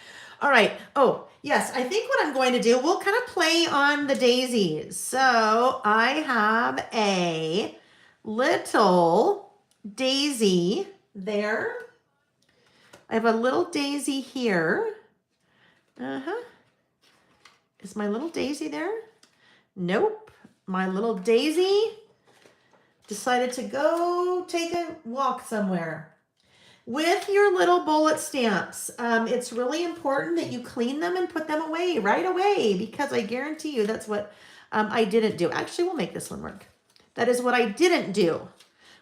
All right. Oh, yes. I think what I'm going to do, we'll kind of play on the daisies. So I have a little daisy there. I have a little daisy here. Is my little daisy there? Nope. My little daisy decided to go take a walk somewhere. With your little bullet stamps, it's really important that you clean them and put them away right away, because I guarantee you that's what I didn't do. Actually, we'll make this one work. That is what I didn't do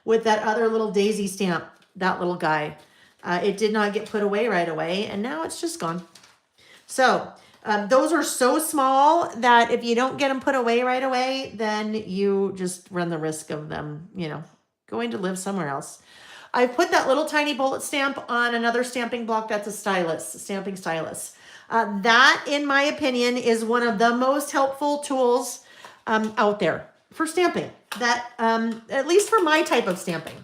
with that other little daisy stamp, that little guy. It did not get put away right away, and now it's just gone. So those are so small that if you don't get them put away right away, then you just run the risk of them, going to live somewhere else. I put that little tiny bullet stamp on another stamping block. That's a stamping stylus. That, in my opinion, is one of the most helpful tools out there for stamping. That, at least for my type of stamping.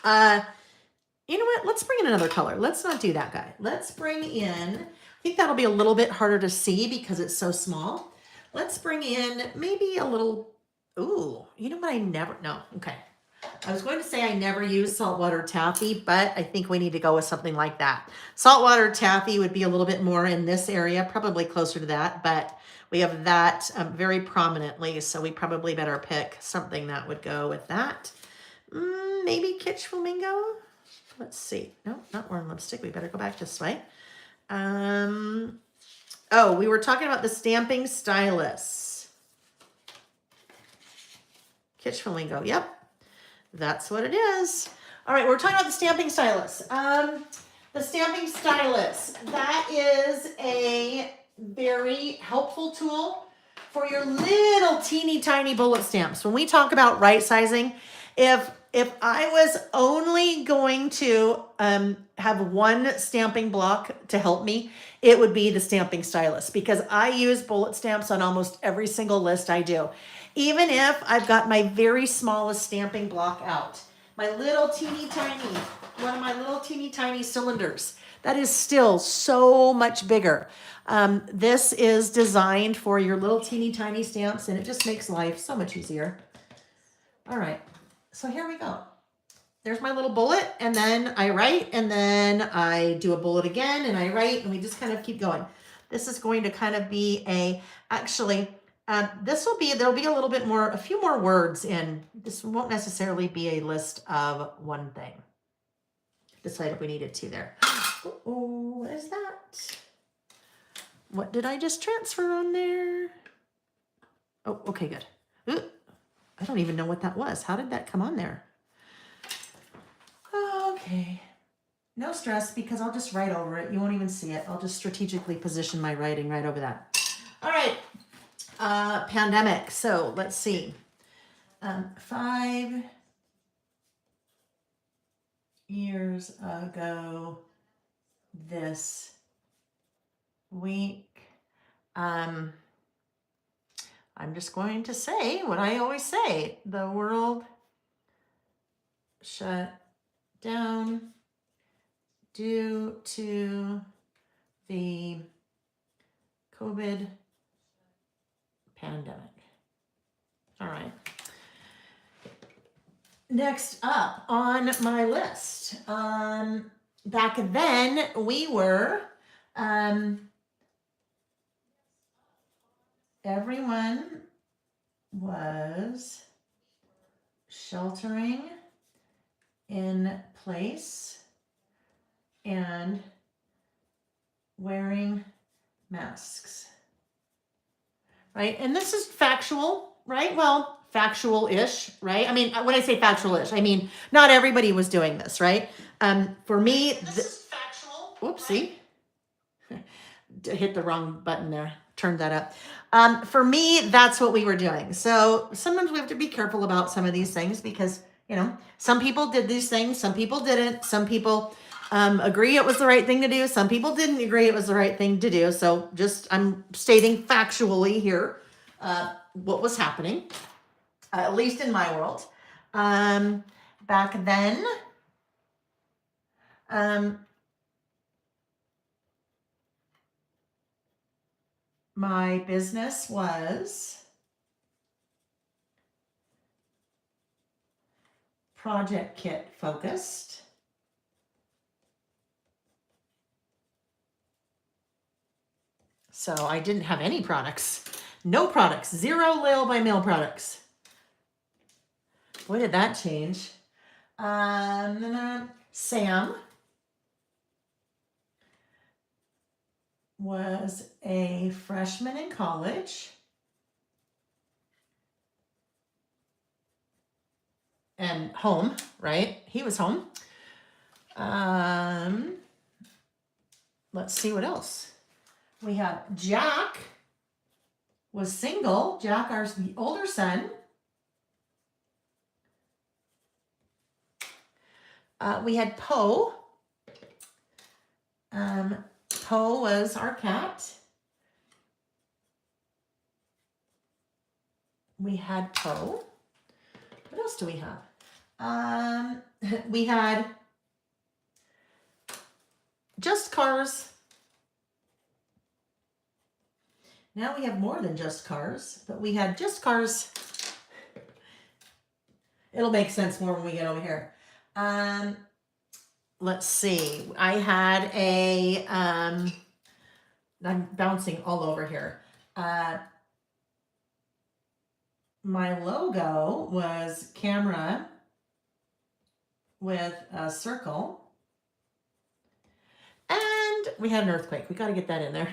You know what? Let's bring in another color. Let's not do that guy. Let's bring in, I think that'll be a little bit harder to see because it's so small. Let's bring in maybe a little, ooh, you know what? No, okay. I was going to say I never use saltwater taffy, but I think we need to go with something like that. Saltwater taffy would be a little bit more in this area, probably closer to that, but we have that very prominently, so we probably better pick something that would go with that. Maybe Kitsch Flamingo? Let's see. No, not wearing lipstick. We better go back this way. Oh, we were talking about the stamping stylus. Kitsch Flamingo, yep. That's what it is. All right, we're talking about the stamping stylus. The stamping stylus, that is a very helpful tool for your little teeny tiny bullet stamps. When we talk about right sizing, If I was only going to have one stamping block to help me, it would be the stamping stylus, because I use bullet stamps on almost every single list I do. Even if I've got my very smallest stamping block out, my little teeny tiny, one of my little teeny tiny cylinders, that is still so much bigger. This is designed for your little teeny tiny stamps, and it just makes life so much easier. All right, so here we go. There's my little bullet, and then I write, and then I do a bullet again, and I write, and we just kind of keep going. This is going to kind of be there'll be a little bit more, a few more words in. This won't necessarily be a list of one thing. Decide if we needed to there. Oh, what is that? What did I just transfer on there? Oh, okay, good. Ooh, I don't even know what that was. How did that come on there? Okay. No stress, because I'll just write over it. You won't even see it. I'll just strategically position my writing right over that. All right. Pandemic. So let's see. 5 years ago this week, I'm just going to say what I always say. The world shut down due to the COVID pandemic. All right. Next up on my list, back then we were, everyone was sheltering in place and wearing masks, right? And this is factual, right? Well, factual-ish, right? I mean, when I say factual-ish, I mean, not everybody was doing this, right? For me, this is factual. Whoopsie. Hit the wrong button there. Turned that up. For me, that's what we were doing. So sometimes we have to be careful about some of these things, because, you know, some people did these things, some people didn't. Some people agree it was the right thing to do. Some people didn't agree it was the right thing to do. So just, I'm stating factually here what was happening, at least in my world. Back then, my business was project kit focused. So I didn't have any products. No products. 0 Lail by Mail products. Boy, did that change. Sam was a freshman in college and home, right? He was home. Let's see what else. We have Jack was single. Jack, our older son. We had Poe. Poe was our cat. We had Poe. What else do we have? We had Just Cars. Now we have more than Just Cars, but we had Just Cars. It'll make sense more when we get over here. Let's see. I had a, I'm bouncing all over here. My logo was camera with a circle. And we had an earthquake. We got to get that in there.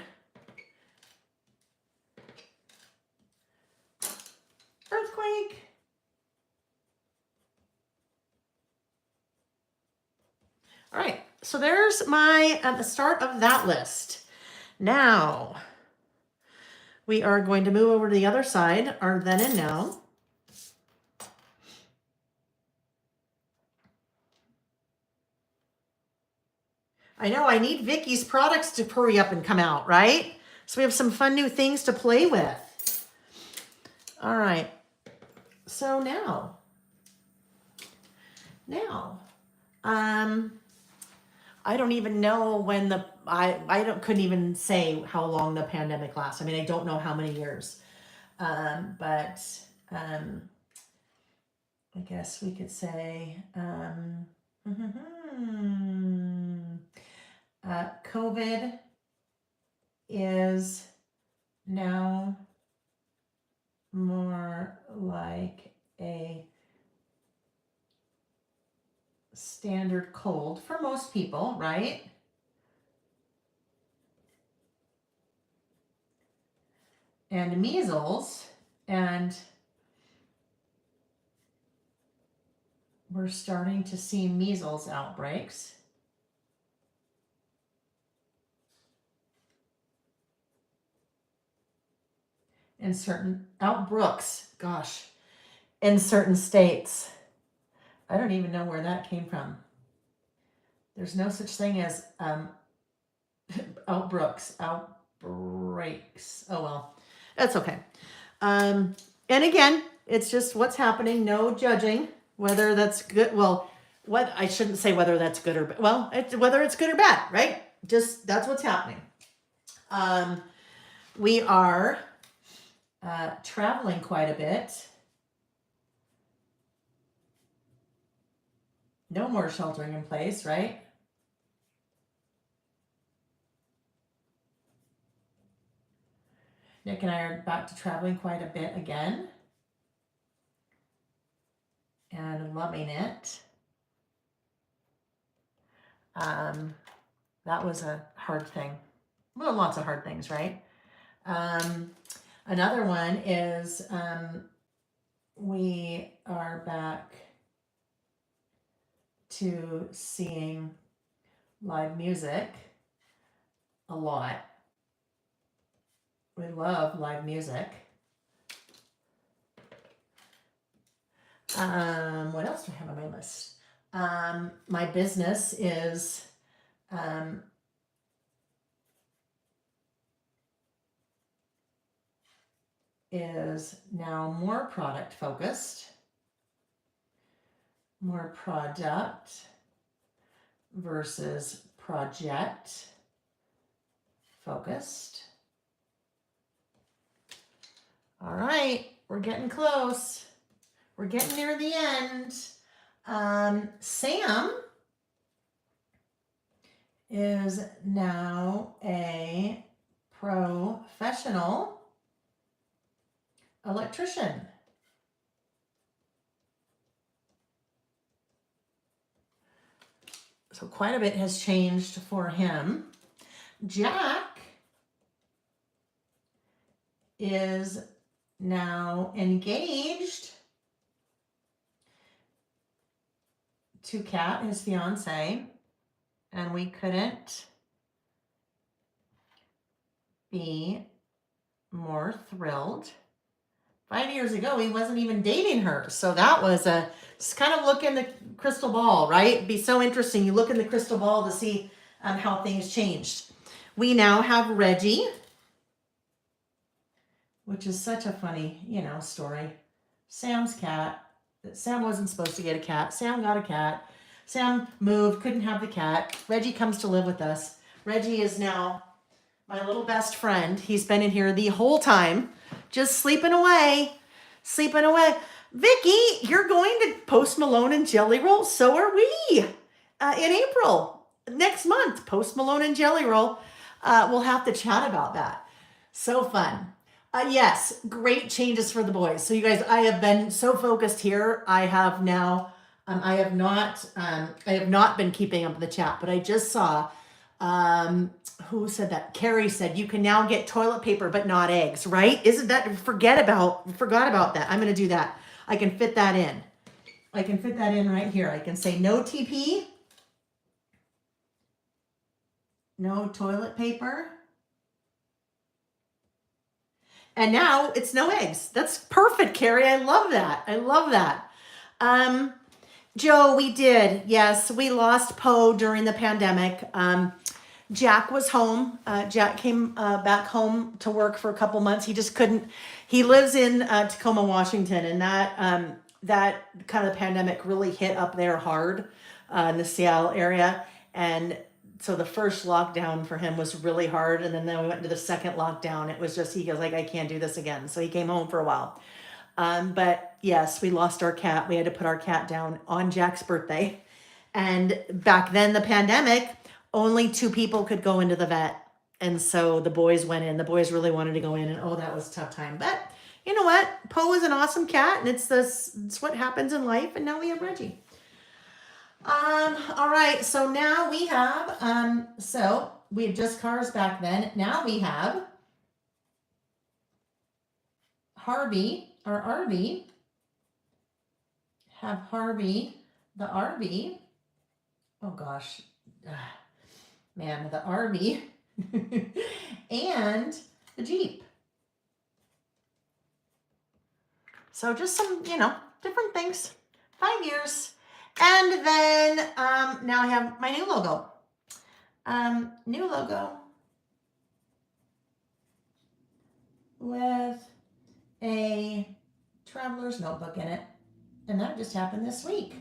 Earthquake. All right, so there's my the start of that list. Now we are going to move over to the other side, our then and now. I know I need Vicky's products to hurry up and come out, right? So we have some fun new things to play with. All right. So now, I don't even know when couldn't even say how long the pandemic lasts. I mean, I don't know how many years. But I guess we could say COVID is now more like a standard cold for most people, right? And measles, and we're starting to see measles outbreaks. In certain in certain states. I don't even know where that came from. There's no such thing as outbreaks. Oh well, that's okay. And again, it's just what's happening. No judging whether that's good. Well, what I shouldn't say whether that's good or whether it's good or bad, right? Just that's what's happening. We are traveling quite a bit. No more sheltering in place, right? Nick and I are back to traveling quite a bit again. And loving it. That was a hard thing. Well, lots of hard things, right? Another one is we are back to seeing live music a lot. We love live music. What else do I have on my list? My business is now more product focused, more product versus project focused. All right, we're getting close. We're getting near the end. Sam is now a professional electrician. So quite a bit has changed for him. Jack is now engaged to Kat, his fiance, and we couldn't be more thrilled. 5 years ago, he wasn't even dating her. So that was just kind of look in the crystal ball, right? It'd be so interesting. You look in the crystal ball to see how things changed. We now have Reggie, which is such a funny, story. Sam's cat. Sam wasn't supposed to get a cat. Sam got a cat. Sam moved, couldn't have the cat. Reggie comes to live with us. Reggie is now my little best friend. He's been in here the whole time, just sleeping away. Vicky, you're going to Post Malone and Jelly Roll. So are we in April next month. Post Malone and Jelly Roll. We'll have to chat about that. So fun. Yes, great changes for the boys. So you guys, I have been so focused here. I have now, I have not been keeping up with the chat, but I just saw, who said that? Carrie said, you can now get toilet paper, but not eggs, right? Isn't that, forgot about that. I'm going to do that. I can fit that in. Right here. I can say no TP, no toilet paper. And now it's no eggs. That's perfect, Carrie. I love that. Joe, we did. Yes, we lost Poe during the pandemic. Jack was home. Jack came back home to work for a couple months. He just couldn't. He lives in Tacoma, Washington, and that kind of the pandemic really hit up there hard in the Seattle area. And so the first lockdown for him was really hard, and then we went into the second lockdown. It was just he goes like, I can't do this again. So he came home for a while. But yes, we lost our cat. We had to put our cat down on Jack's birthday. And back then, the pandemic, only two people could go into the vet. And so the boys went in. The boys really wanted to go in, and oh, that was a tough time. But you know what? Poe is an awesome cat, and it's what happens in life. And now we have Reggie. All right. So now we have so we had just cars back then. Now we have Harvey, our RV. Have Harvey, the RV. Oh gosh, man, the RV and the Jeep. So just some, different things. 5 years. And then now I have my new logo. New logo with a traveler's notebook in it. And that just happened this week.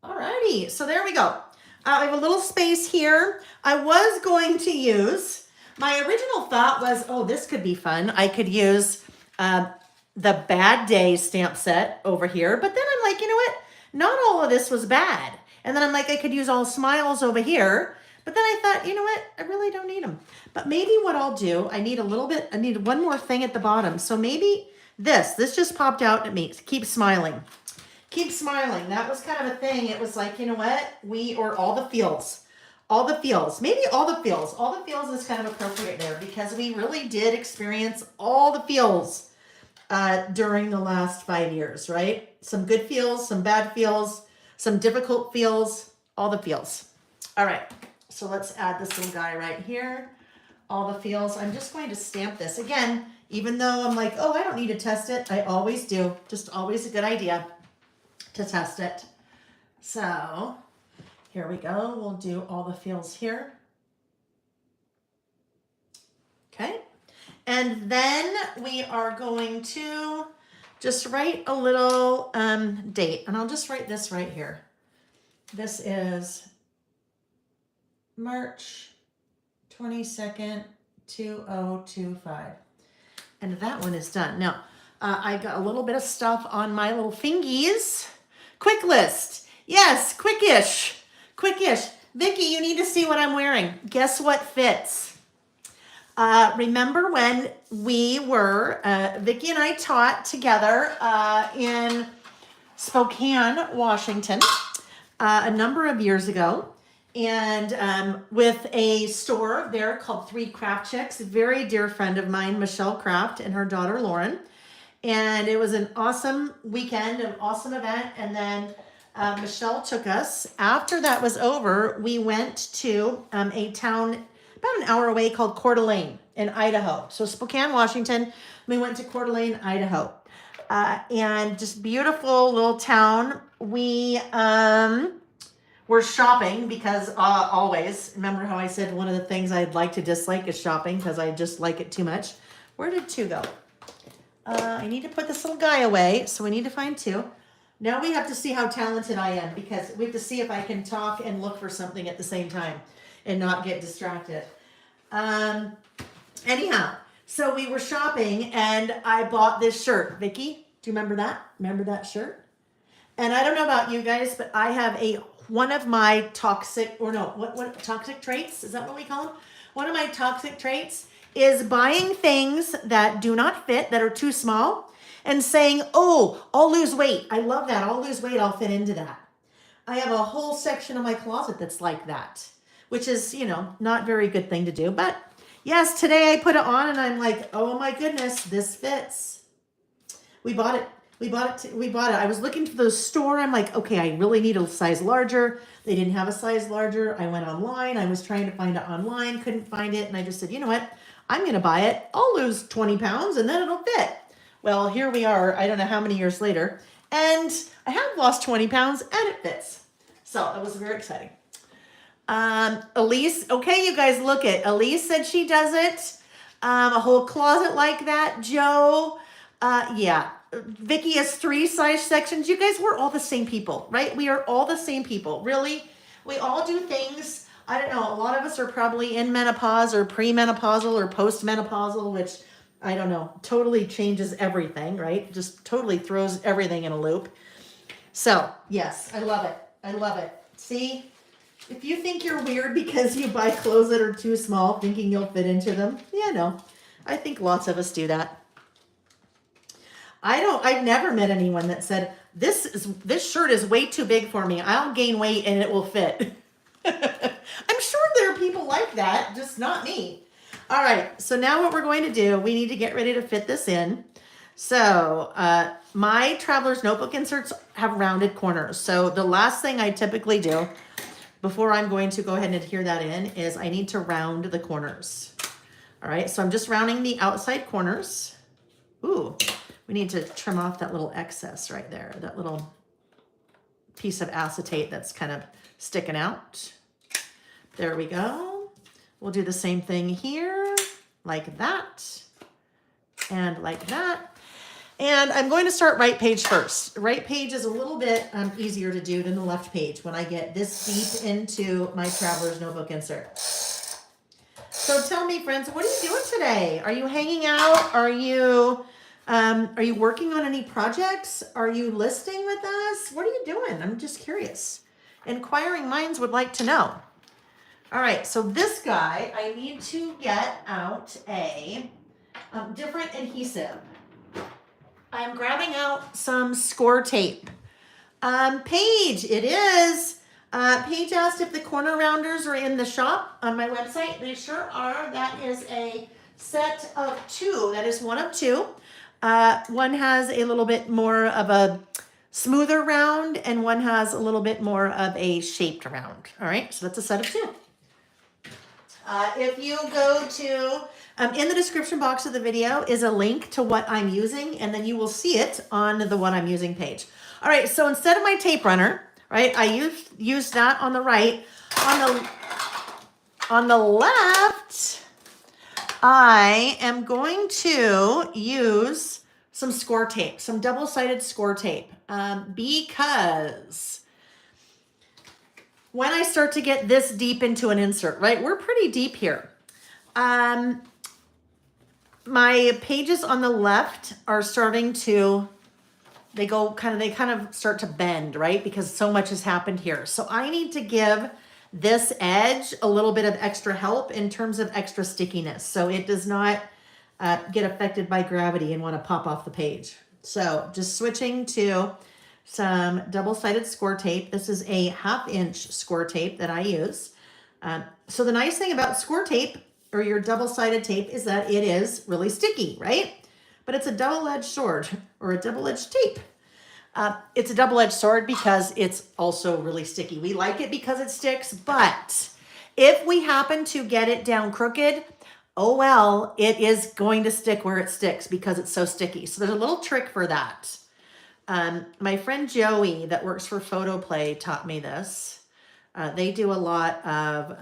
Alrighty, so there we go. I have a little space here. I was going to use, my original thought was, oh, this could be fun. I could use the bad day stamp set over here. But then I'm like, you know what? Not all of this was bad. And then I'm like, I could use all smiles over here. But then I thought, you know what? I really don't need them. But maybe what I'll do, I need one more thing at the bottom. So maybe this just popped out at me. Keep smiling. Keep smiling. That was kind of a thing. It was like, you know what? Or all the feels. All the feels. Maybe all the feels. All the feels is kind of appropriate there because we really did experience all the feels during the last 5 years, right? Some good feels, some bad feels, some difficult feels, all the feels. All right. So let's add this little guy right here. All the feels. I'm just going to stamp this. Again, even though I'm like, oh, I don't need to test it. I always do. Just always a good idea to test it. So here we go. We'll do all the feels here. Okay. And then we are going to just write a little date. And I'll just write this right here. This is March 22nd, 2025. And that one is done. Now, I got a little bit of stuff on my little fingies. Quick list. Yes, quickish. Vicki, you need to see what I'm wearing. Guess what fits? Remember when we were, Vicki and I taught together in Spokane, Washington, a number of years ago. And with a store there called Three Craft Chicks, a very dear friend of mine, Michelle Craft, and her daughter, Lauren. And it was an awesome weekend, an awesome event. And then Michelle took us. After that was over, we went to a town about an hour away called Coeur d'Alene in Idaho. So Spokane, Washington, we went to Coeur d'Alene, Idaho. And just beautiful little town. We were shopping because always, remember how I said one of the things I'd like to dislike is shopping because I just like it too much. Where did 2 go? I need to put this little guy away, so we need to find 2. Now we have to see how talented I am because we have to see if I can talk and look for something at the same time and not get distracted. Anyhow, so we were shopping and I bought this shirt. Vicki, do you remember that? Remember that shirt? And I don't know about you guys, but I have one of my toxic traits? Is that what we call them? One of my toxic traits is buying things that do not fit, that are too small, and saying, oh, I'll lose weight. I love that. I'll lose weight. I'll fit into that. I have a whole section of my closet that's like that, which is, not very good thing to do. But yes, today I put it on and I'm like, oh my goodness, this fits. We bought it. I was looking for the store. I'm like, okay, I really need a size larger. They didn't have a size larger. I went online. I was trying to find it online, couldn't find it. And I just said, you know what? I'm going to buy it. I'll lose 20 pounds and then it'll fit. Well, here we are. I don't know how many years later. And I have lost 20 pounds and it fits. So that was very exciting. Elise, okay, you guys look it. Elise said she does it. A whole closet like that. Joe, yeah. Vicky has 3 size sections. You guys, we're all the same people, right? We are all the same people. Really, we all do things. I don't know. A lot of us are probably in menopause or premenopausal or postmenopausal, which I don't know, totally changes everything, right? Just totally throws everything in a loop. So yes, I love it. I love it. See? If you think you're weird because you buy clothes that are too small, thinking you'll fit into them, yeah, no. I think lots of us do that. I've never met anyone that said, this shirt is way too big for me. I'll gain weight and it will fit. I'm sure there are people like that, just not me. All right, so now what we're going to do, we need to get ready to fit this in. So my Traveler's Notebook inserts have rounded corners. So the last thing I typically do before I'm going to go ahead and adhere that in is I need to round the corners. All right, so I'm just rounding the outside corners. Ooh, we need to trim off that little excess right there, that little piece of acetate that's kind of sticking out. There we go. We'll do the same thing here, like that, and like that. And I'm going to start right page first. Right page is a little bit easier to do than the left page when I get this deep into my Traveler's Notebook insert. So tell me, friends, what are you doing today? Are you hanging out? Are you working on any projects? Are you listing with us? What are you doing? I'm just curious. Inquiring minds would like to know. All right, so this guy, I need to get out a different adhesive. I'm grabbing out some score tape. Paige, it is. Paige asked if the corner rounders are in the shop on my website. They sure are. That is a set of 2. That is one of 2. One has a little bit more of a smoother round, and one has a little bit more of a shaped round. All right, so that's a set of 2. If you go to, in the description box of the video is a link to what I'm using, and then you will see it on the what I'm using page. All right, so instead of my tape runner, right, I used that on the right. On the left, I am going to use some score tape, some double-sided score tape, because when I start to get this deep into an insert, right, we're pretty deep here. My pages on the left are starting to, they kind of start to bend, right, because so much has happened here. So I need to give this edge a little bit of extra help in terms of extra stickiness, so it does not get affected by gravity and want to pop off the page. So just switching to some double-sided score tape. This is a 1/2 inch score tape that I use. So the nice thing about score tape or your double-sided tape is that it is really sticky, right? But it's a double-edged sword or a double-edged tape. It's a double-edged sword because it's also really sticky. We like it because it sticks, but if we happen to get it down crooked, oh well, it is going to stick where it sticks because it's so sticky. So there's a little trick for that. My friend Joey that works for Photoplay taught me this. They do a lot of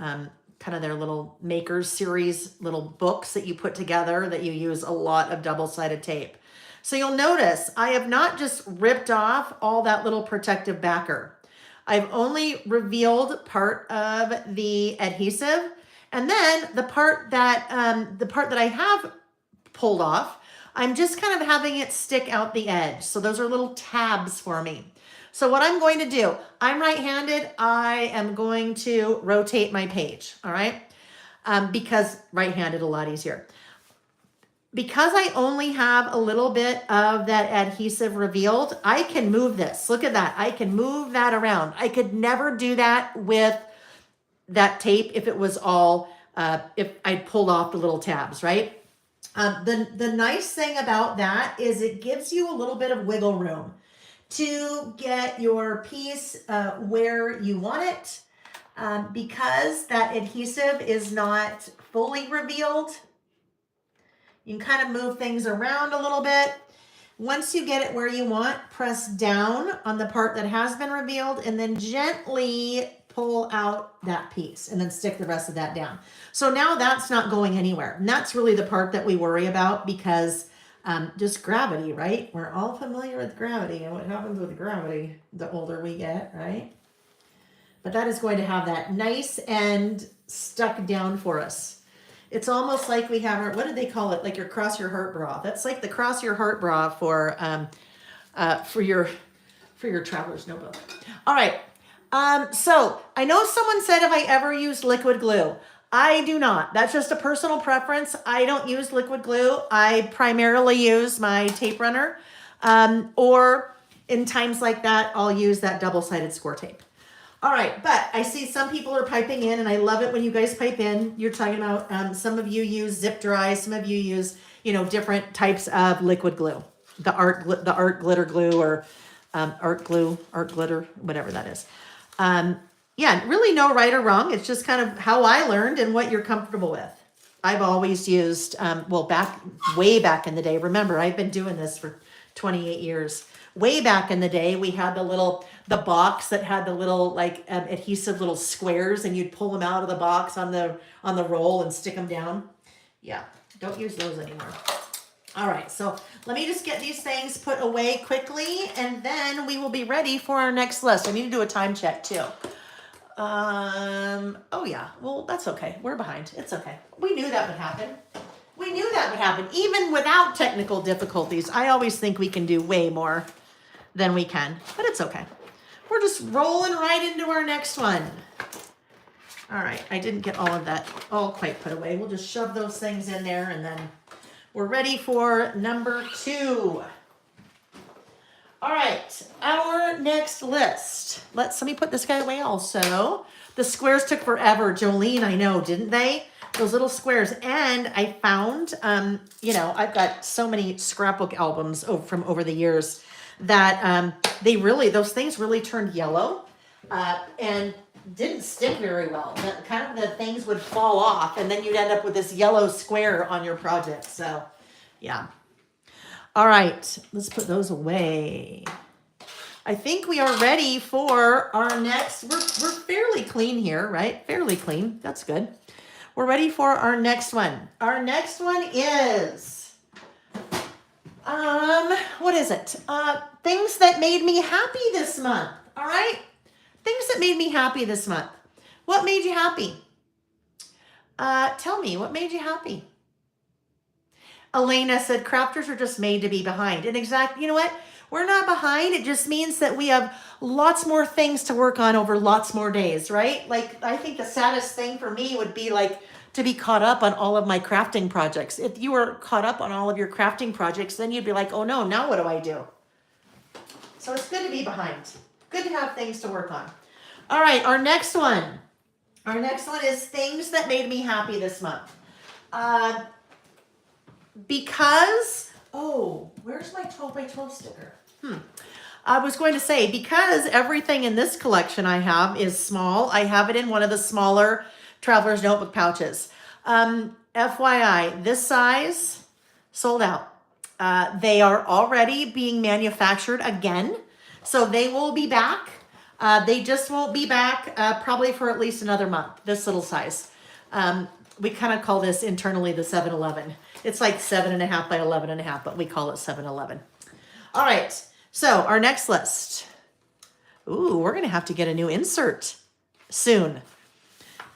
kind of their little makers series, little books that you put together that you use a lot of double-sided tape. So you'll notice I have not just ripped off all that little protective backer. I've only revealed part of the adhesive, and then the part that I have pulled off, I'm just kind of having it stick out the edge. So those are little tabs for me. So what I'm going to do, I'm right-handed, I am going to rotate my page, all right? Because right-handed a lot easier. Because I only have a little bit of that adhesive revealed, I can move this. Look at that. I can move that around. I could never do that with that tape if it was all, if I pulled off the little tabs, right? The nice thing about that is it gives you a little bit of wiggle room to get your piece where you want it. Because that adhesive is not fully revealed, you can kind of move things around a little bit. Once you get it where you want, press down on the part that has been revealed and then gently pull out that piece and then stick the rest of that down. So now that's not going anywhere. And that's really the part that we worry about because just gravity, right? We're all familiar with gravity and what happens with gravity the older we get, right? But that is going to have that nice end stuck down for us. It's almost like we have our, what do they call it? Like your cross your heart bra. That's like the cross your heart bra for your traveler's notebook. All right. So I know someone said if I ever used liquid glue. I do not. That's just a personal preference. I don't use liquid glue. I primarily use my tape runner. Or in times like that, I'll use that double-sided score tape. All right, but I see some people are piping in, and I love it when you guys pipe in. You're talking about some of you use zip dry, some of you use different types of liquid glue, the art glitter glue or art glitter, whatever that is. Yeah, really no right or wrong. It's just kind of how I learned and what you're comfortable with. I've always used way back in the day. Remember, I've been doing this for 28 years. Way back in the day, we had the box that had the little adhesive little squares, and you'd pull them out of the box on the roll and stick them down. Yeah, don't use those anymore. All right, so let me just get these things put away quickly, and then we will be ready for our next list. I need to do a time check too. Oh yeah, well, that's okay. We're behind. It's okay. We knew that would happen. We knew that would happen. Even without technical difficulties, I always think we can do way more than we can, but it's okay. We're just rolling right into our next one. All right, I didn't get all of that all quite put away. We'll just shove those things in there, and then we're ready for number 2. All right, our next list. Let me put this guy away also. The squares took forever, Jolene, I know, didn't they? Those little squares. And I found, I've got so many scrapbook albums from over the years that those things really turned yellow and didn't stick very well. The things would fall off, and then you'd end up with this yellow square on your project. So, yeah. All right, let's put those away. I think we are ready for our next. We're fairly clean here, right? Fairly clean. That's good. We're ready for our next one. Our next one is, what is it? Things that made me happy this month. All right? Things that made me happy this month. What made you happy? Tell me, what made you happy? Elena said, crafters are just made to be behind. And exactly, you know what? We're not behind. It just means that we have lots more things to work on over lots more days, right? Like, I think the saddest thing for me would be like to be caught up on all of my crafting projects. If you were caught up on all of your crafting projects, then you'd be like, oh no, now what do I do? So it's good to be behind. Good to have things to work on. All right, our next one. Our next one is things that made me happy this month. Because, where's my 12 by 12 sticker? I was going to say, because everything in this collection I have is small, I have it in one of the smaller Traveler's Notebook pouches. FYI, this size, sold out. They are already being manufactured again, so they will be back. They just won't be back probably for at least another month, this little size. We kind of call this internally the 7-Eleven. It's like 7.5 by 11.5, but we call it 7-Eleven. All right, so our next list. Ooh, we're gonna have to get a new insert soon.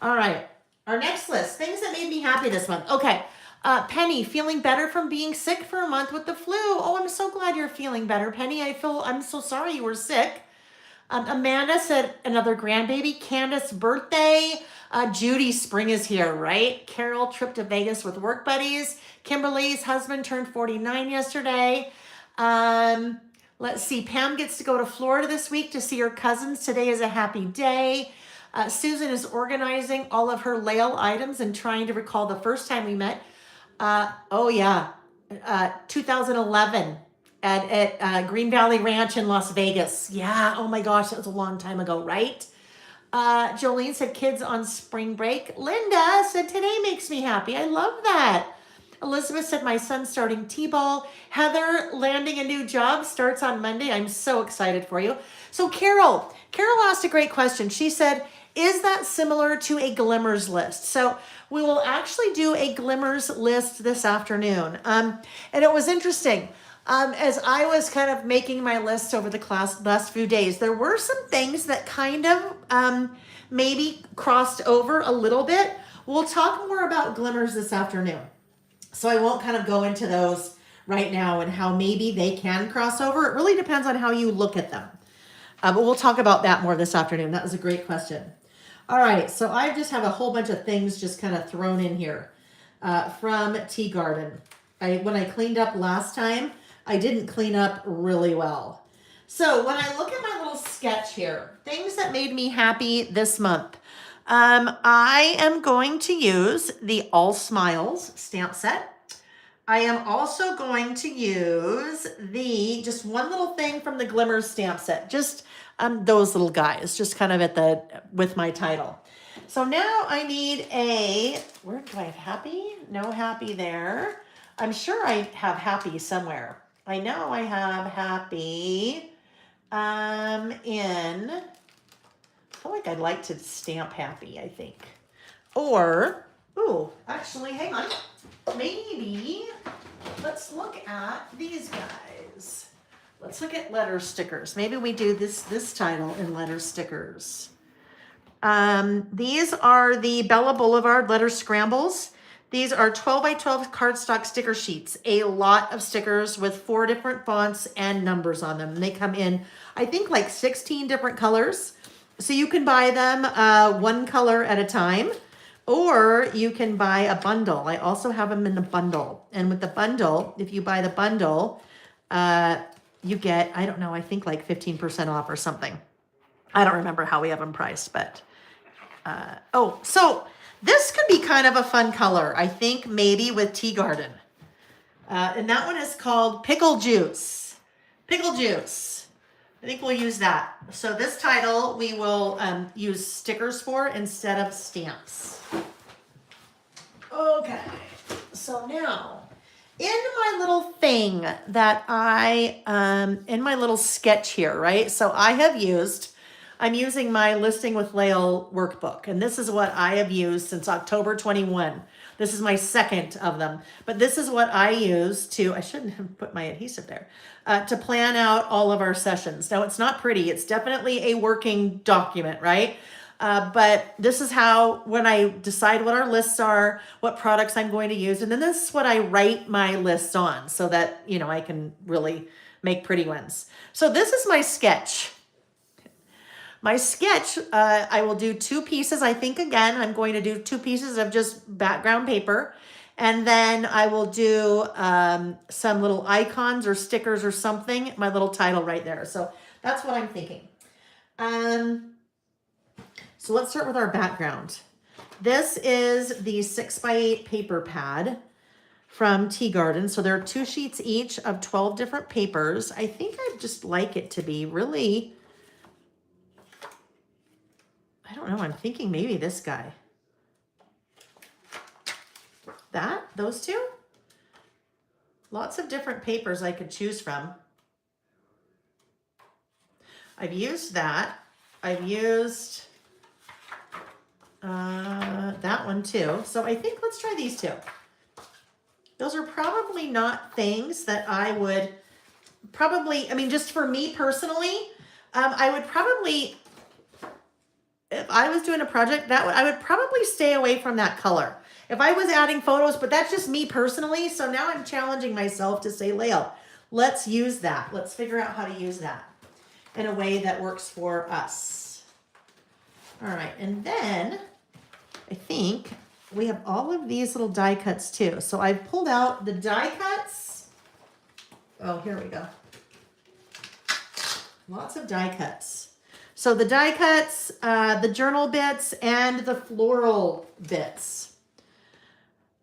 All right, our next list, things that made me happy this month. Okay, Penny, feeling better from being sick for a month with the flu. Oh, I'm so glad you're feeling better, Penny. I'm so sorry you were sick. Amanda said another grandbaby. Candace, birthday. Judy, spring is here, right? Carol, trip to Vegas with work buddies. Kimberly's husband turned 49 yesterday. Let's see. Pam gets to go to Florida this week to see her cousins. Today is a happy day. Susan is organizing all of her Lael items and trying to recall the first time we met. 2011 at Green Valley Ranch in Las Vegas. Yeah, oh my gosh, that was a long time ago, right? Jolene said kids on spring break. Linda said today makes me happy. I love that. Elizabeth said, my son's starting T-ball. Heather, landing a new job starts on Monday. I'm so excited for you. So Carol asked a great question. She said, is that similar to a glimmers list? So we will actually do a glimmers list this afternoon. And it was interesting. As I was kind of making my list over the last few days, there were some things that kind of maybe crossed over a little bit. We'll talk more about glimmers this afternoon. So I won't kind of go into those right now and how maybe they can cross over. It really depends on how you look at them. But we'll talk about that more this afternoon. That was a great question. All right, so I just have a whole bunch of things just kind of thrown in here from Tea Garden. When I cleaned up last time, I didn't clean up really well. So when I look at my little sketch here, things that made me happy this month, I am going to use the All Smiles stamp set. I am also going to use just one little thing from the Glimmers stamp set, just those little guys, just kind of with my title. So now I need where do I have happy? No happy there. I'm sure I have happy somewhere. I know I have happy I feel like I'd like to stamp happy, I think. Or, actually, hang on. Maybe let's look at these guys. Let's look at letter stickers. Maybe we do this title in letter stickers. These are the Bella Boulevard letter scrambles. These are 12 by 12 cardstock sticker sheets. A lot of stickers with 4 different fonts and numbers on them. They come in, I think, like 16 different colors. So you can buy them one color at a time, or you can buy a bundle. I also have them in a bundle. And with the bundle, if you buy the bundle, you get, I don't know, I think like 15% off or something. I don't remember how we have them priced, but, so this could be kind of a fun color, I think, maybe with Tea Garden. And that one is called Pickle Juice. Pickle Juice. I think we'll use that. So this title we will use stickers for instead of stamps. Okay, so now in my little thing that in my little sketch here, right? So I'm using my Listing with Lael workbook, and this is what I have used since October 21. This is my second of them, but this is what I use I shouldn't have put my adhesive there, to plan out all of our sessions. Now, it's not pretty. It's definitely a working document, right? But this is how, when I decide what our lists are, what products I'm going to use, and then this is what I write my lists on so that, I can really make pretty ones. So this is my sketch. My sketch, I will do 2 pieces. I think, again, I'm going to do 2 pieces of just background paper. And then I will do some little icons or stickers or something, my little title right there. So that's what I'm thinking. So let's start with our background. This is the 6x8 paper pad from Tea Garden. So there are 2 sheets each of 12 different papers. I think I'd just like it to be really, I don't know, I'm thinking maybe this guy. Those 2? Lots of different papers I could choose from. I've used that. I've used that one too. So I think let's try these 2. Those are probably not things that I would just for me personally, I would probably, if I was doing a project, I would probably stay away from that color. If I was adding photos, but that's just me personally. So now I'm challenging myself to say, Lael, let's use that. Let's figure out how to use that in a way that works for us. All right, and then I think we have all of these little die cuts too. So I've pulled out the die cuts. Oh, here we go. Lots of die cuts. So the die cuts, the journal bits, and the floral bits.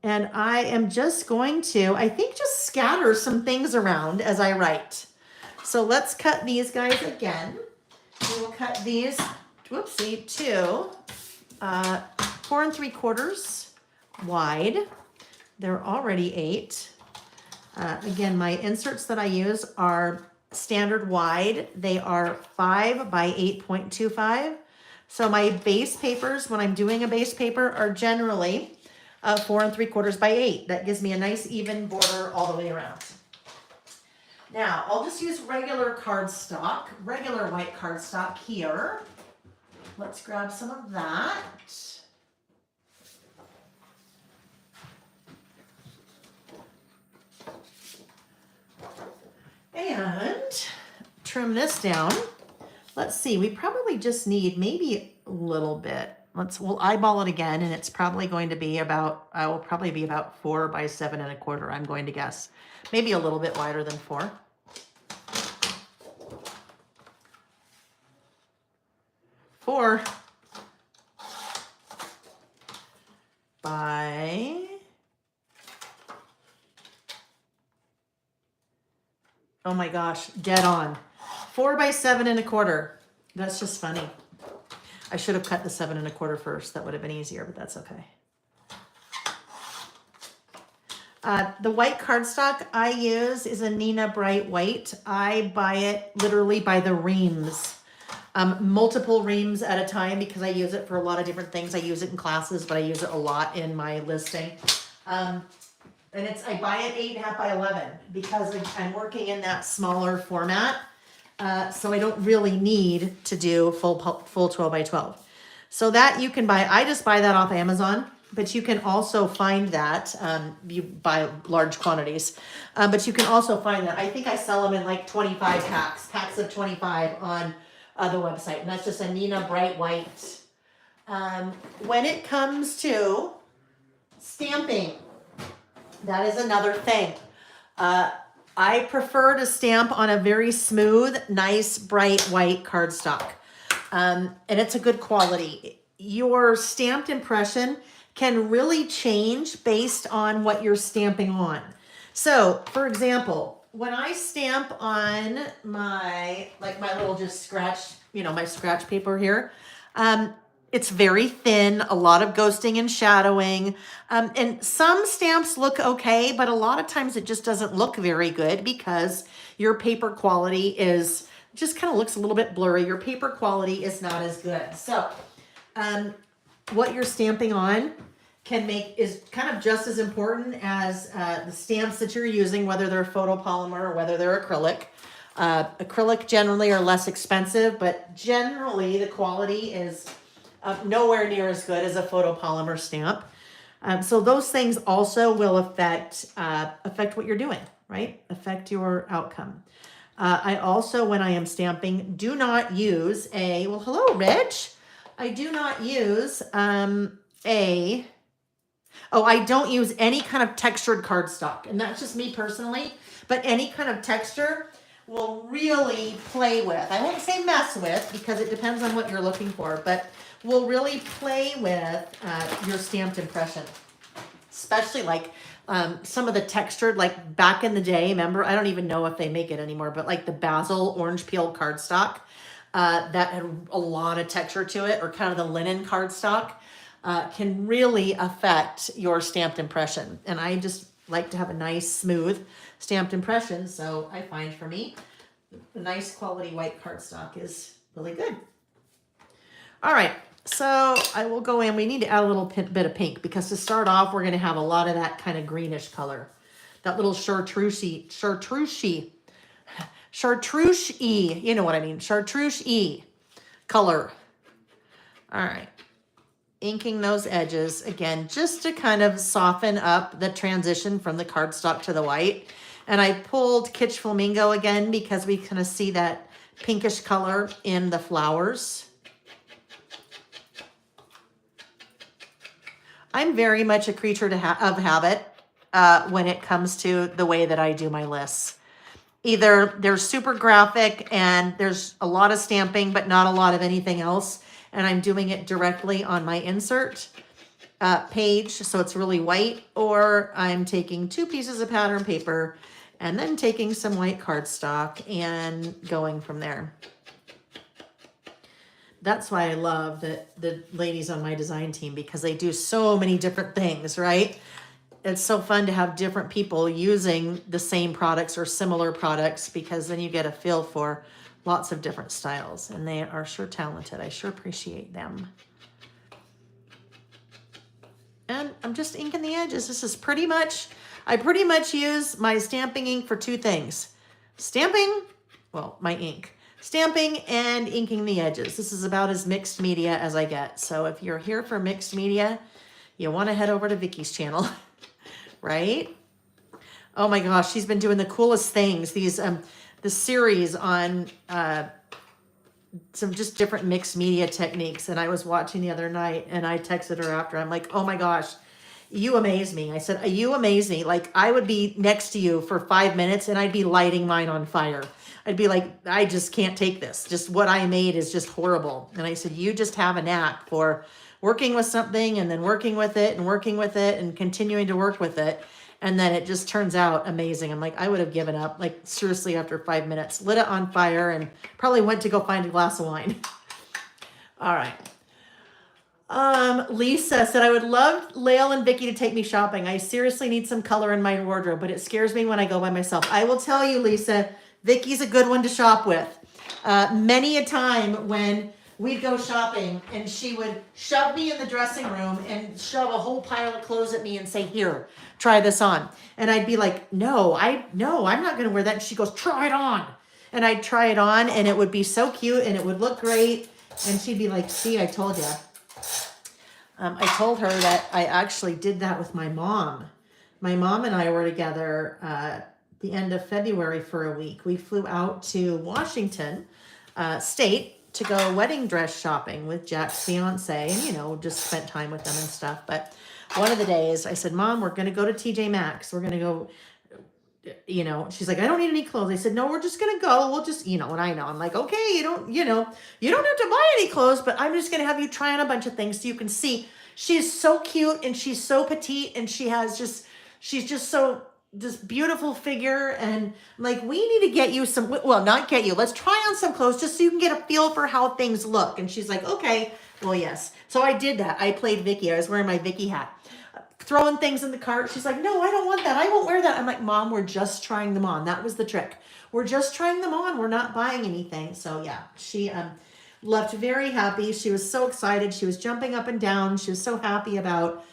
And I am just going to, I think, just scatter some things around as I write. So let's cut these guys again. We will cut these, whoopsie, to 4 3/4 wide. They're already 8. Again, my inserts that I use are standard wide. They are 5 by 8.25. So my base papers, when I'm doing a base paper, are generally 4 3/4 by 8. That gives me a nice even border all the way around. Now, I'll just use regular cardstock, regular white cardstock here. Let's grab some of that. And trim this down. Let's see, we probably just need maybe a little bit. We'll eyeball it again, and it's probably going to be about, I will probably be about 4 by 7 1/4, I'm going to guess. Maybe a little bit wider than 4. 4 by, oh my gosh, dead on. 4 by 7 1/4. That's just funny. I should have cut the 7 1/4 first. That would have been easier, but that's okay. The white cardstock I use is a Nina Bright White. I buy it literally by the reams. Multiple reams at a time because I use it for a lot of different things. I use it in classes, but I use it a lot in my listing. And I buy it 8.5 by 11 because I'm working in that smaller format. So I don't really need to do full 12 by 12. So that you can buy, I just buy that off Amazon, but you can also find that, you buy large quantities, but you can also find that. I think I sell them in like 25 packs of 25 on the website, and that's just a Nina Bright White. When it comes to stamping, that is another thing. I prefer to stamp on a very smooth, nice, bright white cardstock. And it's a good quality. Your stamped impression can really change based on what you're stamping on. So, for example, when I stamp on my little just scratch, my scratch paper here, it's very thin, a lot of ghosting and shadowing. And some stamps look okay, but a lot of times it just doesn't look very good because your paper quality just kind of looks a little bit blurry. Your paper quality is not as good. So what you're stamping on is kind of just as important as the stamps that you're using, whether they're photopolymer or whether they're acrylic. Acrylic generally are less expensive, but generally the quality is nowhere near as good as a photopolymer stamp. So those things also will affect what you're doing, right? Affect your outcome. I also, when I am stamping, do not use well, hello, Reg. I do not use I don't use any kind of textured cardstock, and that's just me personally, but any kind of texture will really play with. I won't say mess with because it depends on what you're looking for, but will really play with your stamped impression. Especially like some of the textured, like back in the day, remember, I don't even know if they make it anymore, but like the basil orange peel cardstock that had a lot of texture to it, or kind of the linen cardstock, can really affect your stamped impression. And I just like to have a nice, smooth stamped impression. So I find for me, the nice quality white cardstock is really good. All right, so I will go in. We need to add a little bit of pink because to start off, we're going to have a lot of that kind of greenish color. That little chartreuse-y, you know what I mean, chartreuse-y color. All right. Inking those edges again, just to kind of soften up the transition from the cardstock to the white. And I pulled Kitsch Flamingo again because we kind of see that pinkish color in the flowers. I'm very much a creature of habit when it comes to the way that I do my lists. Either they're super graphic and there's a lot of stamping, but not a lot of anything else, and I'm doing it directly on my insert page, so it's really white, or I'm taking 2 pieces of pattern paper and then taking some white cardstock and going from there. That's why I love the ladies on my design team, because they do so many different things, right? it's so fun to have different people using the same products or similar products, because then you get a feel for lots of different styles, and they are sure talented. I sure appreciate them. And I'm just inking the edges. This is I pretty much use my stamping ink for two things. Stamping, well, my ink. Stamping and inking the edges. This is about as mixed media as I get. So if you're here for mixed media, you want to head over to Vicky's channel, right? Oh my gosh, she's been doing the coolest things. The series on some just different mixed media techniques. And I was watching the other night, and I texted her after. I'm like, oh my gosh, you amaze me. I said, you amaze me. Like, I would be next to you for 5 minutes and I'd be lighting mine on fire. I'd be like, I just can't take this. Just what I made is just horrible. And I said, you just have a knack for working with something and then working with it and continuing to work with it. And then it just turns out amazing. I'm like, I would have given up, like, seriously, after 5 minutes, lit it on fire, and probably went to go find a glass of wine. All right. Lisa said, I would love Lael and Vicky to take me shopping. I seriously need some color in my wardrobe, but it scares me when I go by myself. I will tell you, Lisa, Vicky's a good one to shop with. Many a time when we'd go shopping and she would shove me in the dressing room and shove a whole pile of clothes at me and say, here, try this on. And I'd be like, no, I'm not going to wear that. And she goes, try it on. And I'd try it on, and it would be so cute and it would look great. And she'd be like, see, I told you. I told her that I actually did that with my mom. My mom and I were together the end of February for a week. We flew out to Washington State to go wedding dress shopping with Jack's fiance, and just spent time with them and stuff. But one of the days I said, Mom, we're going to go to TJ Maxx. We're going to go, she's like, I don't need any clothes. I said, no, we're just going to go. We'll just, and I know, I'm like, okay, you don't have to buy any clothes, but I'm just going to have you try on a bunch of things so you can see. She's so cute and she's so petite, and she's just so this beautiful figure. And I'm like, we need to get you some, well, not get you, let's try on some clothes just so you can get a feel for how things look. And she's like, okay, well, yes. So I did that. I played Vicky. I was wearing my Vicky hat, throwing things in the cart. She's like, no, I don't want that. I won't wear that. I'm like, Mom, we're just trying them on. That was the trick. We're just trying them on. We're not buying anything. So yeah, she left very happy. She was so excited. She was jumping up and down. She was so happy about,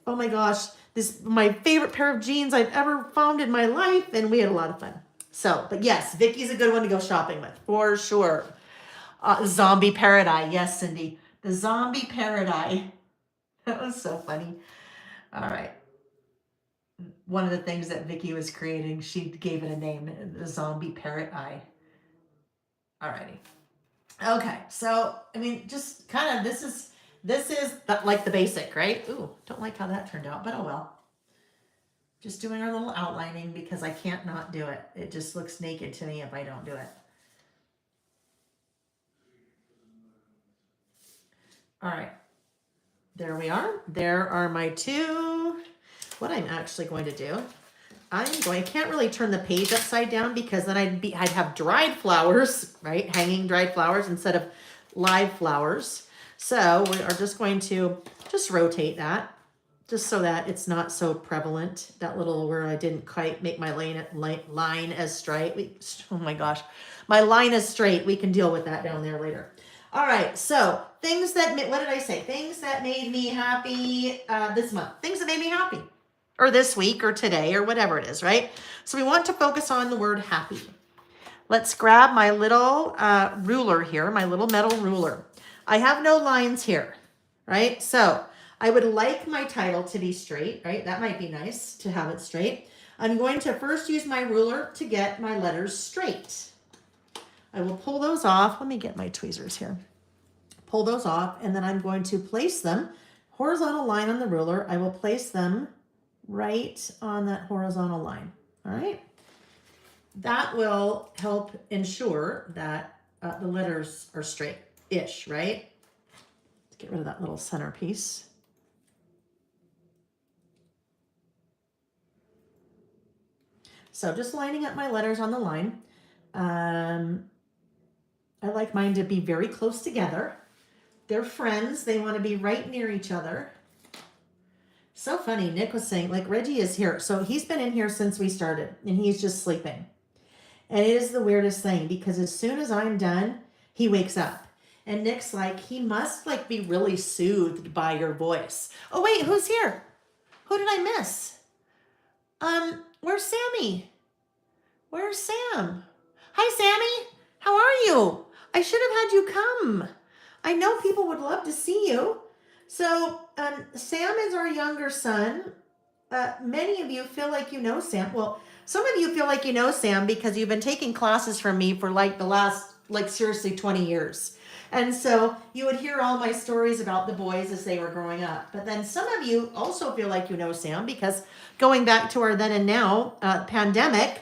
oh my gosh, this my favorite pair of jeans I've ever found in my life. And we had a lot of fun. So, but yes, Vicky's a good one to go shopping with for sure. Zombie Paradise. Yes, Cindy. The Zombie Paradise. That was so funny. All right. One of the things that Vicky was creating, she gave it a name, the Zombie Parrot Eye. All righty. Okay. So, just kind of, this is like the basic, right? Ooh, don't like how that turned out, but oh well. Just doing our little outlining because I can't not do it. It just looks naked to me if I don't do it. All right. There we are. There are my two. What I'm actually going to do, I can't really turn the page upside down because then I'd have dried flowers, right? Hanging dried flowers instead of live flowers. So we are just going to just rotate that just so that it's not so prevalent. That little where I didn't quite make my line as straight. Oh my gosh, my line is straight. We can deal with that down there later. All right, so things that, what did I say? Things that made me happy this month. Things that made me happy. Or this week or today or whatever it is, right? So we want to focus on the word happy. Let's grab my little ruler here, my little metal ruler. I have no lines here, right? So I would like my title to be straight, right? That might be nice to have it straight. I'm going to first use my ruler to get my letters straight. I will pull those off. Let me get my tweezers here. Pull those off, and then I'm going to place them horizontal line on the ruler. I will place them right on that horizontal line. All right. That will help ensure that the letters are straight-ish, right? Let's get rid of that little center piece. So just lining up my letters on the line. I like mine to be very close together. They're friends. They want to be right near each other. So funny. Nick was saying, like, Reggie is here. So he's been in here since we started, and he's just sleeping. And it is the weirdest thing because as soon as I'm done, he wakes up. And Nick's like, he must like be really soothed by your voice. Oh wait, who's here? Who did I miss? Where's Sammy? Where's Sam? Hi, Sammy. How are you? I should have had you come. I know people would love to see you. So, Sam is our younger son. Many of you feel like you know Sam. Well, some of you feel like you know Sam because you've been taking classes from me for like the last, like seriously 20 years. And so you would hear all my stories about the boys as they were growing up. But then some of you also feel like you know Sam because going back to our then and now pandemic,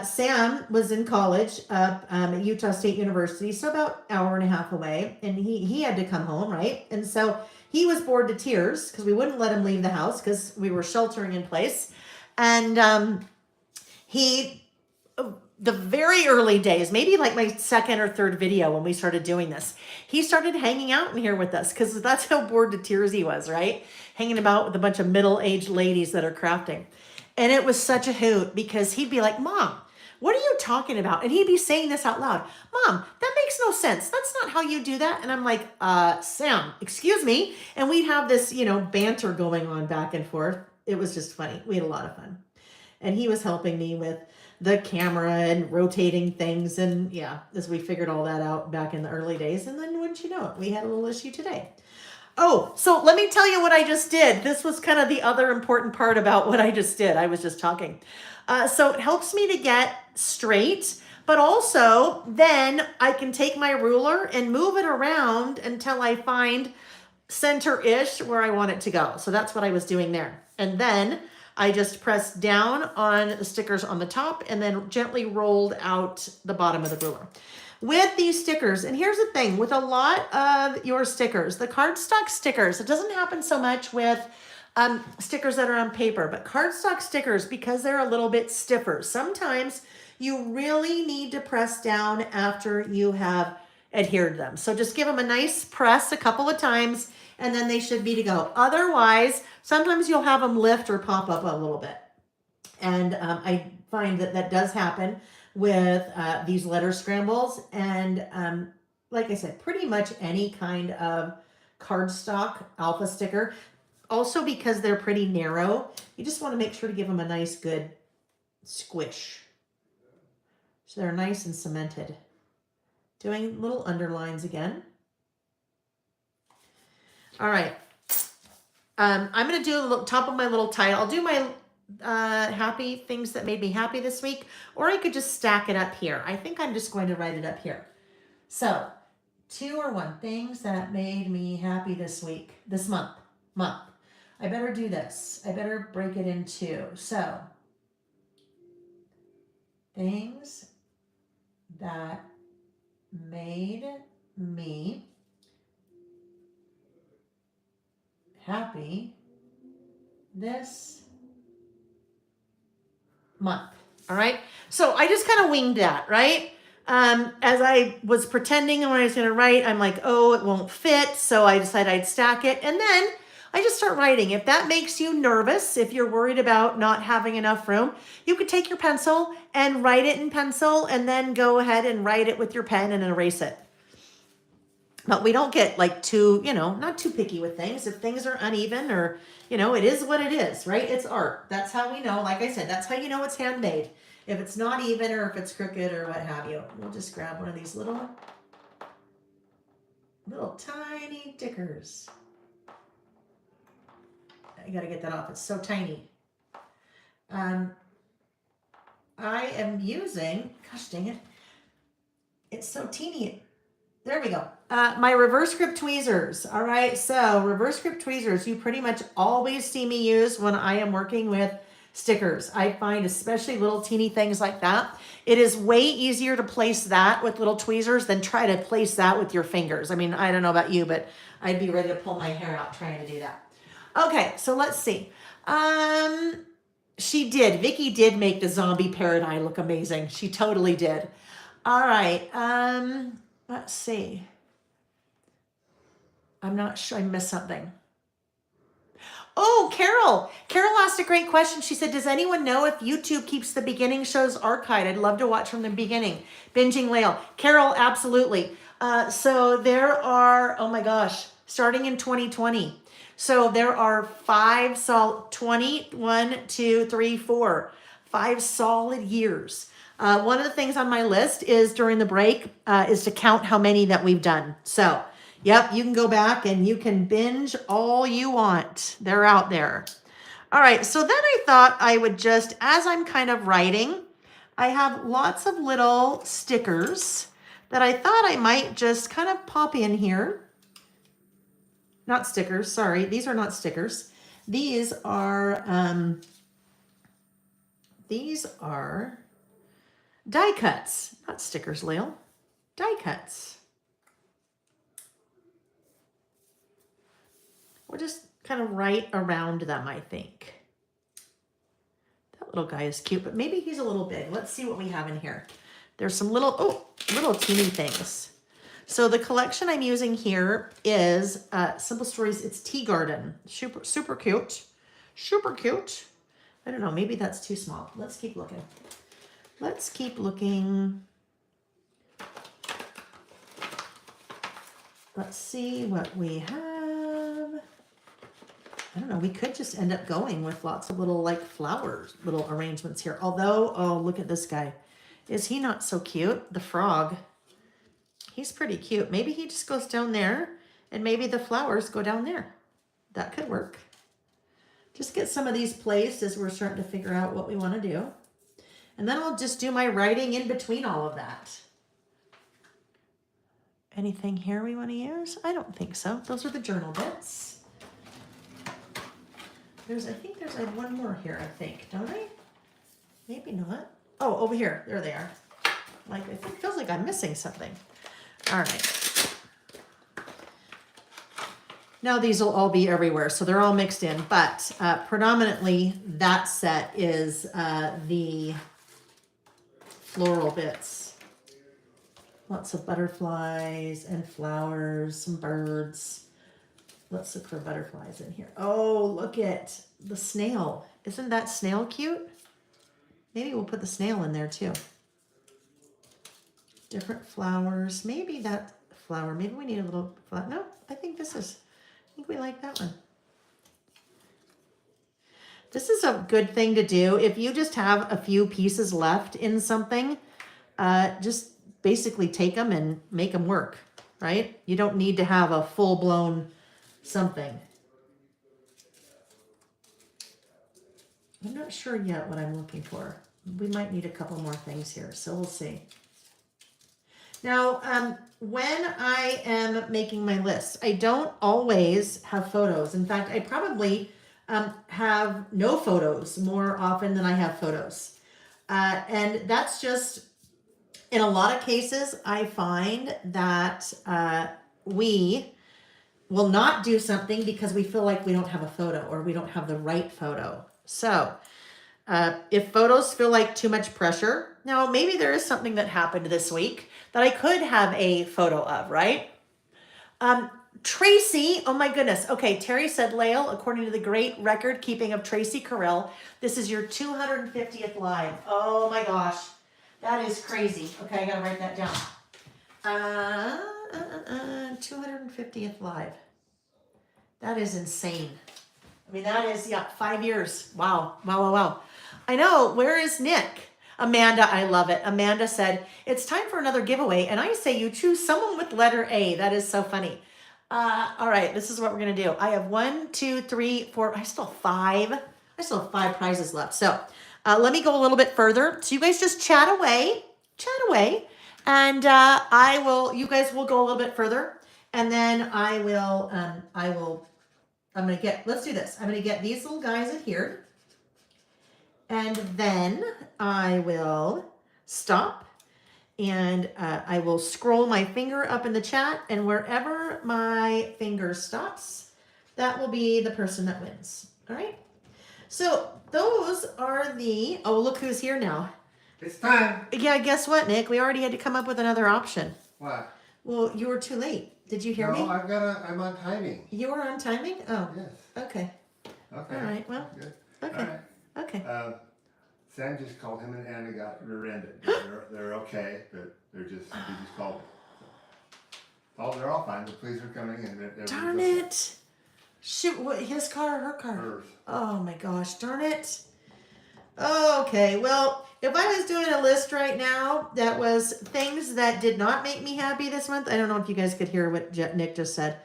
Sam was in college at Utah State University, so about an hour and a half away, and he had to come home, right? And so he was bored to tears because we wouldn't let him leave the house because we were sheltering in place. And he, the very early days, maybe like my second or third video when we started doing this, he started hanging out in here with us because that's how bored to tears he was, right? Hanging about with a bunch of middle-aged ladies that are crafting. And it was such a hoot because he'd be like, Mom, what are you talking about? And he'd be saying this out loud. Mom, that makes no sense. That's not how you do that. And I'm like, Sam, excuse me. And we'd have this, banter going on back and forth. It was just funny. We had a lot of fun. And he was helping me with the camera and rotating things. And yeah, as we figured all that out back in the early days. And then wouldn't you know it, we had a little issue today. Oh, so let me tell you what I just did. This was kind of the other important part about what I just did. I was just talking. So it helps me to get straight, but also then I can take my ruler and move it around until I find center-ish where I want it to go. So that's what I was doing there. And then I just pressed down on the stickers on the top and then gently rolled out the bottom of the ruler. With these stickers, and here's the thing, with a lot of your stickers, the cardstock stickers, it doesn't happen so much with stickers that are on paper, but cardstock stickers, because they're a little bit stiffer, sometimes you really need to press down after you have adhered them. So just give them a nice press a couple of times, and then they should be to go. Otherwise, sometimes you'll have them lift or pop up a little bit. And I find that that does happen with these letter scrambles. And like I said, pretty much any kind of cardstock alpha sticker. Also because they're pretty narrow, you just want to make sure to give them a nice good squish. So they're nice and cemented. Doing little underlines again. All right. I'm going to do the top of my little title. I'll do my happy things that made me happy this week, or I could just stack it up here. I think I'm just going to write it up here. So 2 or 1 things that made me happy this week, this month. I better do this. I better break it in 2. So things that made me happy this month. All right. So I just kind of winged that, right? As I was pretending when I was going to write, I'm like, oh, it won't fit. So I decided I'd stack it. And then I just start writing. If that makes you nervous, if you're worried about not having enough room, you could take your pencil and write it in pencil and then go ahead and write it with your pen and erase it. But we don't get like too, not too picky with things. If things are uneven or, it is what it is, right? It's art. That's how we know, like I said, that's how you know it's handmade. If it's not even or if it's crooked or what have you. We'll just grab one of these little tiny stickers. I got to get that off. It's so tiny. I am using, gosh dang it. It's so teeny. There we go. My reverse grip tweezers. All right. So reverse grip tweezers, you pretty much always see me use when I am working with stickers. I find especially little teeny things like that. It is way easier to place that with little tweezers than try to place that with your fingers. I mean, I don't know about you, but I'd be ready to pull my hair out trying to do that. Okay. So let's see. Vicky did make the zombie paradise look amazing. She totally did. All right. Let's see. I'm not sure. I missed something. Oh, Carol. Carol asked a great question. She said, does anyone know if YouTube keeps the beginning shows archived? I'd love to watch from the beginning. Binging Lael. Carol, absolutely. So there are, oh my gosh, starting in 2020. So there are 5 solid years. One of the things on my list is during the break is to count how many that we've done. So yep, you can go back and you can binge all you want. They're out there. All right, so then I thought I would just, as I'm kind of writing, I have lots of little stickers that I thought I might just kind of pop in here. Not stickers, sorry, these are not stickers. These are die cuts, not stickers, Lael. Die cuts. We'll just kind of write around them, I think. That little guy is cute, but maybe he's a little big. Let's see what we have in here. There's some little teeny things. So the collection I'm using here is Simple Stories. It's Tea Garden. Super cute. Super cute. I don't know, maybe that's too small. Let's keep looking. Let's keep looking. Let's see what we have. I don't know, we could just end up going with lots of little like flowers, little arrangements here. Although, oh, look at this guy. Is he not so cute? The frog. He's pretty cute. Maybe he just goes down there and maybe the flowers go down there. That could work. Just get some of these placed as we're starting to figure out what we want to do. And then I'll just do my writing in between all of that. Anything here we want to use? I don't think so. Those are the journal bits. I think I have one more here, I think, don't I? Maybe not. Oh, over here. There they are. Like, it feels like I'm missing something. All right. Now these will all be everywhere, so they're all mixed in, but predominantly that set is the floral bits. Lots of butterflies and flowers, some birds. Let's look for butterflies in here. Oh, look at the snail. Isn't that snail cute? Maybe we'll put the snail in there too. Different flowers. Maybe that flower. Maybe we need a little flower. No, I think we like that one. This is a good thing to do. If you just have a few pieces left in something, just basically take them and make them work, right? You don't need to have a full-blown something. I'm not sure yet what I'm looking for. We might need a couple more things here, so we'll see. Now, when I am making my list, I don't always have photos. In fact, I probably have no photos more often than I have photos. And that's just, in a lot of cases, I find that we will not do something because we feel like we don't have a photo or we don't have the right photo. So if photos feel like too much pressure, now maybe there is something that happened this week that I could have a photo of, right? Tracy, oh my goodness. Okay, Terry said, Lael, according to the great record keeping of Tracy Carell, this is your 250th live. Oh my gosh, that is crazy. Okay, I gotta write that down. 250th live. That is insane. I mean, that is, 5 years. Wow. I know. Where is Nick? Amanda, I love it. Amanda said, it's time for another giveaway. And I say you choose someone with letter A. That is so funny. All right, this is what we're going to do. I have 1, 2, 3, 4. I still have 5 prizes left. So let me go a little bit further. So you guys just chat away. And you guys will go a little bit further. And then let's do this. I'm going to get these little guys in here. And then I will stop and I will scroll my finger up in the chat, and wherever my finger stops, that will be the person that wins. All right. So those are look who's here now. It's time. Yeah, guess what, Nick? We already had to come up with another option. What? Well, you were too late. Did you hear me? No, I'm on timing. You were on timing? Oh, yes. Okay. Okay. All right. Well, Good. okay. All right. Okay. Sam just called him and Anna got rear-ended. They're okay, but he just called me. Oh, they're all fine. The police are coming and Darn it. Shoot, what, his car or her car? Hers. Oh my gosh, darn it. Okay, well, if I was doing a list right now that was things that did not make me happy this month, I don't know if you guys could hear what Nick just said.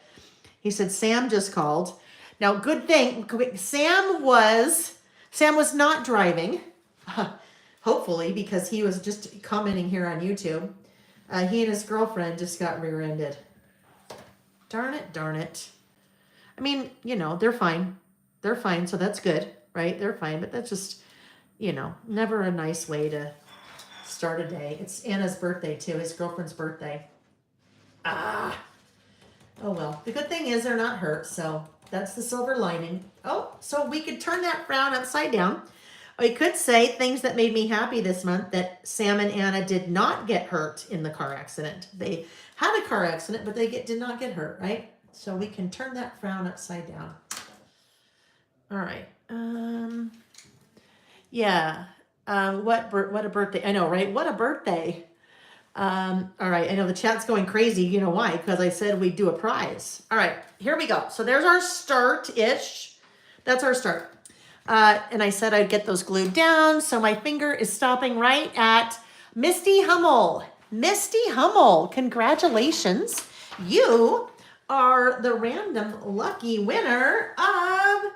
He said Sam just called. Now, good thing, Sam was not driving, hopefully, because he was just commenting here on YouTube. He and his girlfriend just got rear-ended. Darn it, darn it. I mean, you know, they're fine. They're fine, so that's good, right? They're fine, but that's just, you know, never a nice way to start a day. It's Anna's birthday, too, his girlfriend's birthday. Ah. Oh, well. The good thing is they're not hurt, so that's the silver lining. Oh, so we could turn that frown upside down. I could say things that made me happy this month, that Sam and Anna did not get hurt in the car accident. They had a car accident, but they did not get hurt, right? So we can turn that frown upside down. All right. Yeah. What a birthday. I know, right? What a birthday. All right. I know the chat's going crazy. You know why? Because I said we'd do a prize. All right. Here we go. So there's our start-ish. That's our start. And I said I'd get those glued down. So my finger is stopping right at Misty Hummel. Misty Hummel, congratulations. You are the random lucky winner of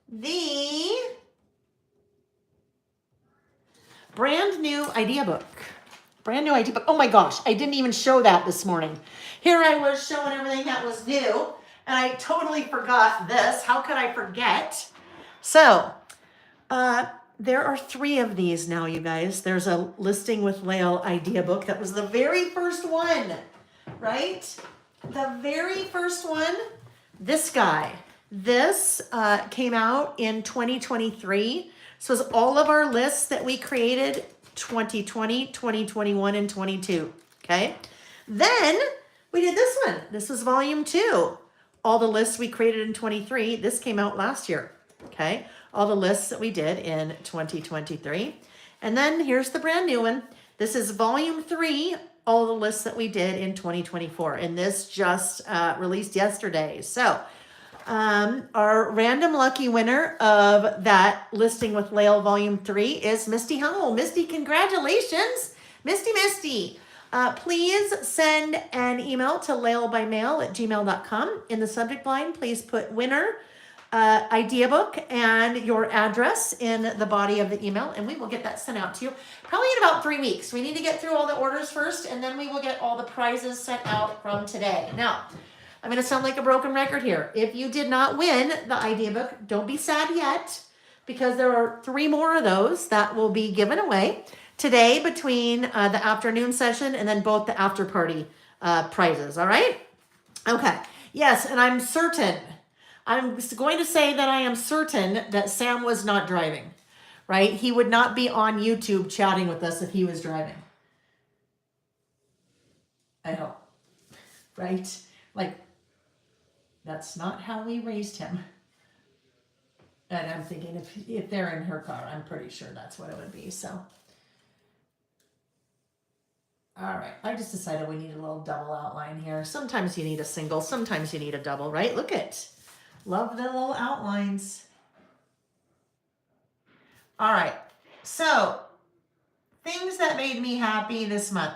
the brand new idea book. Brand new idea book. Oh my gosh, I didn't even show that this morning. Here I was showing everything that was new, and I totally forgot this. How could I forget? So, there are 3 of these now, you guys. There's a Listing with Lael idea book. That was the very first one, right? The very first one, this guy. This came out in 2023. So it's all of our lists that we created 2020, 2021, and 22. Okay. Then we did this one. This was volume 2. All the lists we created in 23. This came out last year. Okay. All the lists that we did in 2023. And then here's the brand new one. This is volume 3. All the lists that we did in 2024. And this just released yesterday. So our random lucky winner of that Listing with Lael volume 3 is Misty Hummel. Misty, congratulations. Misty. Please send an email to laelbymail@gmail.com. In the subject line, please put winner, idea book, and your address in the body of the email, and we will get that sent out to you probably in about 3 weeks. We need to get through all the orders first, and then we will get all the prizes sent out from today. Now, I'm going to sound like a broken record here. If you did not win the idea book, don't be sad yet, because there are 3 more of those that will be given away today between the afternoon session and then both the after party prizes. All right? Okay. Yes, and I'm going to say that I am certain that Sam was not driving, right? He would not be on YouTube chatting with us if he was driving. I hope, right? Like, that's not how we raised him. And I'm thinking if they're in her car, I'm pretty sure that's what it would be. So, all right. I just decided we need a little double outline here. Sometimes you need a single, sometimes you need a double, right? Look at, love the little outlines. All right. So, things that made me happy this month.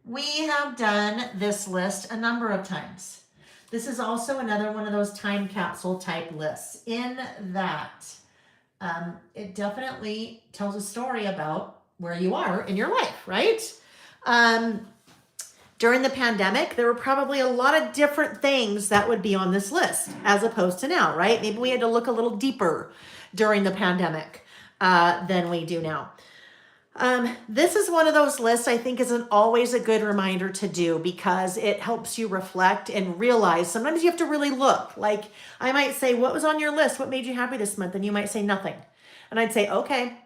We have done this list a number of times. This is also another one of those time capsule type lists in that it definitely tells a story about where you are in your life, right? During the pandemic, there were probably a lot of different things that would be on this list as opposed to now, right? Maybe we had to look a little deeper during the pandemic than we do now. This is one of those lists I think isn't always a good reminder to do because it helps you reflect and realize sometimes you have to really look. Like I might say, what was on your list? What made you happy this month? And you might say nothing. And I'd say, okay,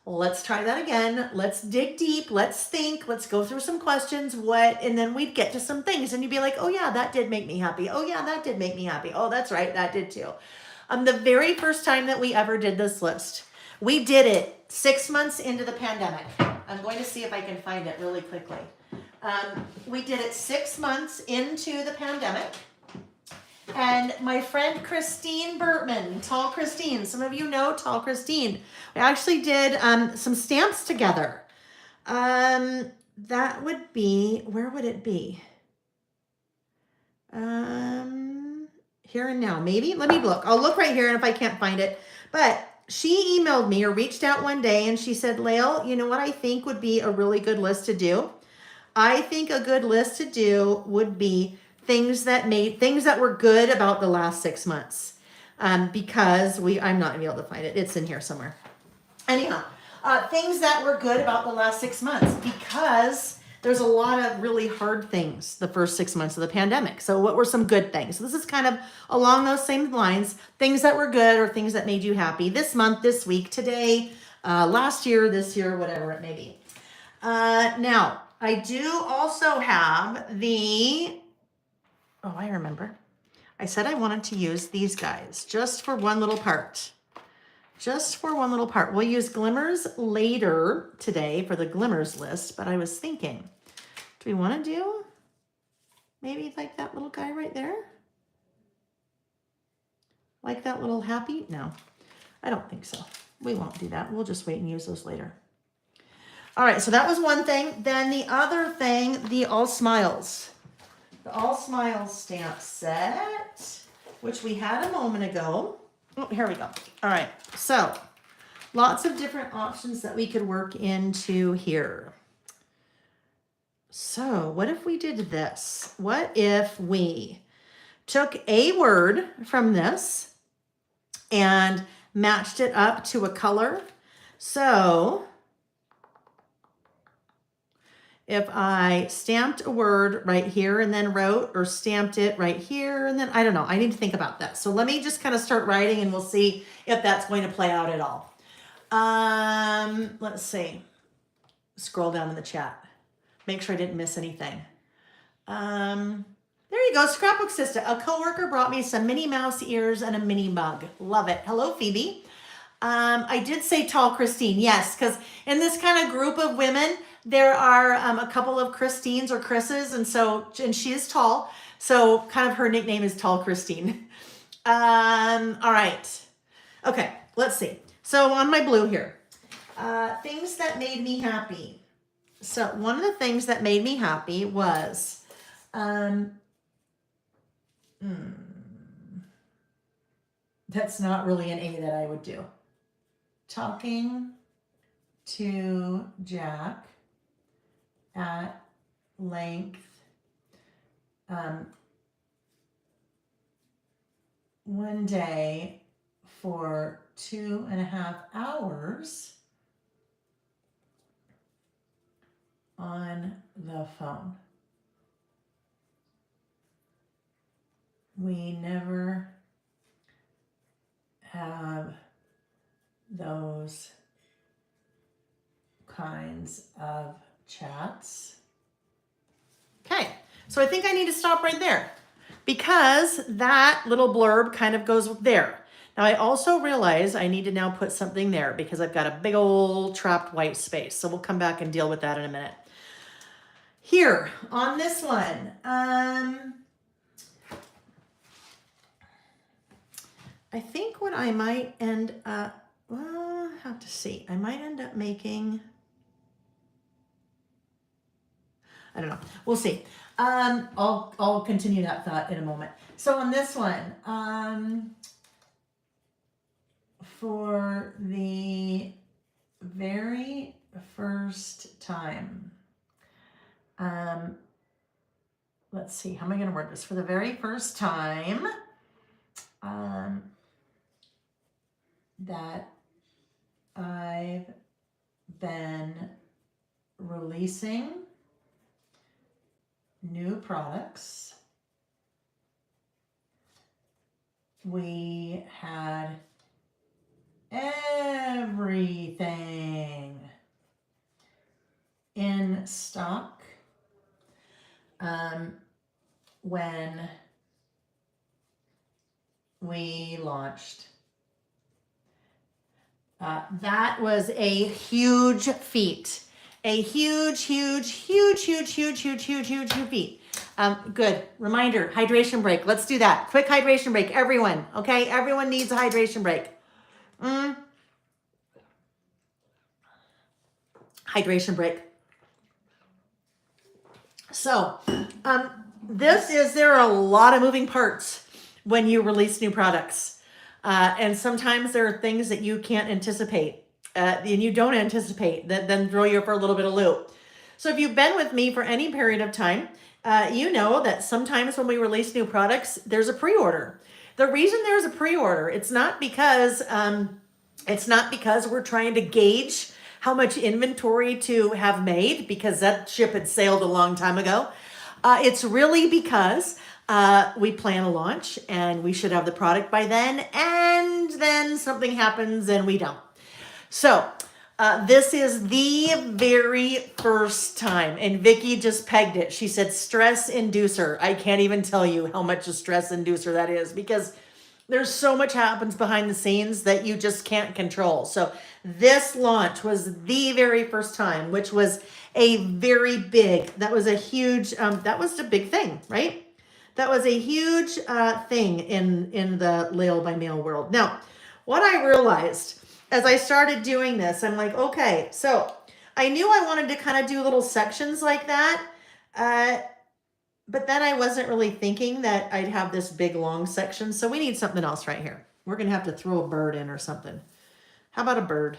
let's try that again. Let's dig deep. Let's think. Let's go through some questions. And then we'd get to some things and you'd be like, oh yeah, that did make me happy. Oh yeah, that did make me happy. Oh, that's right. That did too. The very first time that we ever did this list, we did it 6 months into the pandemic. I'm going to see if I can find it really quickly. We did it 6 months into the pandemic. And my friend Christine Burtman, Tall Christine, some of you know Tall Christine. We actually did some stamps together. That would be, where would it be? Here and now, maybe. Let me look. I'll look right here, and if I can't find it. But she emailed me or reached out one day, and she said, Lael, you know what I think would be a really good list to do? I think a good list to do would be things that were good about the last 6 months. Because I'm not gonna be able to find it. It's in here somewhere. Anyhow, things that were good about the last 6 months, because there's a lot of really hard things the first 6 months of the pandemic. So what were some good things? So this is kind of along those same lines, things that were good or things that made you happy this month, this week, today, last year, this year, whatever it may be. Now, I do also have I remember. I said I wanted to use these guys just for one little part. Just for one little part. We'll use glimmers later today for the glimmers list, but I was thinking, do we want to do maybe like that little guy right there? Like that little happy? No, I don't think so. We won't do that. We'll just wait and use those later. All right, so that was one thing. Then the other thing, the All Smiles. The All Smiles stamp set, which we had a moment ago. Oh, here we go. All right, so lots of different options that we could work into here. So what if we did this? What if we took a word from this and matched it up to a color? So if I stamped a word right here and then wrote, or stamped it right here and then, I don't know, I need to think about that. So let me just kind of start writing and we'll see if that's going to play out at all. Let's see. Scroll down in the chat. Make sure I didn't miss anything. There you go, Scrapbook Sister. A coworker brought me some Minnie Mouse ears and a mini mug. Love it. Hello, Phoebe. I did say Tall Christine, yes, because in this kind of group of women, there are a couple of Christines or Chris's, and she is tall, so kind of her nickname is Tall Christine. All right. Okay, let's see. So on my blue here, things that made me happy. So one of the things that made me happy was, that's not really an A that I would do. Talking to Jack at length one day for 2.5 hours on the phone. We never have those kinds of chats. Okay, so I think I need to stop right there because that little blurb kind of goes there. Now I also realize I need to now put something there because I've got a big old trapped white space. So we'll come back and deal with that in a minute. Here on this one, I think what I might end up, well, I have to see. I might end up making, I don't know. We'll see. I'll continue that thought in a moment. So on this one, for the very first time, let's see, how am I going to word this? For the very first time, that I've been releasing new products. We had everything in stock when we launched. That was a huge feat. A huge, huge, huge, huge, huge, huge, huge, huge, huge feat. Good. Reminder, hydration break. Let's do that. Quick hydration break, everyone. Okay, everyone needs a hydration break. Hydration break. So, there are a lot of moving parts when you release new products. And sometimes there are things that you can't anticipate and you don't anticipate that then throw you for a little bit of loop. So if you've been with me for any period of time, you know that sometimes when we release new products, there's a pre-order. The reason there's a pre-order, it's not because we're trying to gauge how much inventory to have made, because that ship had sailed a long time ago. It's really because we plan a launch and we should have the product by then, and then something happens and we don't. So this is the very first time, and Vicki just pegged it. She said stress inducer. I can't even tell you how much a stress inducer that is, because there's so much happens behind the scenes that you just can't control. So this launch was the very first time, which was that was a huge, that was a big thing, right? That was a huge thing in the Lail by Mail world. Now, what I realized as I started doing this, I'm like, okay, so I knew I wanted to kind of do little sections like that. But then I wasn't really thinking that I'd have this big long section. So we need something else right here. We're going to have to throw a bird in or something. How about a bird?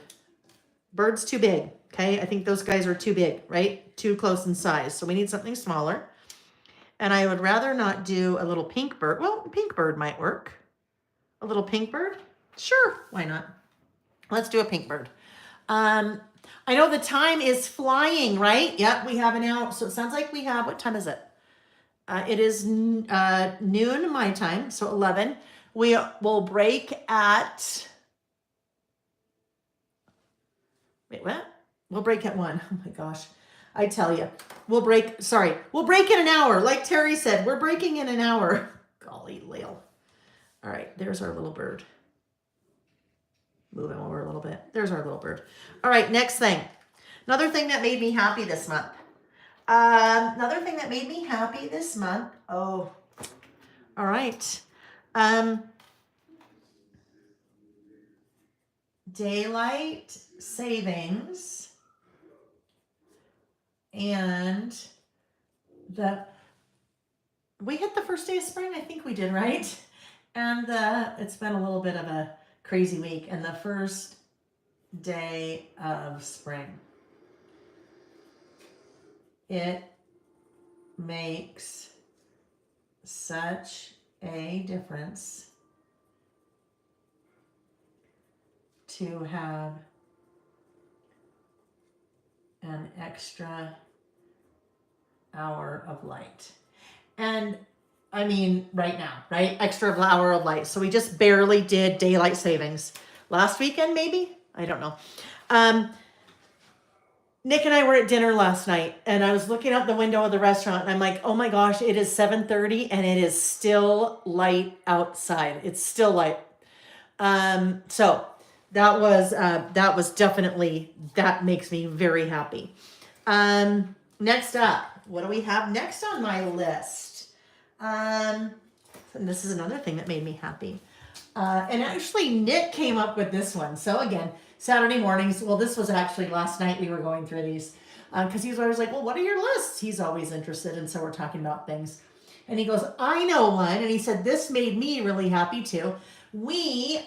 Bird's too big. Okay. I think those guys are too big, right? Too close in size. So we need something smaller. And I would rather not do a little pink bird. Well, pink bird might work. A little pink bird? Sure. Why not? Let's do a pink bird. I know the time is flying, right? Yep. We have an hour. So it sounds like we have, what time is it? It is noon my time, so 11. We will break at, wait, what? We'll break at 1. Oh my gosh. I tell you, we'll break in an hour. Like Terry said, we're breaking in an hour. Golly, Lail. All right, there's our little bird. Move him over a little bit. There's our little bird. All right, next thing. Another thing that made me happy this month. Oh, all right. Daylight savings and we hit the first day of spring. I think we did, right? And it's been a little bit of a crazy week, and the first day of spring. It makes such a difference to have an extra hour of light. And I mean, right now, right? Extra hour of light. So we just barely did daylight savings. Last weekend, maybe? I don't know. Nick and I were at dinner last night, and I was looking out the window of the restaurant, and I'm like, oh my gosh, it is 7:30 and it is still light outside. It's still light. So that was definitely, that makes me very happy. Next up, what do we have next on my list? And this is another thing that made me happy. And actually Nick came up with this one. So again, Saturday mornings, well, this was actually last night we were going through these, because he was always like, well, what are your lists? He's always interested. And so we're talking about things. And he goes, I know one. And he said, this made me really happy too. We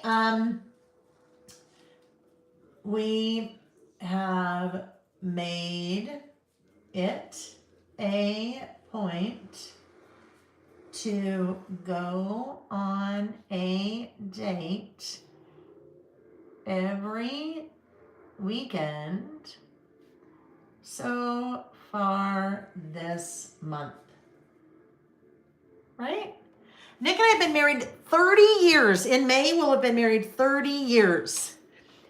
have made it a point to go on a date every weekend so far this month. Right? Nick and I have been married 30 years. In May, we'll have been married 30 years.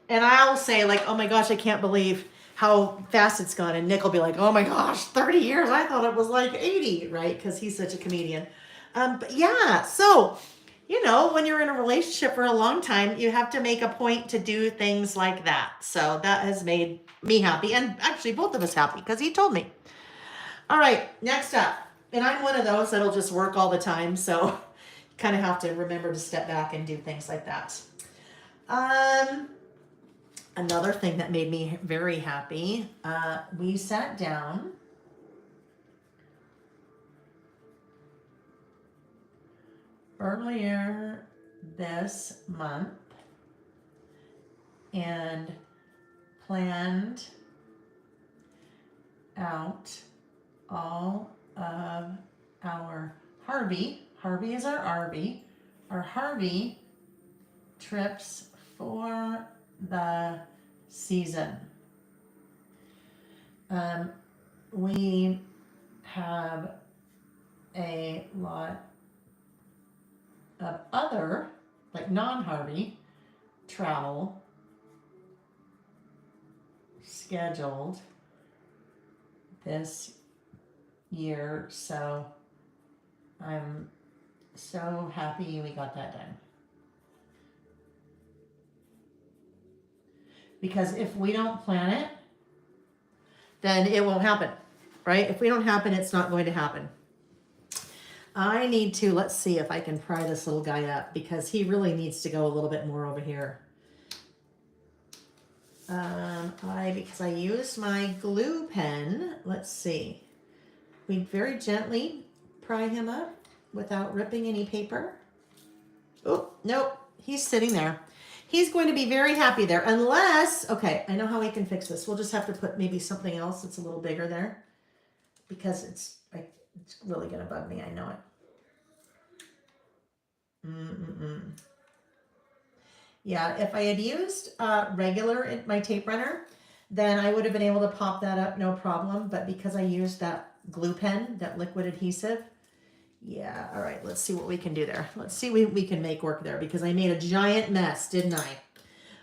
And I'll say, like, oh my gosh, I can't believe how fast it's gone. And Nick will be like, oh my gosh, 30 years. I thought it was like 80, right? Because he's such a comedian. But yeah, so you know, when you're in a relationship for a long time, you have to make a point to do things like that. So that has made me happy, and actually both of us happy because he told me. All right, next up. And I'm one of those that'll just work all the time, so you kind of have to remember to step back and do things like that. Another thing that made me very happy, we sat down earlier this month and planned out all of our Harvey is our Harvey trips for the season. We have a lot of other, like non-Harvey, travel scheduled this year, so I'm so happy we got that done. Because if we don't plan it, then it won't happen, right? If we don't happen, it's not going to happen. I need to, let's see if I can pry this little guy up because he really needs to go a little bit more over here. Because I used my glue pen, let's see. We very gently pry him up without ripping any paper. Oh, nope, he's sitting there. He's going to be very happy there unless, okay, I know how we can fix this. We'll just have to put maybe something else that's a little bigger there because it's really going to bug me. I know it. Yeah, if I had used regular, my tape runner, then I would have been able to pop that up, no problem. But because I used that glue pen, that liquid adhesive, yeah, all right, let's see what we can do there. Let's see what we can make work there because I made a giant mess, didn't I?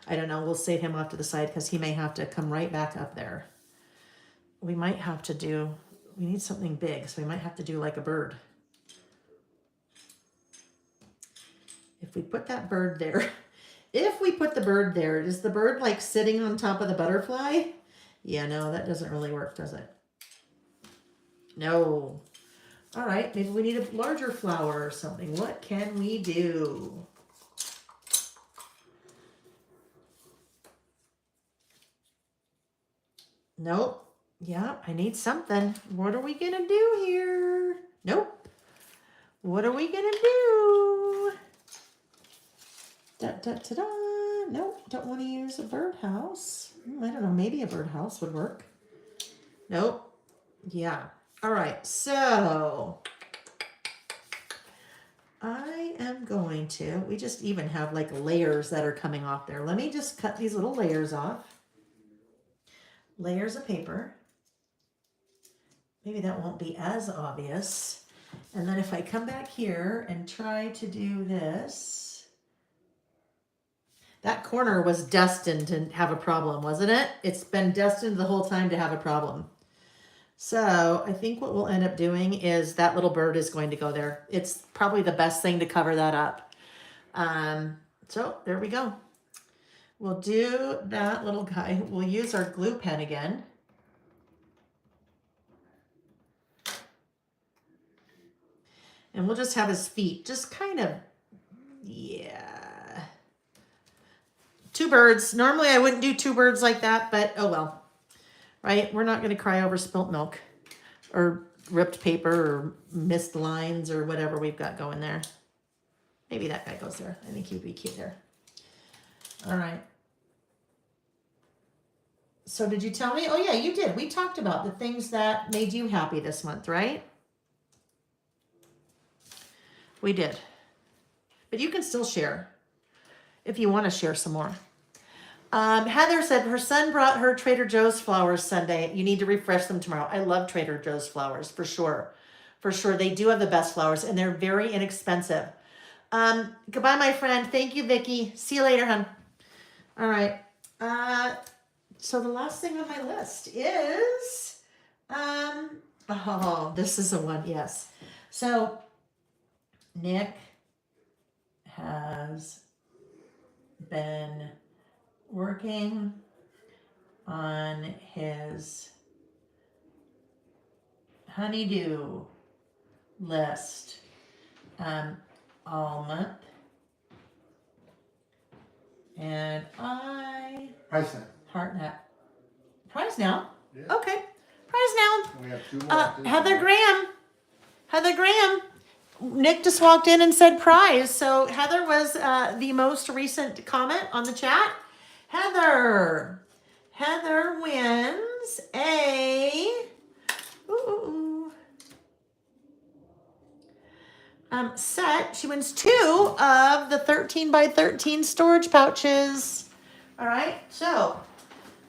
I don't know, we'll save him off to the side because he may have to come right back up there. We might have to do, we need something big, so we might have to do like a bird. If we put that bird there, if we put the bird there, is the bird like sitting on top of the butterfly? Yeah, no, that doesn't really work, does it? No. All right, maybe we need a larger flower or something. What can we do? Nope. Yeah, I need something. What are we gonna do here? Nope. What are we gonna do? Da da da da. Nope, don't want to use a birdhouse. I don't know, maybe a birdhouse would work. Nope. Yeah. All right, so I am going to, we just even have like layers that are coming off there. Let me just cut these little layers off. Layers of paper. Maybe that won't be as obvious. And then if I come back here and try to do this, that corner was destined to have a problem, wasn't it? It's been destined the whole time to have a problem. So I think what we'll end up doing is that little bird is going to go there. It's probably the best thing to cover that up. So there we go. We'll do that little guy. We'll use our glue pen again. And we'll just have his feet just kind of, yeah. Two birds. Normally I wouldn't do two birds like that, but oh well. Right? We're not going to cry over spilt milk or ripped paper or missed lines or whatever we've got going there. Maybe that guy goes there. I think he'd be cute there. All right. So did you tell me? Oh yeah, you did. We talked about the things that made you happy this month, right? We did. But you can still share if you want to share some more. Heather said her son brought her Trader Joe's flowers Sunday. You need to refresh them tomorrow. I love Trader Joe's flowers for sure. For sure. They do have the best flowers and they're very inexpensive. Goodbye, my friend. Thank you, Vicki. See you later, hon. All right. So the last thing on my list is, oh, this is a one. Yes. So Nick has been working on his honeydew list all month. And I Price now. heart that. Prize now? Yeah. Okay. Prize now. We have 2 more. after this Heather one. Graham. Heather Graham. Nick just walked in and said prize. So Heather was the most recent comment on the chat. Heather. Heather wins a set. She wins 2 of the 13 by 13 storage pouches. All right. So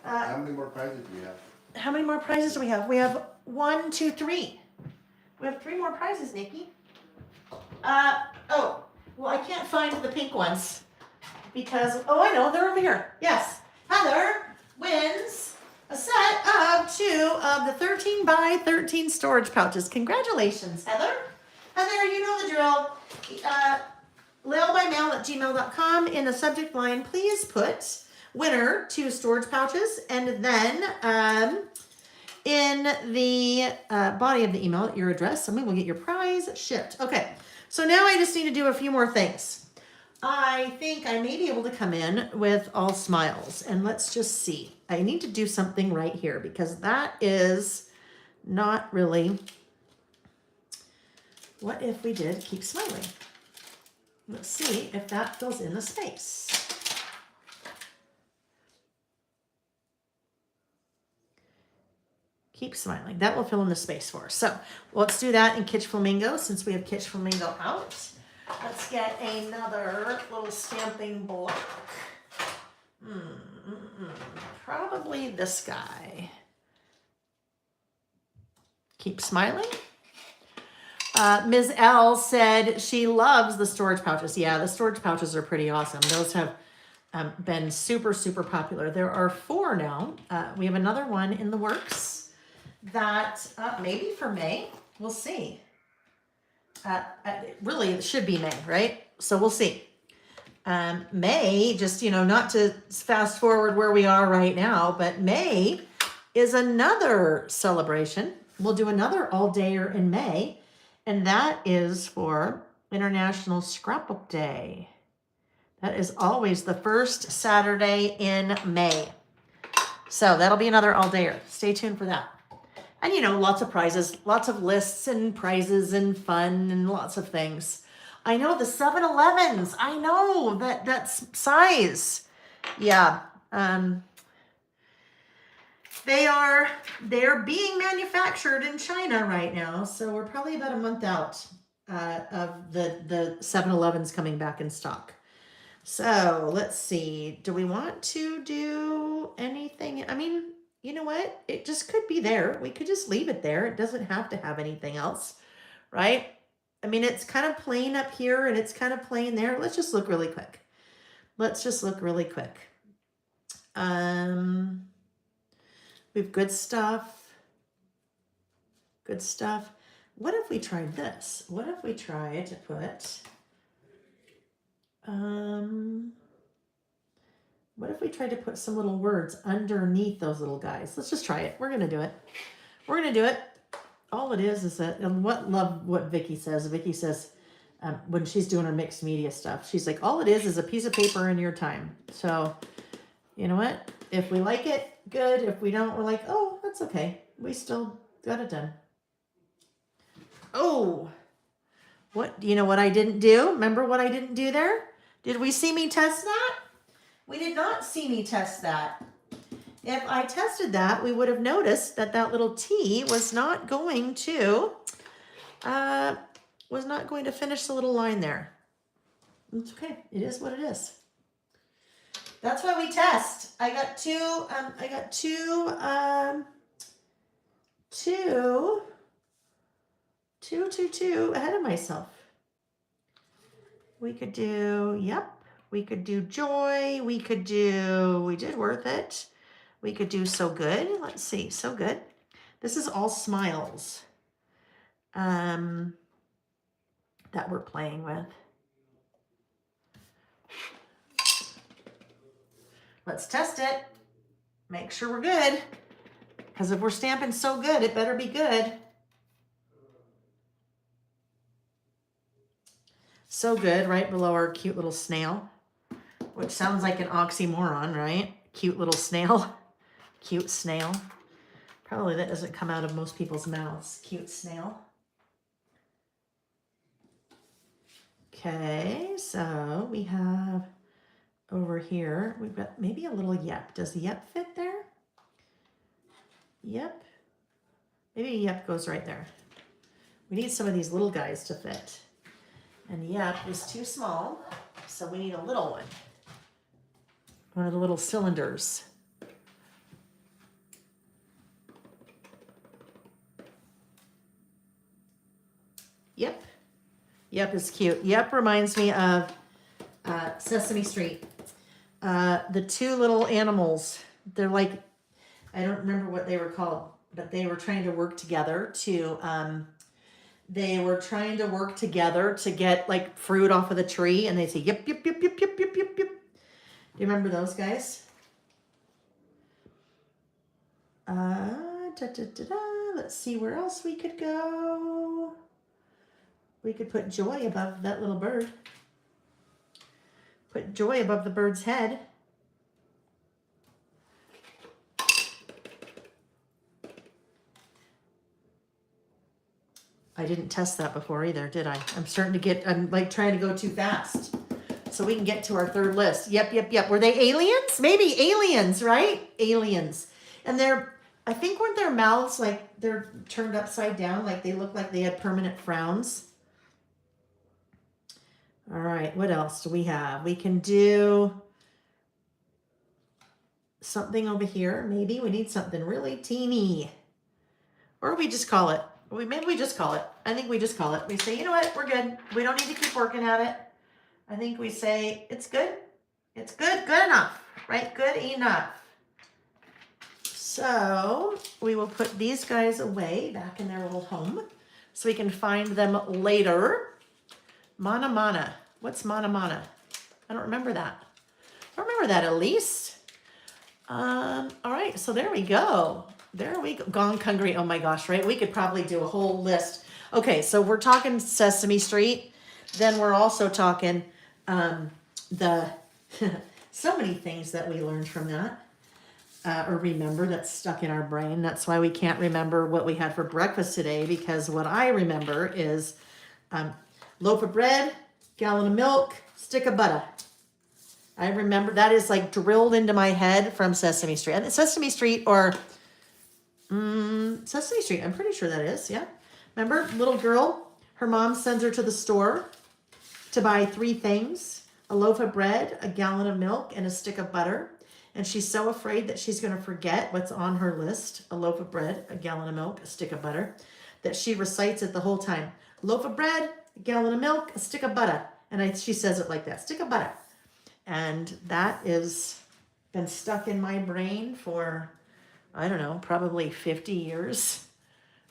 How many more prizes do we have? how many more prizes do we have? We have 1, 2, 3. We have 3 more prizes, Nikki. Oh, well, I can't find the pink ones because, oh, I know, they're over here. Yes, Heather wins a set of 2 of the 13 by 13 storage pouches. Congratulations, Heather. Heather, you know the drill. Lailbymail@gmail.com. In the subject line, please put winner 2 storage pouches, and then in the body of the email, your address, and we will get your prize shipped. Okay, so now I just need to do a few more things. I think I may be able to come in with all smiles, and let's just see. I need to do something right here because that is not really. What if we did keep smiling? Let's see if that fills in the space. Keep smiling. That will fill in the space for us. So let's do that in Kitsch Flamingo since we have Kitsch Flamingo out. Let's get another little stamping block. Probably this guy. Keep smiling. Ms. L said she loves the storage pouches. Yeah, the storage pouches are pretty awesome. Those have been super, super popular. There are 4 now. We have another one in the works that maybe for May. We'll see. Really, it should be May, right? So we'll see. May, just, not to fast forward where we are right now, but May is another celebration. We'll do another all-dayer in May. And that is for International Scrapbook Day. That is always the first Saturday in May. So that'll be another all-dayer. Stay tuned for that. And, lots of prizes, lots of lists and prizes and fun and lots of things. I know the 7-Elevens. I know that's size. Yeah. They're being manufactured in China right now, so we're probably about a month out of the 7-Elevens coming back in stock. So let's see. Do we want to do anything? I mean, you know what? It just could be there. We could just leave it there. It doesn't have to have anything else, right? I mean, it's kind of plain up here and it's kind of plain there. Let's just look really quick. We have good stuff. Good stuff. What if we tried this? What if we tried to put, what if we tried to put some little words underneath those little guys? Let's just try it. We're going to do it. All it is that, and what Vicky says. Vicky says, when she's doing her mixed media stuff, she's like, all it is a piece of paper in your time. So, you know what? If we like it, good. If we don't, we're like, oh, that's okay. We still got it done. Oh, what I didn't do? Remember what I didn't do there? Did we see me test that? We did not see me test that. If I tested that, we would have noticed that little T was not going to finish the little line there. It's okay. It is what it is. That's why we test. I got two ahead of myself. We could do joy. We did worth it. We could do so good. Let's see, so good. This is all smiles that we're playing with. Let's test it. Make sure we're good. Because if we're stamping so good, it better be good. So good, right below our cute little snail, which sounds like an oxymoron, right? Cute little snail. Cute snail. Probably that doesn't come out of most people's mouths. Cute snail. Okay, so we have over here, we've got maybe a little yep. Does the yep fit there? Yep. Maybe yep goes right there. We need some of these little guys to fit. And yep is too small, so we need a little one. One of the little cylinders. Yep. Yep is cute. Yep reminds me of Sesame Street. The two little animals, they're like, I don't remember what they were called, but they were trying to work together to get like fruit off of the tree, and they say yep, yep, yep, yep, yep, yep, yep, yep. Do you remember those guys? Let's see where else we could go. We could put Joy above that little bird. Put Joy above the bird's head. I didn't test that before either, did I? I'm like trying to go too fast. So we can get to our third list. Yep, yep, yep. Were they aliens? Maybe aliens, right? Aliens. And I think weren't their mouths like they're turned upside down, like they look like they had permanent frowns. All right, what else do we have? We can do something over here. Maybe we need something really teeny. Or we just call it. Maybe we just call it. I think we just call it. We say, you know what? We're good. We don't need to keep working at it. I think we say, it's good. It's good. Good enough. Right? Good enough. So we will put these guys away back in their little home so we can find them later. Mana Mana. What's Mana Mana? I don't remember that. I don't remember that, Elise. All right, so there we go. There we go. Gone Hungry. Oh my gosh, right? We could probably do a whole list. Okay, so we're talking Sesame Street. Then we're also talking the so many things that we learned from that. Or remember that's stuck in our brain. That's why we can't remember what we had for breakfast today, because what I remember is loaf of bread, gallon of milk, stick of butter. I remember that is like drilled into my head from Sesame Street. And Sesame Street or Sesame Street, I'm pretty sure that is, yeah. Remember, little girl, her mom sends her to the store to buy 3 things, a loaf of bread, a gallon of milk, and a stick of butter. And she's so afraid that she's going to forget what's on her list, a loaf of bread, a gallon of milk, a stick of butter, that she recites it the whole time. Loaf of bread, a gallon of milk, a stick of butter. And she says it like that, stick of butter. And that is been stuck in my brain for, I don't know, probably 50 years,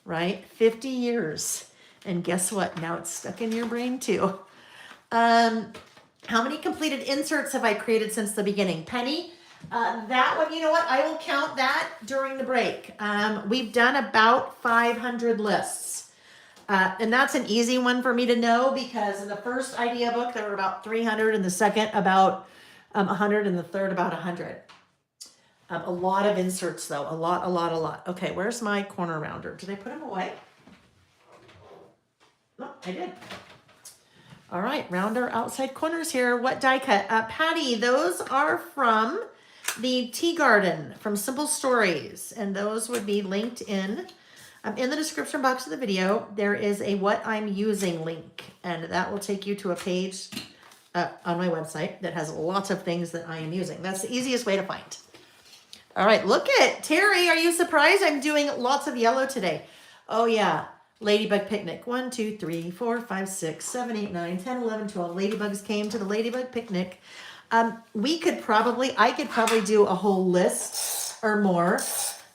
right? 50 years. And guess what? Now it's stuck in your brain too. How many completed inserts have I created since the beginning? Penny, that one, you know what? I will count that during the break. We've done about 500 lists. And that's an easy one for me to know because in the first idea book, there were about 300, in the second about 100, and the third about 100. A lot of inserts though, a lot. Okay, where's my corner rounder? Did I put them away? No, I did. All right, rounder outside corners here. What die cut? Patty, those are from the Tea Garden from Simple Stories, and those would be linked in the description box of the video. There is a what I'm using link, and that will take you to a page on my website that has lots of things that I am using. That's the easiest way to find. All right, look at Terry. Are you surprised? I'm doing lots of yellow today. Oh yeah, Ladybug Picnic. 1, 2, 3, 4, 5, 6, 7, 8, 9, 10, 11, 12. Ladybugs came to the Ladybug Picnic. I could probably do a whole list or more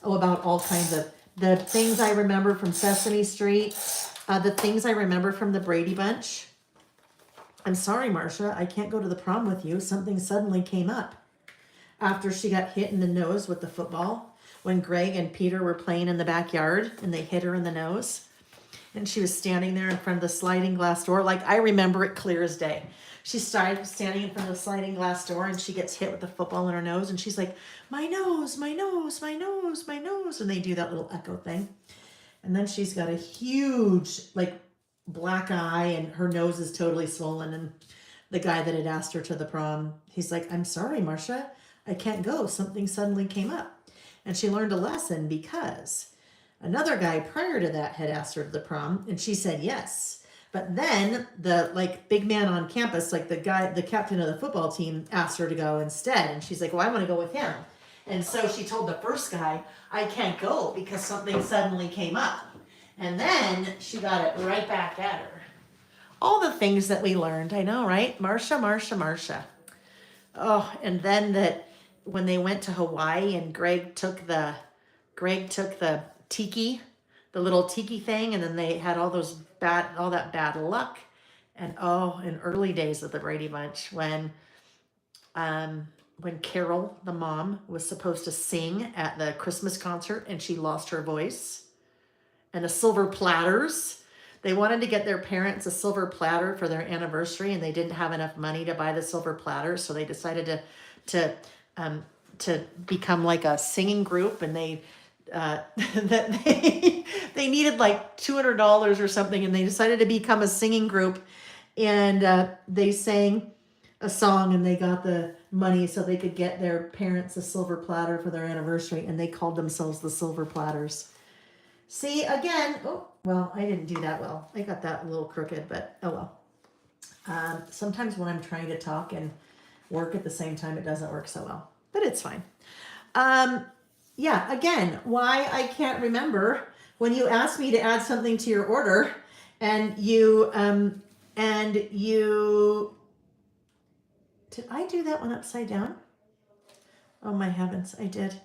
about all kinds of the things I remember from Sesame Street, the things I remember from the Brady Bunch. I'm sorry, Marcia, I can't go to the prom with you. Something suddenly came up. after she got hit in the nose with the football when Greg and Peter were playing in the backyard and they hit her in the nose. And she was standing there in front of the sliding glass door. Like, I remember it clear as day. She started standing in front of the sliding glass door and she gets hit with the football in her nose. And she's like, my nose, my nose, my nose, my nose. And they do that little echo thing. And then she's got a huge, like, black eye and her nose is totally swollen. And the guy that had asked her to the prom, he's like, I'm sorry, Marcia, I can't go. Something suddenly came up. And she learned a lesson because another guy prior to that had asked her to the prom and she said yes. But then the like big man on campus, like the guy, the captain of the football team, asked her to go instead. And she's like, well, I want to go with him. And so she told the first guy, I can't go because something suddenly came up. And then she got it right back at her. All the things that we learned, I know, right? Marcia, Marcia, Marcia. Oh, and then that when they went to Hawaii and Greg took the tiki, the little tiki thing, and then they had all that bad luck. And in early days of the Brady Bunch, when Carol, the mom, was supposed to sing at the Christmas concert and she lost her voice, and the silver platters. They wanted to get their parents a silver platter for their anniversary, and they didn't have enough money to buy the silver platter, so they decided to become like a singing group, and they they needed like $200 or something, and they decided to become a singing group, and they sang a song, and they got the money so they could get their parents a silver platter for their anniversary, and they called themselves the Silver Platters. See, again, well, I didn't do that well. I got that a little crooked, but oh well. Sometimes when I'm trying to talk and work at the same time, it doesn't work so well, but it's fine. Yeah, again, why I can't remember when you asked me to add something to your order and you, did I do that one upside down? Oh my heavens, I did.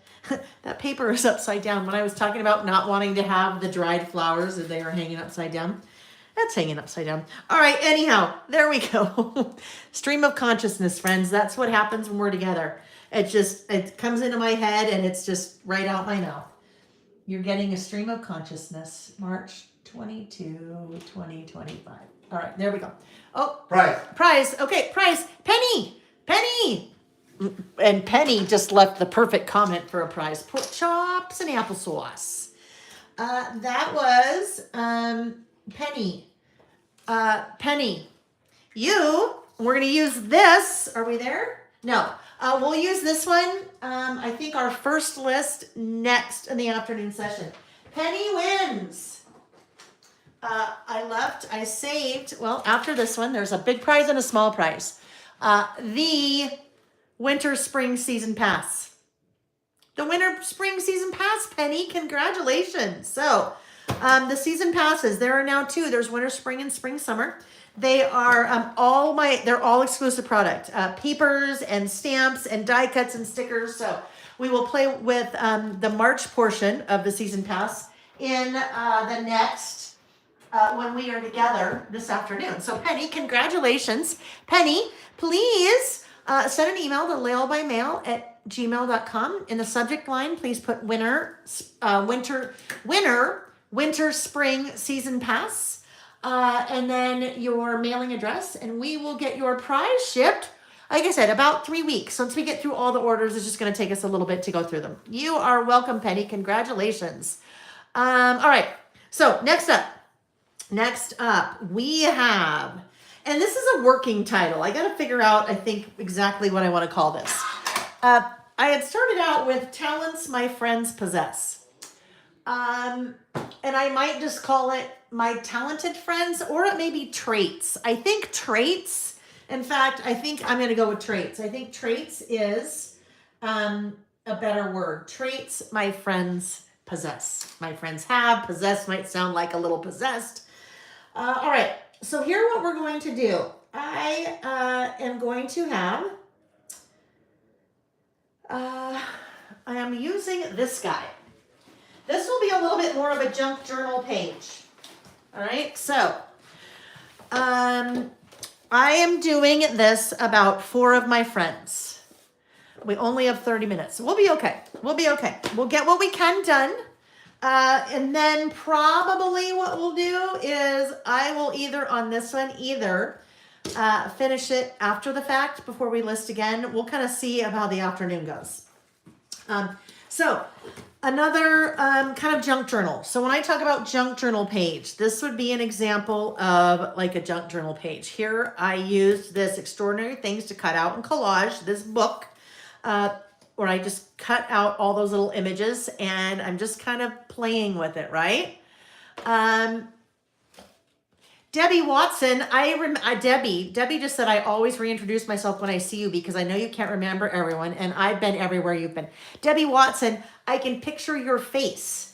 That paper is upside down. When I was talking about not wanting to have the dried flowers that they were hanging upside down, that's hanging upside down. All right, anyhow, there we go. Stream of consciousness, friends. That's what happens when we're together. It comes into my head and it's just right out my mouth. You're getting a stream of consciousness, March 22, 2025. All right, there we go. Oh, prize. Okay, prize. Penny. And Penny just left the perfect comment for a prize. Pork chops and applesauce. That was Penny. Penny. We're going to use this. Are we there? No. We'll use this one. I think our first list next in the afternoon session. Penny wins. I saved, well, after this one, there's a big prize and a small prize. The winter spring season pass. The winter spring season pass, Penny, congratulations. So, the season passes, there are now 2. There's winter, spring, and spring, summer. They are they're all exclusive product. Papers and stamps and die cuts and stickers. So we will play with the March portion of the season pass in the next, when we are together this afternoon. So Penny, congratulations. Penny, please send an email to lailbymail@gmail.com. In the subject line, please put winter spring season pass. And then your mailing address, and we will get your prize shipped. Like I said, about 3 weeks. Once we get through all the orders, it's just going to take us a little bit to go through them. You are welcome, Penny. Congratulations. All right. So next up, we have, and this is a working title. I got to figure out, I think, exactly what I want to call this. I had started out with talents my friends possess. And I might just call it my talented friends, or it may be traits. I think traits, in fact, I think I'm going to go with traits. I think traits is a better word. Traits my friends possess. My friends have. Possess might sound like a little possessed. All right. So here what we're going to do. I am going to have, I am using this guy. This will be a little bit more of a junk journal page. All right, so I am doing this about 4 of my friends. We only have 30 minutes. So we'll be okay. We'll be okay. We'll get what we can done. And then probably what we'll do is I will either on this one, finish it after the fact before we list again. We'll kind of see how the afternoon goes. So another kind of junk journal. So when I talk about junk journal page, this would be an example of like a junk journal page. Here I used this Extraordinary Things to Cut Out and Collage, this book, where I just cut out all those little images and I'm just kind of playing with it, right? Debbie Watson, Debbie just said, I always reintroduce myself when I see you because I know you can't remember everyone and I've been everywhere you've been. Debbie Watson, I can picture your face.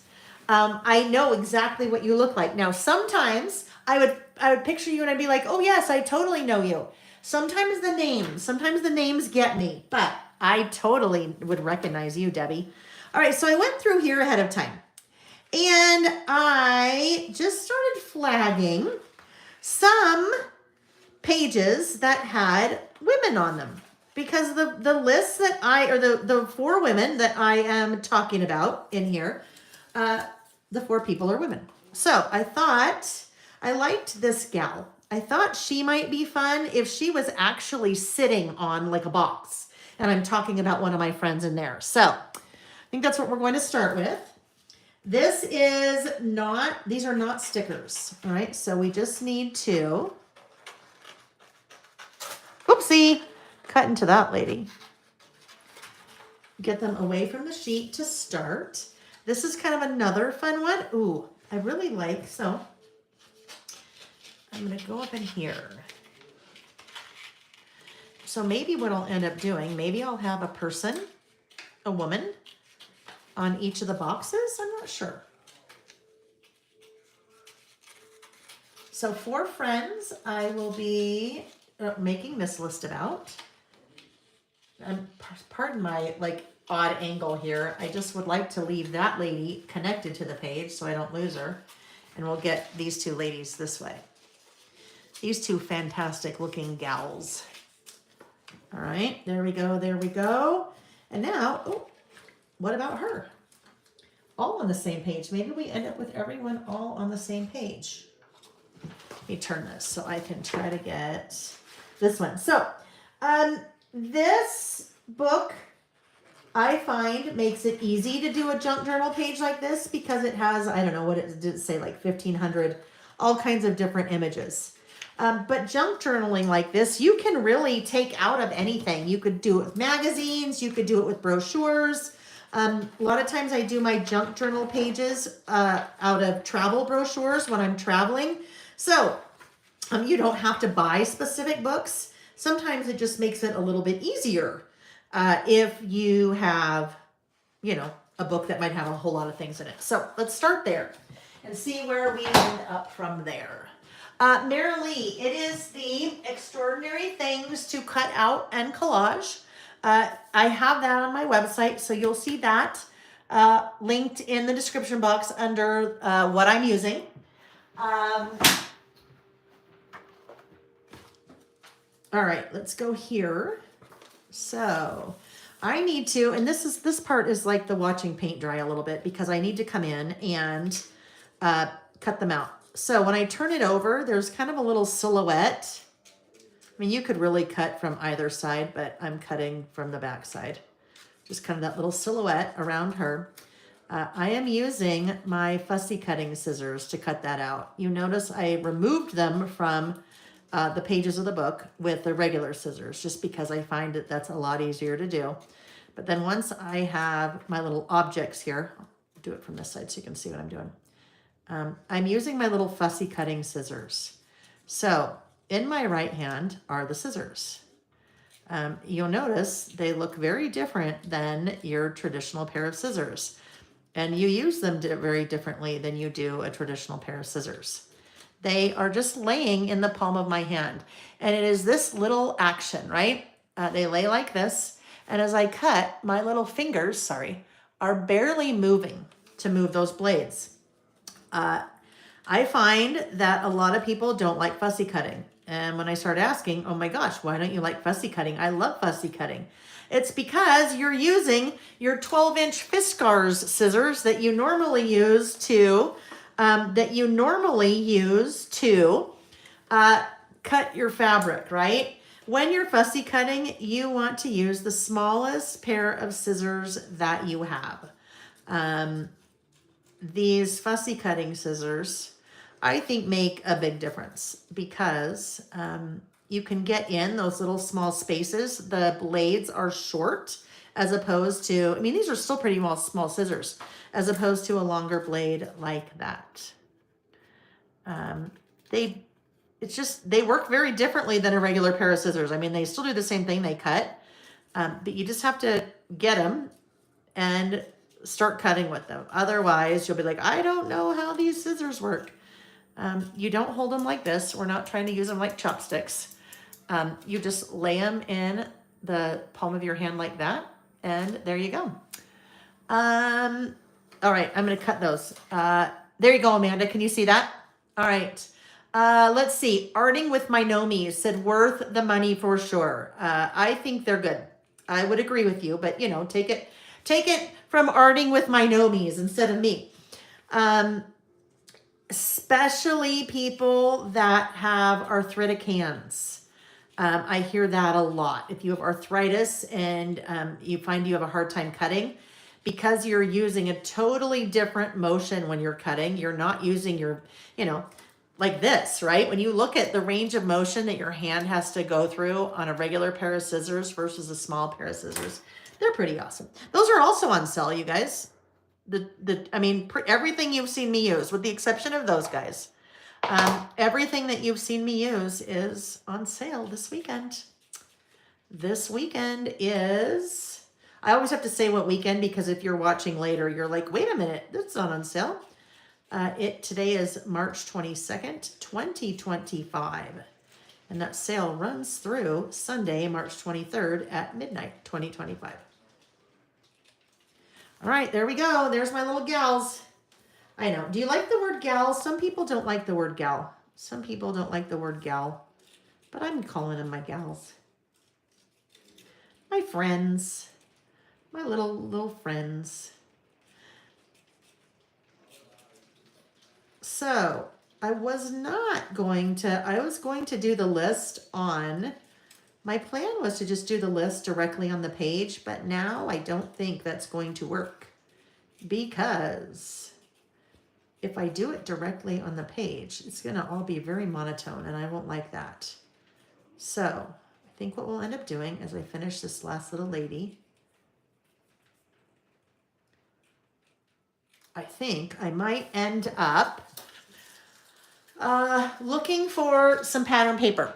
I know exactly what you look like. Now, sometimes I would picture you and I'd be like, oh yes, I totally know you. Sometimes the names get me, but I totally would recognize you, Debbie. All right, so I went through here ahead of time and I just started flagging some pages that had women on them because the list that the 4 women that I am talking about in here, the 4 people are women. So I thought I liked this gal. I thought she might be fun if she was actually sitting on like a box and I'm talking about one of my friends in there. So I think that's what we're going to start with. These are not stickers, all right? So we just need to, oopsie, cut into that lady. Get them away from the sheet to start. This is kind of another fun one. Ooh, I really like, so I'm gonna go up in here. So maybe what I'll end up doing, maybe I'll have a woman, on each of the boxes. I'm not sure. So 4 friends I will be making this list about. And pardon my odd angle here. I just would like to leave that lady connected to the page so I don't lose her. And we'll get these 2 ladies this way. These 2 fantastic looking gals. All right, there we go, there we go. And now, oh, what about her? All on the same page. Maybe we end up with everyone all on the same page. Let me turn this so I can try to get this one. So, this book, I find, makes it easy to do a junk journal page like this because it has, I don't know what it did say, like 1,500, all kinds of different images. But junk journaling like this, you can really take out of anything. You could do it with magazines, you could do it with brochures. A lot of times I do my junk journal pages out of travel brochures when I'm traveling. So you don't have to buy specific books. Sometimes it just makes it a little bit easier if you have, a book that might have a whole lot of things in it. So let's start there and see where we end up from there. Marilee, it is the Extraordinary Things to Cut Out and Collage. I have that on my website, so you'll see that linked in the description box under what I'm using. All right, let's go here. So I need to, and this part is like the watching paint dry a little bit because I need to come in and cut them out. So when I turn it over, there's kind of a little silhouette. I mean, you could really cut from either side, but I'm cutting from the back side. Just kind of that little silhouette around her. I am using my fussy cutting scissors to cut that out. You notice I removed them from the pages of the book with the regular scissors, just because I find that that's a lot easier to do. But then once I have my little objects here, I'll do it from this side so you can see what I'm doing. I'm using my little fussy cutting scissors. So in my right hand are the scissors. You'll notice they look very different than your traditional pair of scissors. And you use them very differently than you do a traditional pair of scissors. They are just laying in the palm of my hand. And it is this little action, right? They lay like this. And as I cut, my little fingers, are barely moving to move those blades. I find that a lot of people don't like fussy cutting. And when I started asking, oh my gosh, why don't you like fussy cutting? I love fussy cutting. It's because you're using your 12-inch Fiskars scissors that you normally use to cut your fabric, right? When you're fussy cutting, you want to use the smallest pair of scissors that you have. These fussy cutting scissors, I think, make a big difference because you can get in those little small spaces. The blades are short as opposed to, I mean, these are still pretty small scissors as opposed to a longer blade like that. They work very differently than a regular pair of scissors. I mean, they still do the same thing, they cut, but you just have to get them and start cutting with them. Otherwise, you'll be like, I don't know how these scissors work. You don't hold them like this. We're not trying to use them like chopsticks. You just lay them in the palm of your hand like that, and there you go. All right, I'm going to cut those. There you go, Amanda. Can you see that? All right. Let's see. Arting with my Nomies said worth the money for sure. I think they're good. I would agree with you, but you know, take it from Arting with my Nomies instead of me. Especially people that have arthritic hands. I hear that a lot. If you have arthritis and you find you have a hard time cutting, because you're using a totally different motion when you're cutting, you're not using your, like this, right? When you look at the range of motion that your hand has to go through on a regular pair of scissors versus a small pair of scissors, they're pretty awesome. Those are also on sale, you guys. Everything you've seen me use, with the exception of those guys, everything that you've seen me use is on sale this weekend. This weekend is, I always have to say what weekend, because if you're watching later, you're like, wait a minute, that's not on sale. Today is March 22nd, 2025. And that sale runs through Sunday, March 23rd at midnight, 2025. All right, there we go. There's my little gals. I know. Do you like the word gal? Some people don't like the word gal. Some people don't like the word gal. But I'm calling them my gals. My friends. My little friends. So, I was going to do the list on, my plan was to just do the list directly on the page, but now I don't think that's going to work, because if I do it directly on the page, it's going to all be very monotone, and I won't like that. So, I think what we'll end up doing as I finish this last little lady, I think I might end up looking for some pattern paper.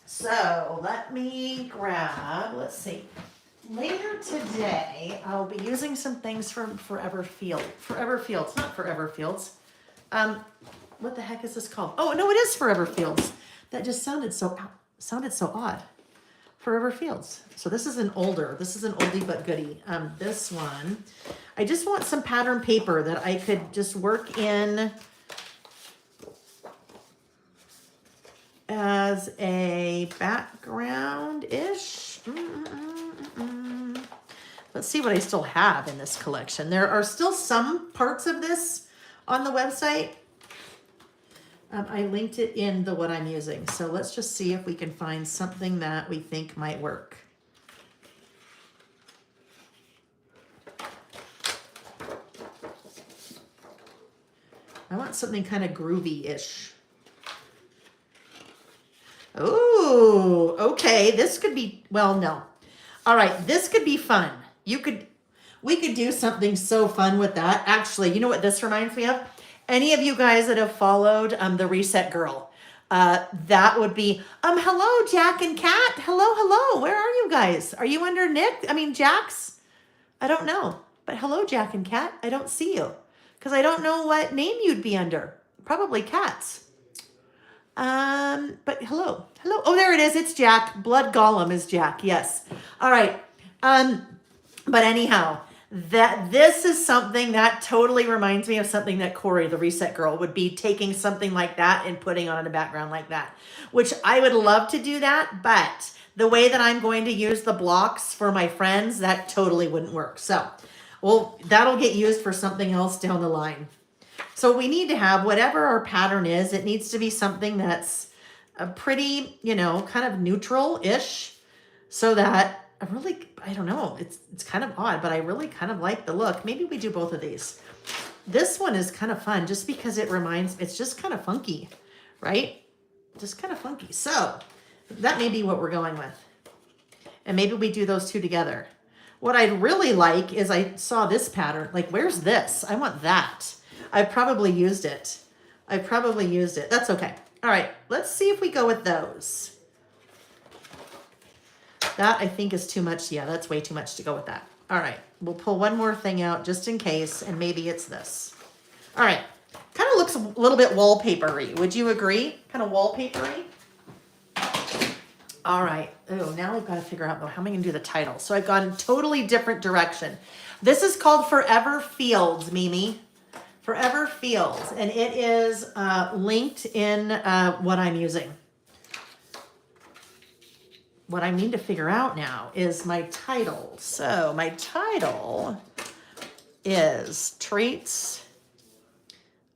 So let me grab, let's see. Later today, I'll be using some things from Forever Fields, not Forever Fields. What the heck is this called? Oh, no, it is Forever Fields. That just sounded so odd. Forever Fields. So this is an oldie but goodie. This one, I just want some pattern paper that I could just work in as a background-ish. Let's see what I still have in this collection. There are still some parts of this on the website. I linked it in what I'm using. So let's just see if we can find something that we think might work. I want something kind of groovy-ish. Oh, okay. This could be, well, no. All right, this could be fun. We could do something so fun with that. Actually, you know what this reminds me of? Any of you guys that have followed the Reset Girl, that would be, hello, Jack and Kat. Hello. Where are you guys? Are you under Jax? I don't know. But hello, Jack and Kat. I don't see you because I don't know what name you'd be under. Probably Kat's. But hello. Oh, there it is. It's Jack. Blood Golem is Jack. Yes. All right. But anyhow, that this is something that totally reminds me of something that Corey, the reset girl, would be taking something like that and putting on in a background like that, which I would love to do that, but the way that I'm going to use the blocks for my friends, that totally wouldn't work. So, well, that'll get used for something else down the line. So we need to have whatever our pattern is, it needs to be something that's a pretty, you know, kind of neutral-ish, so that I don't know, it's kind of odd, but I really kind of like the look. Maybe we do both of these. This one is kind of fun just because it's just kind of funky, right? Just kind of funky. So that may be what we're going with. And maybe we do those two together. What I'd really like is I saw this pattern. Like, where's this? I want that. I've probably used it. That's okay. All right, let's see if we go with those. That I think is too much. Yeah, that's way too much to go with that. All right, we'll pull one more thing out just in case, and maybe it's this. All right, kind of looks a little bit wallpapery. Would you agree? Kind of wallpapery. All right. Oh, now we've got to figure out, though, how am I going to do the title? So I've gone totally different direction. This is called Forever Fields, Mimi. Forever Fields. And it is linked in what I'm using. What I need to figure out now is my title. So my title is Traits.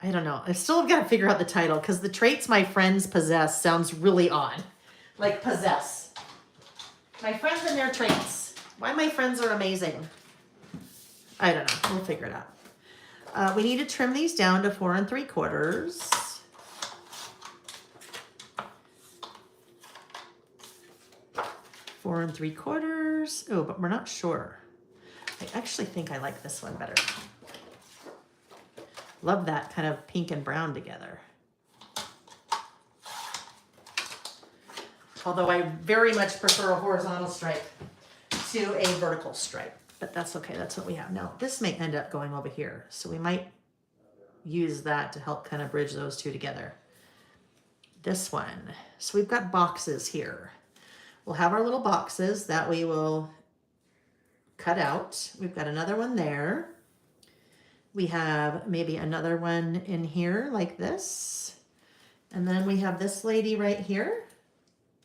I don't know. I still have got to figure out the title because the traits my friends possess sounds really odd. Like possess. My friends and their traits. Why my friends are amazing. I don't know. We'll figure it out. We need to trim these down to 4 3/4. 4 3/4. Oh, but we're not sure. I actually think I like this one better. Love that kind of pink and brown together. Although I very much prefer a horizontal stripe to a vertical stripe. But that's okay, that's what we have. Now, this may end up going over here. So we might use that to help kind of bridge those two together. This one. So we've got boxes here. We'll have our little boxes that we will cut out. We've got another one there. We have maybe another one in here like this. And then we have this lady right here,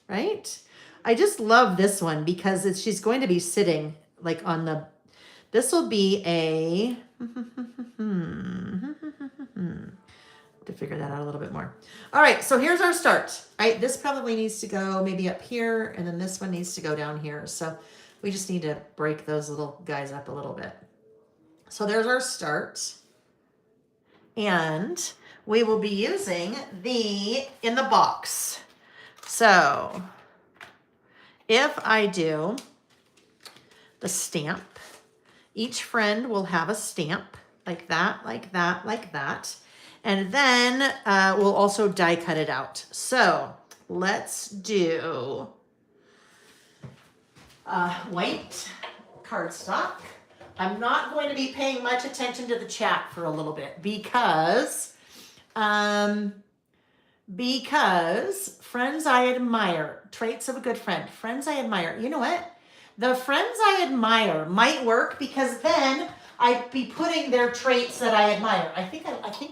right? I just love this one because she's going to be sitting like on the, this will be a, to figure that out a little bit more. All right, so here's our start, right? This probably needs to go maybe up here, and then this one needs to go down here. So we just need to break those little guys up a little bit. So there's our start. And we will be using in the box. So if I do the stamp, each friend will have a stamp like that, like that, like that. And then we'll also die cut it out. So let's do white cardstock. I'm not going to be paying much attention to the chat for a little bit because friends I admire, traits of a good friend, friends I admire. You know what? The friends I admire might work because then I'd be putting their traits that I admire. I think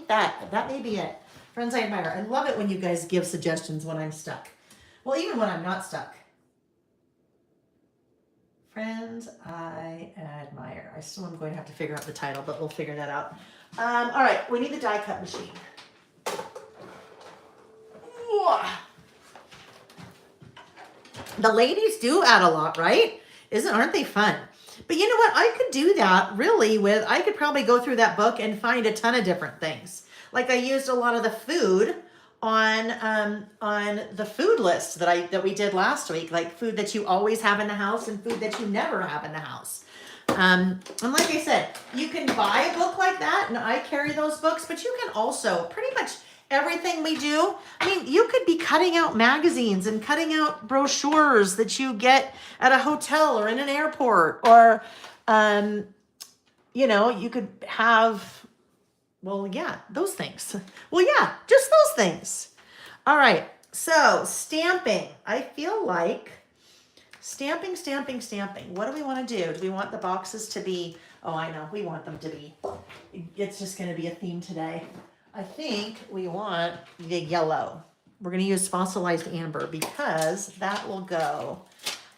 that may be it. Friends I admire. I love it when you guys give suggestions when I'm stuck. Well, even when I'm not stuck. Friends I admire. I still am going to have to figure out the title, but we'll figure that out. All right, we need the die cut machine. The ladies do add a lot, right? Aren't they fun? But you know what? I could do that really I could probably go through that book and find a ton of different things. Like I used a lot of the food on the food list that we did last week, like food that you always have in the house and food that you never have in the house. And like I said, you can buy a book like that, and I carry those books, but you can also pretty much everything we do. I mean, you could be cutting out magazines and cutting out brochures that you get at a hotel or in an airport, or you could have. Well, yeah, those things. Well, yeah, just those things. All right, so stamping. I feel like stamping. What do we want to do? Do we want the boxes to be Oh, I know. We want them to be. It's just going to be a theme today. I think we want the yellow. We're going to use fossilized amber because that will go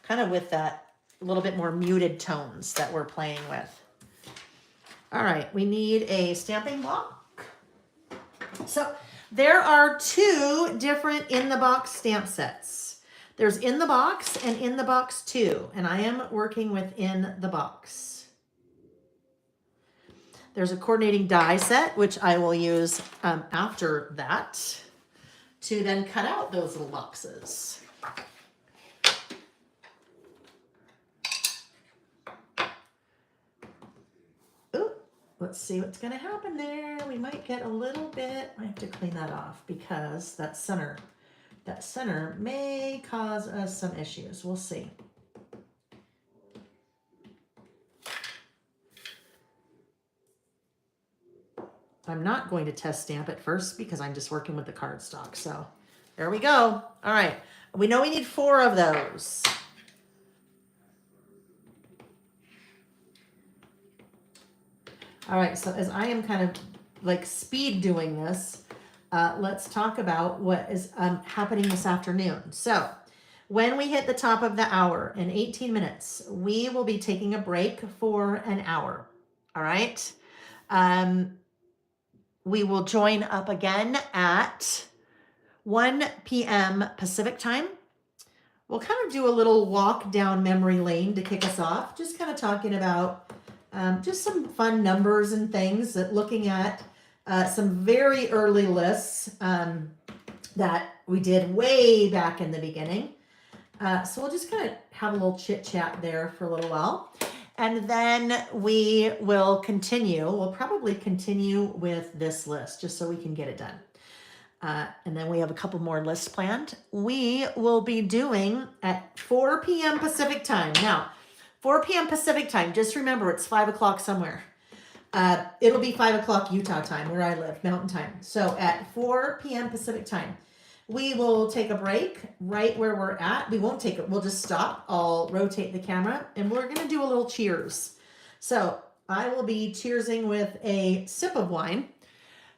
kind of with that little bit more muted tones that we're playing with. All right, we need a stamping block. So there are two different in the box stamp sets. There's in the box and in the box 2, and I am working with in the box. There's a coordinating die set, which I will use after that to then cut out those little boxes. Ooh, let's see what's going to happen there. We might get a little bit, I have to clean that off because that center may cause us some issues. We'll see. I'm not going to test stamp it first because I'm just working with the cardstock. So there we go. All right. We know we need 4 of those. All right. So as I am kind of like speed doing this, let's talk about what is happening this afternoon. So when we hit the top of the hour in 18 minutes, we will be taking a break for an hour. All right. We will join up again at 1 p.m. Pacific time. We'll kind of do a little walk down memory lane to kick us off, just kind of talking about just some fun numbers and things, that looking at some very early lists that we did way back in the beginning. So we'll just kind of have a little chit chat there for a little while. And then we will continue. We'll probably continue with this list just so we can get it done. And then we have a couple more lists planned. We will be doing at 4 p.m. Pacific time. Now, 4 p.m. Pacific time, just remember it's 5 o'clock somewhere. It'll be 5 o'clock Utah time where I live, Mountain time. So at 4 p.m. Pacific time, we will take a break right where we're at. We won't take it. We'll just stop. I'll rotate the camera and we're going to do a little cheers. So I will be cheersing with a sip of wine.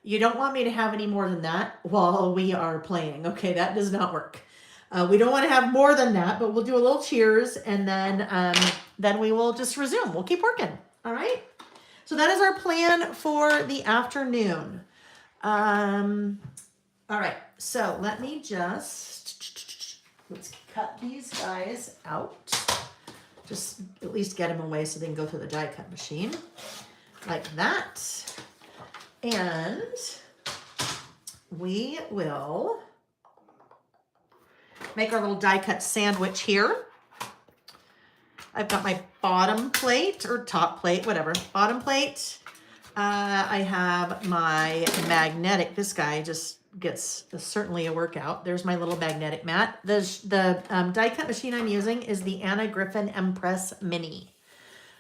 You don't want me to have any more than that while we are playing. Okay, that does not work. We don't want to have more than that, but we'll do a little cheers and then we will just resume. We'll keep working. All right. So that is our plan for the afternoon. All right, so let me let's cut these guys out. Just at least get them away so they can go through the die cut machine like that. And we will make our little die cut sandwich here. I've got my bottom plate or top plate, whatever, bottom plate. I have my magnetic, this guy just gets certainly a workout. There's my little magnetic mat. The die cut machine I'm using is the Anna Griffin Empress Mini.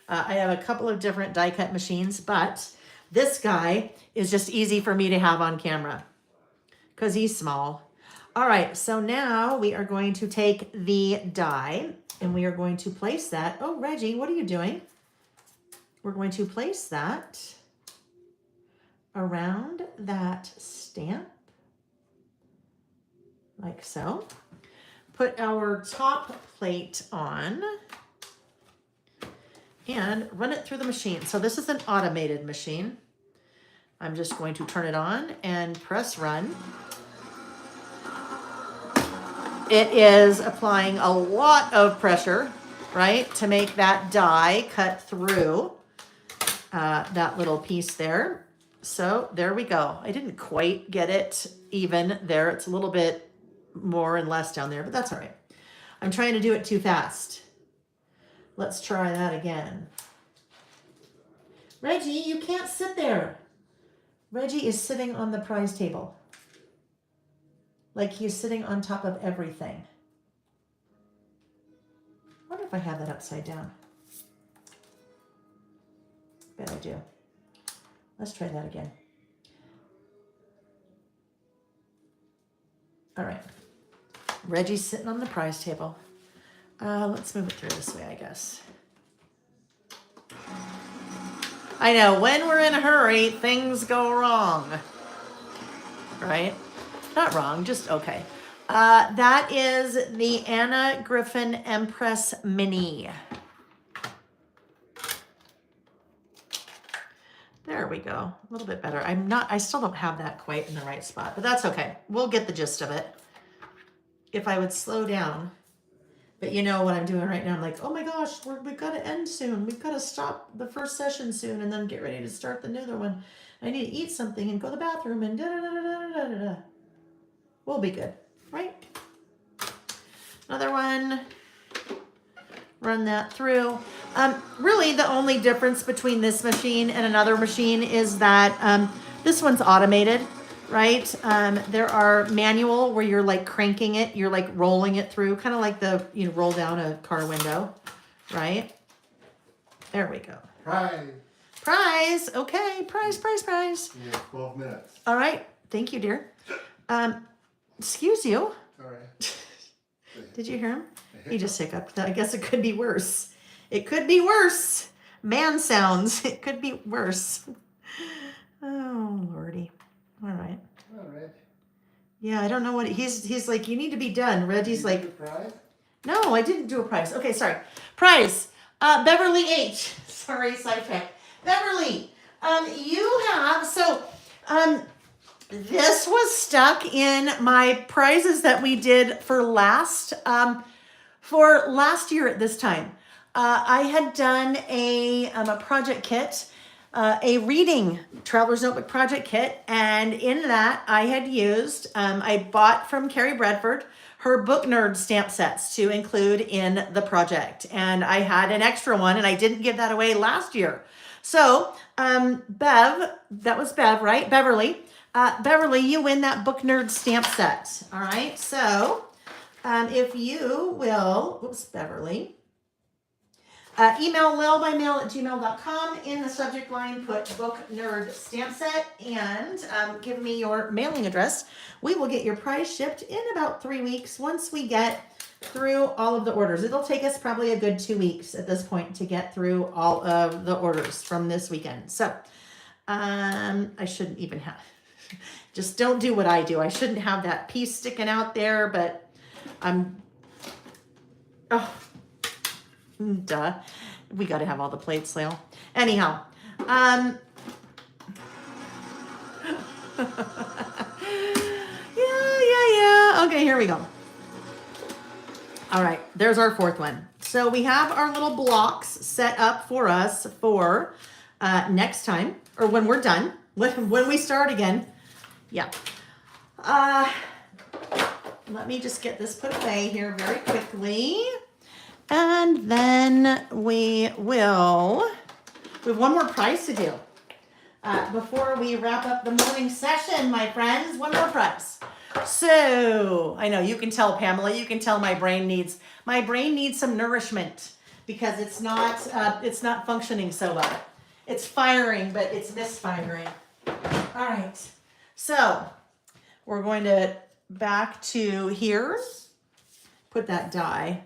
I have a couple of different die cut machines, but this guy is just easy for me to have on camera because he's small. All right, so now we are going to take the die and we are going to place that. Oh, Reggie, what are you doing? We're going to place that around that stamp. Like so. Put our top plate on and run it through the machine. So this is an automated machine. I'm just going to turn it on and press run. It is applying a lot of pressure, right, to make that die cut through that little piece there. So there we go. I didn't quite get it even there. It's a little bit more and less down there, but that's all right. I'm trying to do it too fast. Let's try that again. Reggie, you can't sit there. Reggie is sitting on the prize table. Like he's sitting on top of everything. I wonder if I have that upside down. Bet I do. Let's try that again. All right. Reggie's sitting on the prize table. Let's move it through this way, I guess. I know, when we're in a hurry, things go wrong. Right? Not wrong, just okay. That is the Anna Griffin Empress Mini. There we go. A little bit better. I still don't have that quite in the right spot, but that's okay. We'll get the gist of it. If I would slow down. But you know what I'm doing right now? I'm like, oh my gosh, we've got to end soon. We've got to stop the first session soon and then get ready to start the other one. I need to eat something and go to the bathroom and da-da-da-da-da-da-da. We'll be good, right? Another one. Run that through. Really, the only difference between this machine and another machine is that this one's automated, right? There are manual where you're like cranking it, you're like rolling it through, kind of like roll down a car window, right? There we go. Prize. Prize. Okay. Prize. You have 12 minutes. All right. Thank you, dear. Excuse you. All right. Did you hear him? He just hiccuped. I guess it could be worse. It could be worse. Man sounds. It could be worse. Oh, Lordy. All right. All right. Yeah, I don't know what he's like. You need to be done. Reggie's like, Prize? no, I didn't do a prize. Okay, sorry. Prize. Beverly H. Sorry, sidetrack. Beverly, you have this was stuck in my prizes that we did for last year at this time. I had done a project kit, a reading traveler's notebook project kit, and in that I had used, I bought from Carrie Bradford her book nerd stamp sets to include in the project, and I had an extra one, and I didn't give that away last year. So Bev, that was Bev, right? Beverly, you win that book nerd stamp set. All right, so if you will, oops, Beverly. Email lilbymail@gmail.com. In the subject line, put book nerd stamp set and give me your mailing address. We will get your prize shipped in about 3 weeks once we get through all of the orders. It'll take us probably a good 2 weeks at this point to get through all of the orders from this weekend. So I shouldn't even have, just don't do what I do. I shouldn't have that piece sticking out there, but duh. We got to have all the plates, Lil. Anyhow. Yeah. Okay, here we go. All right, there's our fourth one. So we have our little blocks set up for us for next time, or when we're done, when we start again. Yeah. Let me just get this put away here very quickly. And then we have one more prize to do. Before we wrap up the morning session, my friends, one more prize. So, I know you can tell, Pamela, you can tell my brain needs some nourishment because it's not functioning so well. It's firing, but it's misfiring. All right. So, we're going to back to here. Put that die.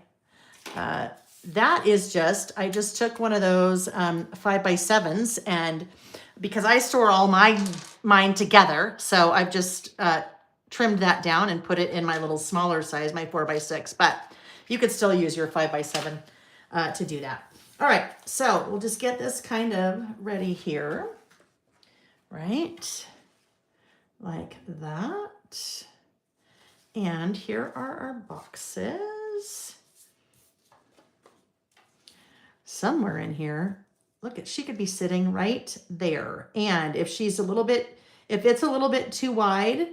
That is I just took one of those 5x7s, and because I store all mine together, so I've just trimmed that down and put it in my little smaller size, my 4x6, but you could still use your 5x7 to do that. All right, so we'll just get this kind of ready here, right? Like that. And here are our boxes. Somewhere in here, look, she could be sitting right there. And if it's a little bit too wide,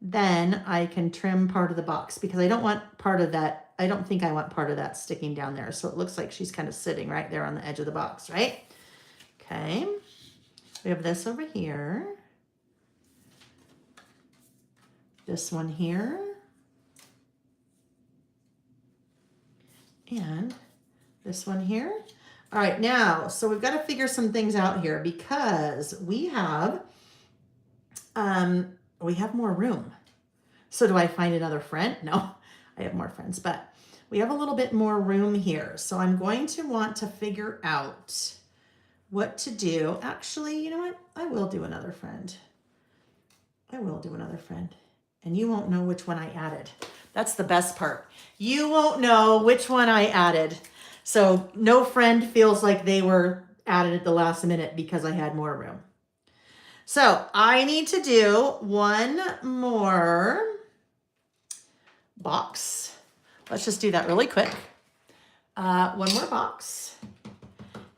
then I can trim part of the box because I don't want part of that. I don't think I want part of that sticking down there. So it looks like she's kind of sitting right there on the edge of the box, right? Okay. We have this over here. This one here. And this one here. All right, now, so we've got to figure some things out here because we have more room. So do I find another friend? No, I have more friends, but we have a little bit more room here. So I'm going to want to figure out what to do. Actually, you know what? I will do another friend. I will do another friend. And you won't know which one I added. That's the best part. You won't know which one I added. So no friend feels like they were added at the last minute because I had more room. So I need to do one more box. Let's just do that really quick. One more box.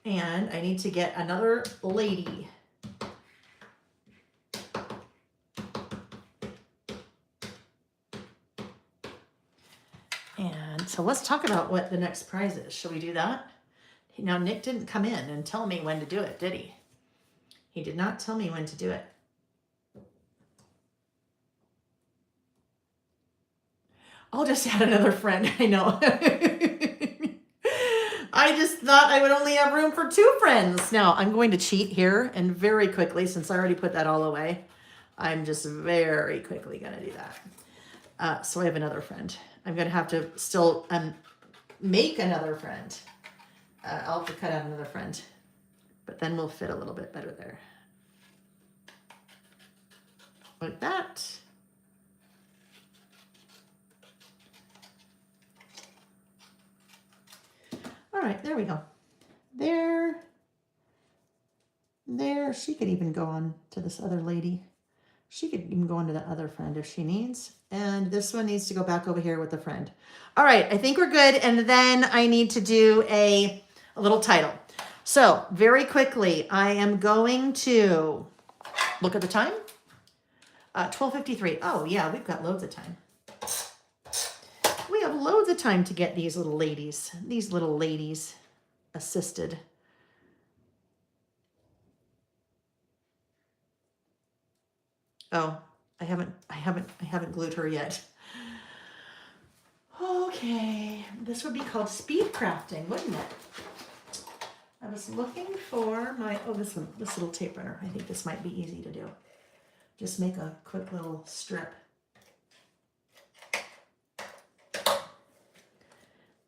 And I need to get another lady. And so let's talk about what the next prize is. Shall we do that? Now, Nick didn't come in and tell me when to do it, did he? He did not tell me when to do it. I'll just add another friend. I know. I just thought I would only have room for 2 friends. Now, I'm going to cheat here and very quickly, since I already put that all away, I'm just very quickly going to do that. So I have another friend. I'm going to have to still make another friend. I'll have to cut out another friend. But then we'll fit a little bit better there. Like that. All right, there we go. There. She could even go on to this other lady. She could even go on to that other friend if she needs. And this one needs to go back over here with the friend. All right, I think we're good. And then I need to do a little title. So very quickly, I am going to look at the time. 12:53. Oh yeah, we've got loads of time. We have loads of time to get these little ladies assisted. Oh, I haven't glued her yet. Okay, this would be called speed crafting, wouldn't it? I was looking for my, this little tape runner. I think this might be easy to do. Just make a quick little strip.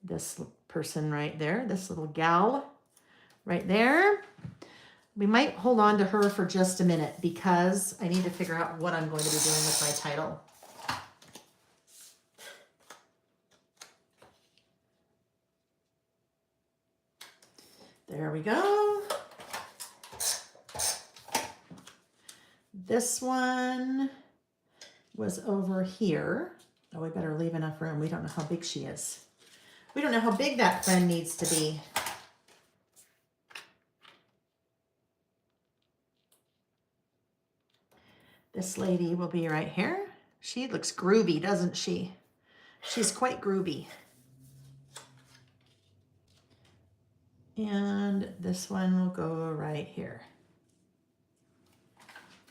This person right there, this little gal right there. We might hold on to her for just a minute because I need to figure out what I'm going to be doing with my title. There we go. This one was over here. Oh, we better leave enough room. We don't know how big she is. We don't know how big that friend needs to be. This lady will be right here. She looks groovy, doesn't she? She's quite groovy. And this one will go right here.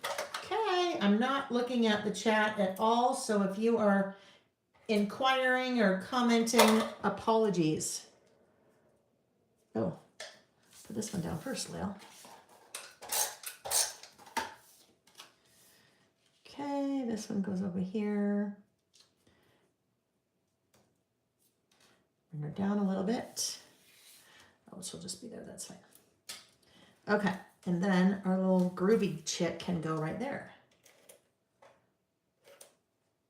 Okay, I'm not looking at the chat at all, so if you are inquiring or commenting, apologies. Oh, put this one down first, Lil. Okay, this one goes over here. Bring her down a little bit. Oh, she'll just be there, that's fine. Okay, and then our little groovy chick can go right there.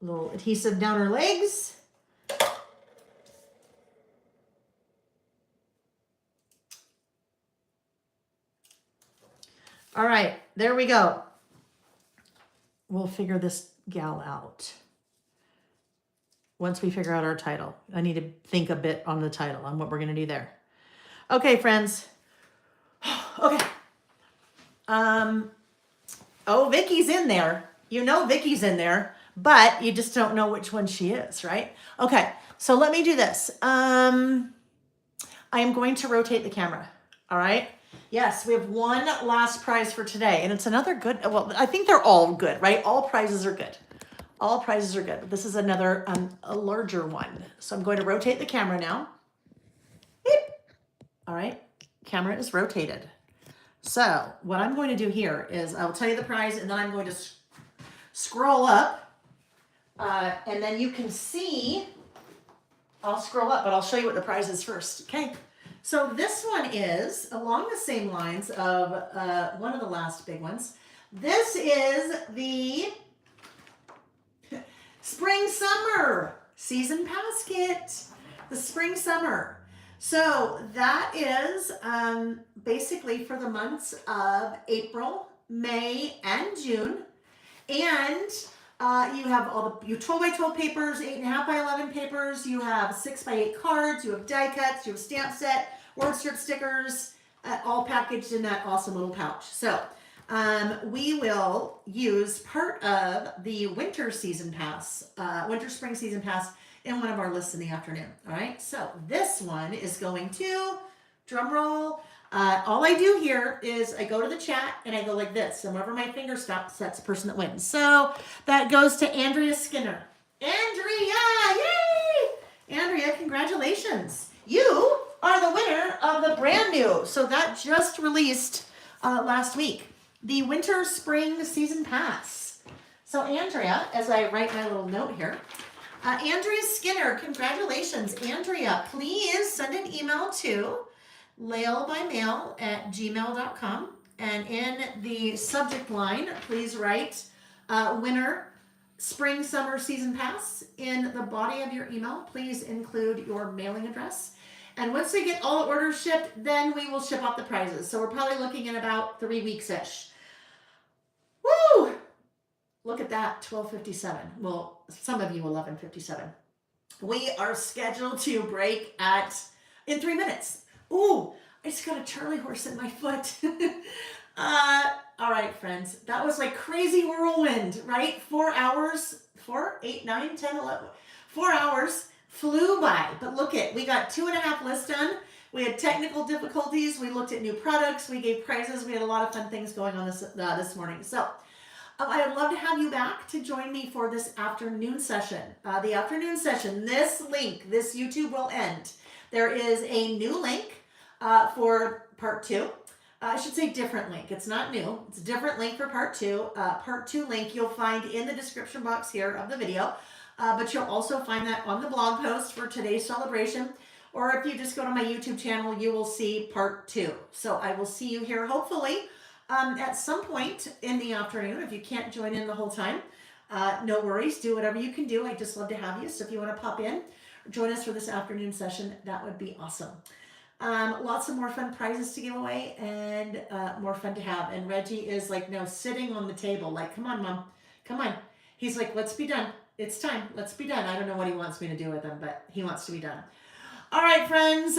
Little adhesive down her legs. All right, there we go. We'll figure this gal out. Once we figure out our title. I need to think a bit on the title, on what we're gonna do there. Okay, friends. Okay. Oh, Vicky's in there. You know Vicky's in there, but you just don't know which one she is, right? Okay, so let me do this. I am going to rotate the camera, all right? Yes, we have one last prize for today, and it's another good, well, I think they're all good, right? All prizes are good. All prizes are good. This is another, a larger one. So I'm going to rotate the camera now. Beep. All right, camera is rotated. So what I'm going to do here is I'll tell you the prize, and then I'm going to scroll up, and then you can see, I'll scroll up, but I'll show you what the prize is first, okay? So this one is along the same lines of one of the last big ones. This is the spring summer season pass kit. The spring summer. So that is basically for the months of April, May, and June. And you have all the 12 by 12 papers, 8.5 by 11 papers. You have 6 by 8 cards. You have die cuts. You have stamp set, word strip stickers, all packaged in that awesome little pouch. So we will use part of the winter season pass, winter spring season pass in one of our lists in the afternoon. All right. So this one is going to, drum roll. All I do here is I go to the chat and I go like this. And wherever my finger stops, that's the person that wins. So that goes to Andrea Skinner. Andrea, yay! Andrea, congratulations. You are the winner of the brand new. So that just released last week. The winter spring season pass. So Andrea, as I write my little note here, Andrea Skinner, congratulations. Andrea, please send an email to lailbymail@gmail.com. And in the subject line, please write winner spring summer season pass. In the body of your email, please include your mailing address. And once we get all orders shipped, then we will ship out the prizes. So we're probably looking at about 3 weeks-ish. Woo! Look at that, 12:57. Well, some of you 11:57. We are scheduled to break in 3 minutes. Ooh, I just got a Charlie horse in my foot. All right, friends. That was like crazy whirlwind, right? 4 hours, 4, 8, 9, 10, 11. 4 hours flew by. But look we got 2.5 lists done. We had technical difficulties. We looked at new products. We gave prizes. We had a lot of fun things going on this morning. So I would love to have you back to join me for this afternoon session. The afternoon session, this link, this YouTube will end. There is a new link for part 2. I should say different link. It's not new. It's a different link for part 2. Part 2 link you'll find in the description box here of the video. But you'll also find that on the blog post for today's celebration. Or if you just go to my YouTube channel, you will see part 2. So I will see you here hopefully at some point in the afternoon. If you can't join in the whole time, no worries. Do whatever you can do. I just love to have you. So if you want to pop in, join us for this afternoon session, that would be awesome. Lots of more fun prizes to give away and more fun to have. And Reggie is like now sitting on the table like, come on, Mom, come on. He's like, let's be done. It's time. Let's be done. I don't know what he wants me to do with him, but he wants to be done. All right, friends.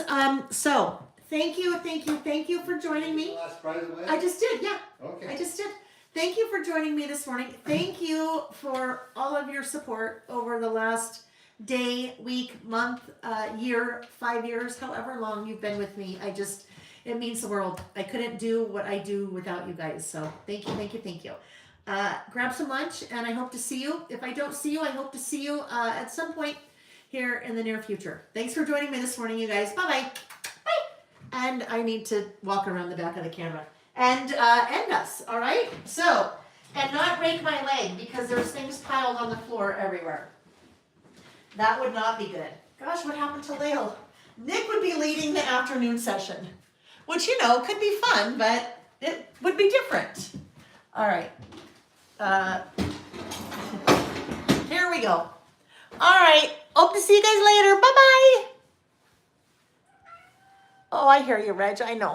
So thank you for joining me. Last prize away? I just did, yeah. Okay. I just did. Thank you for joining me this morning. Thank you for all of your support over the last day, week, month, year, 5 years, however long you've been with me. It means the world. I couldn't do what I do without you guys. So thank you. Grab some lunch and I hope to see you. If I don't see you, I hope to see you at some point here in the near future. Thanks for joining me this morning, you guys. Bye-bye. Bye. And I need to walk around the back of the camera and end us, all right? So, and not break my leg because there's things piled on the floor everywhere. That would not be good. Gosh, what happened to Lael? Nick would be leading the afternoon session, which, could be fun, but it would be different. All right. Here we go. All right. Hope to see you guys later. Bye-bye. Oh, I hear you, Reg. I know.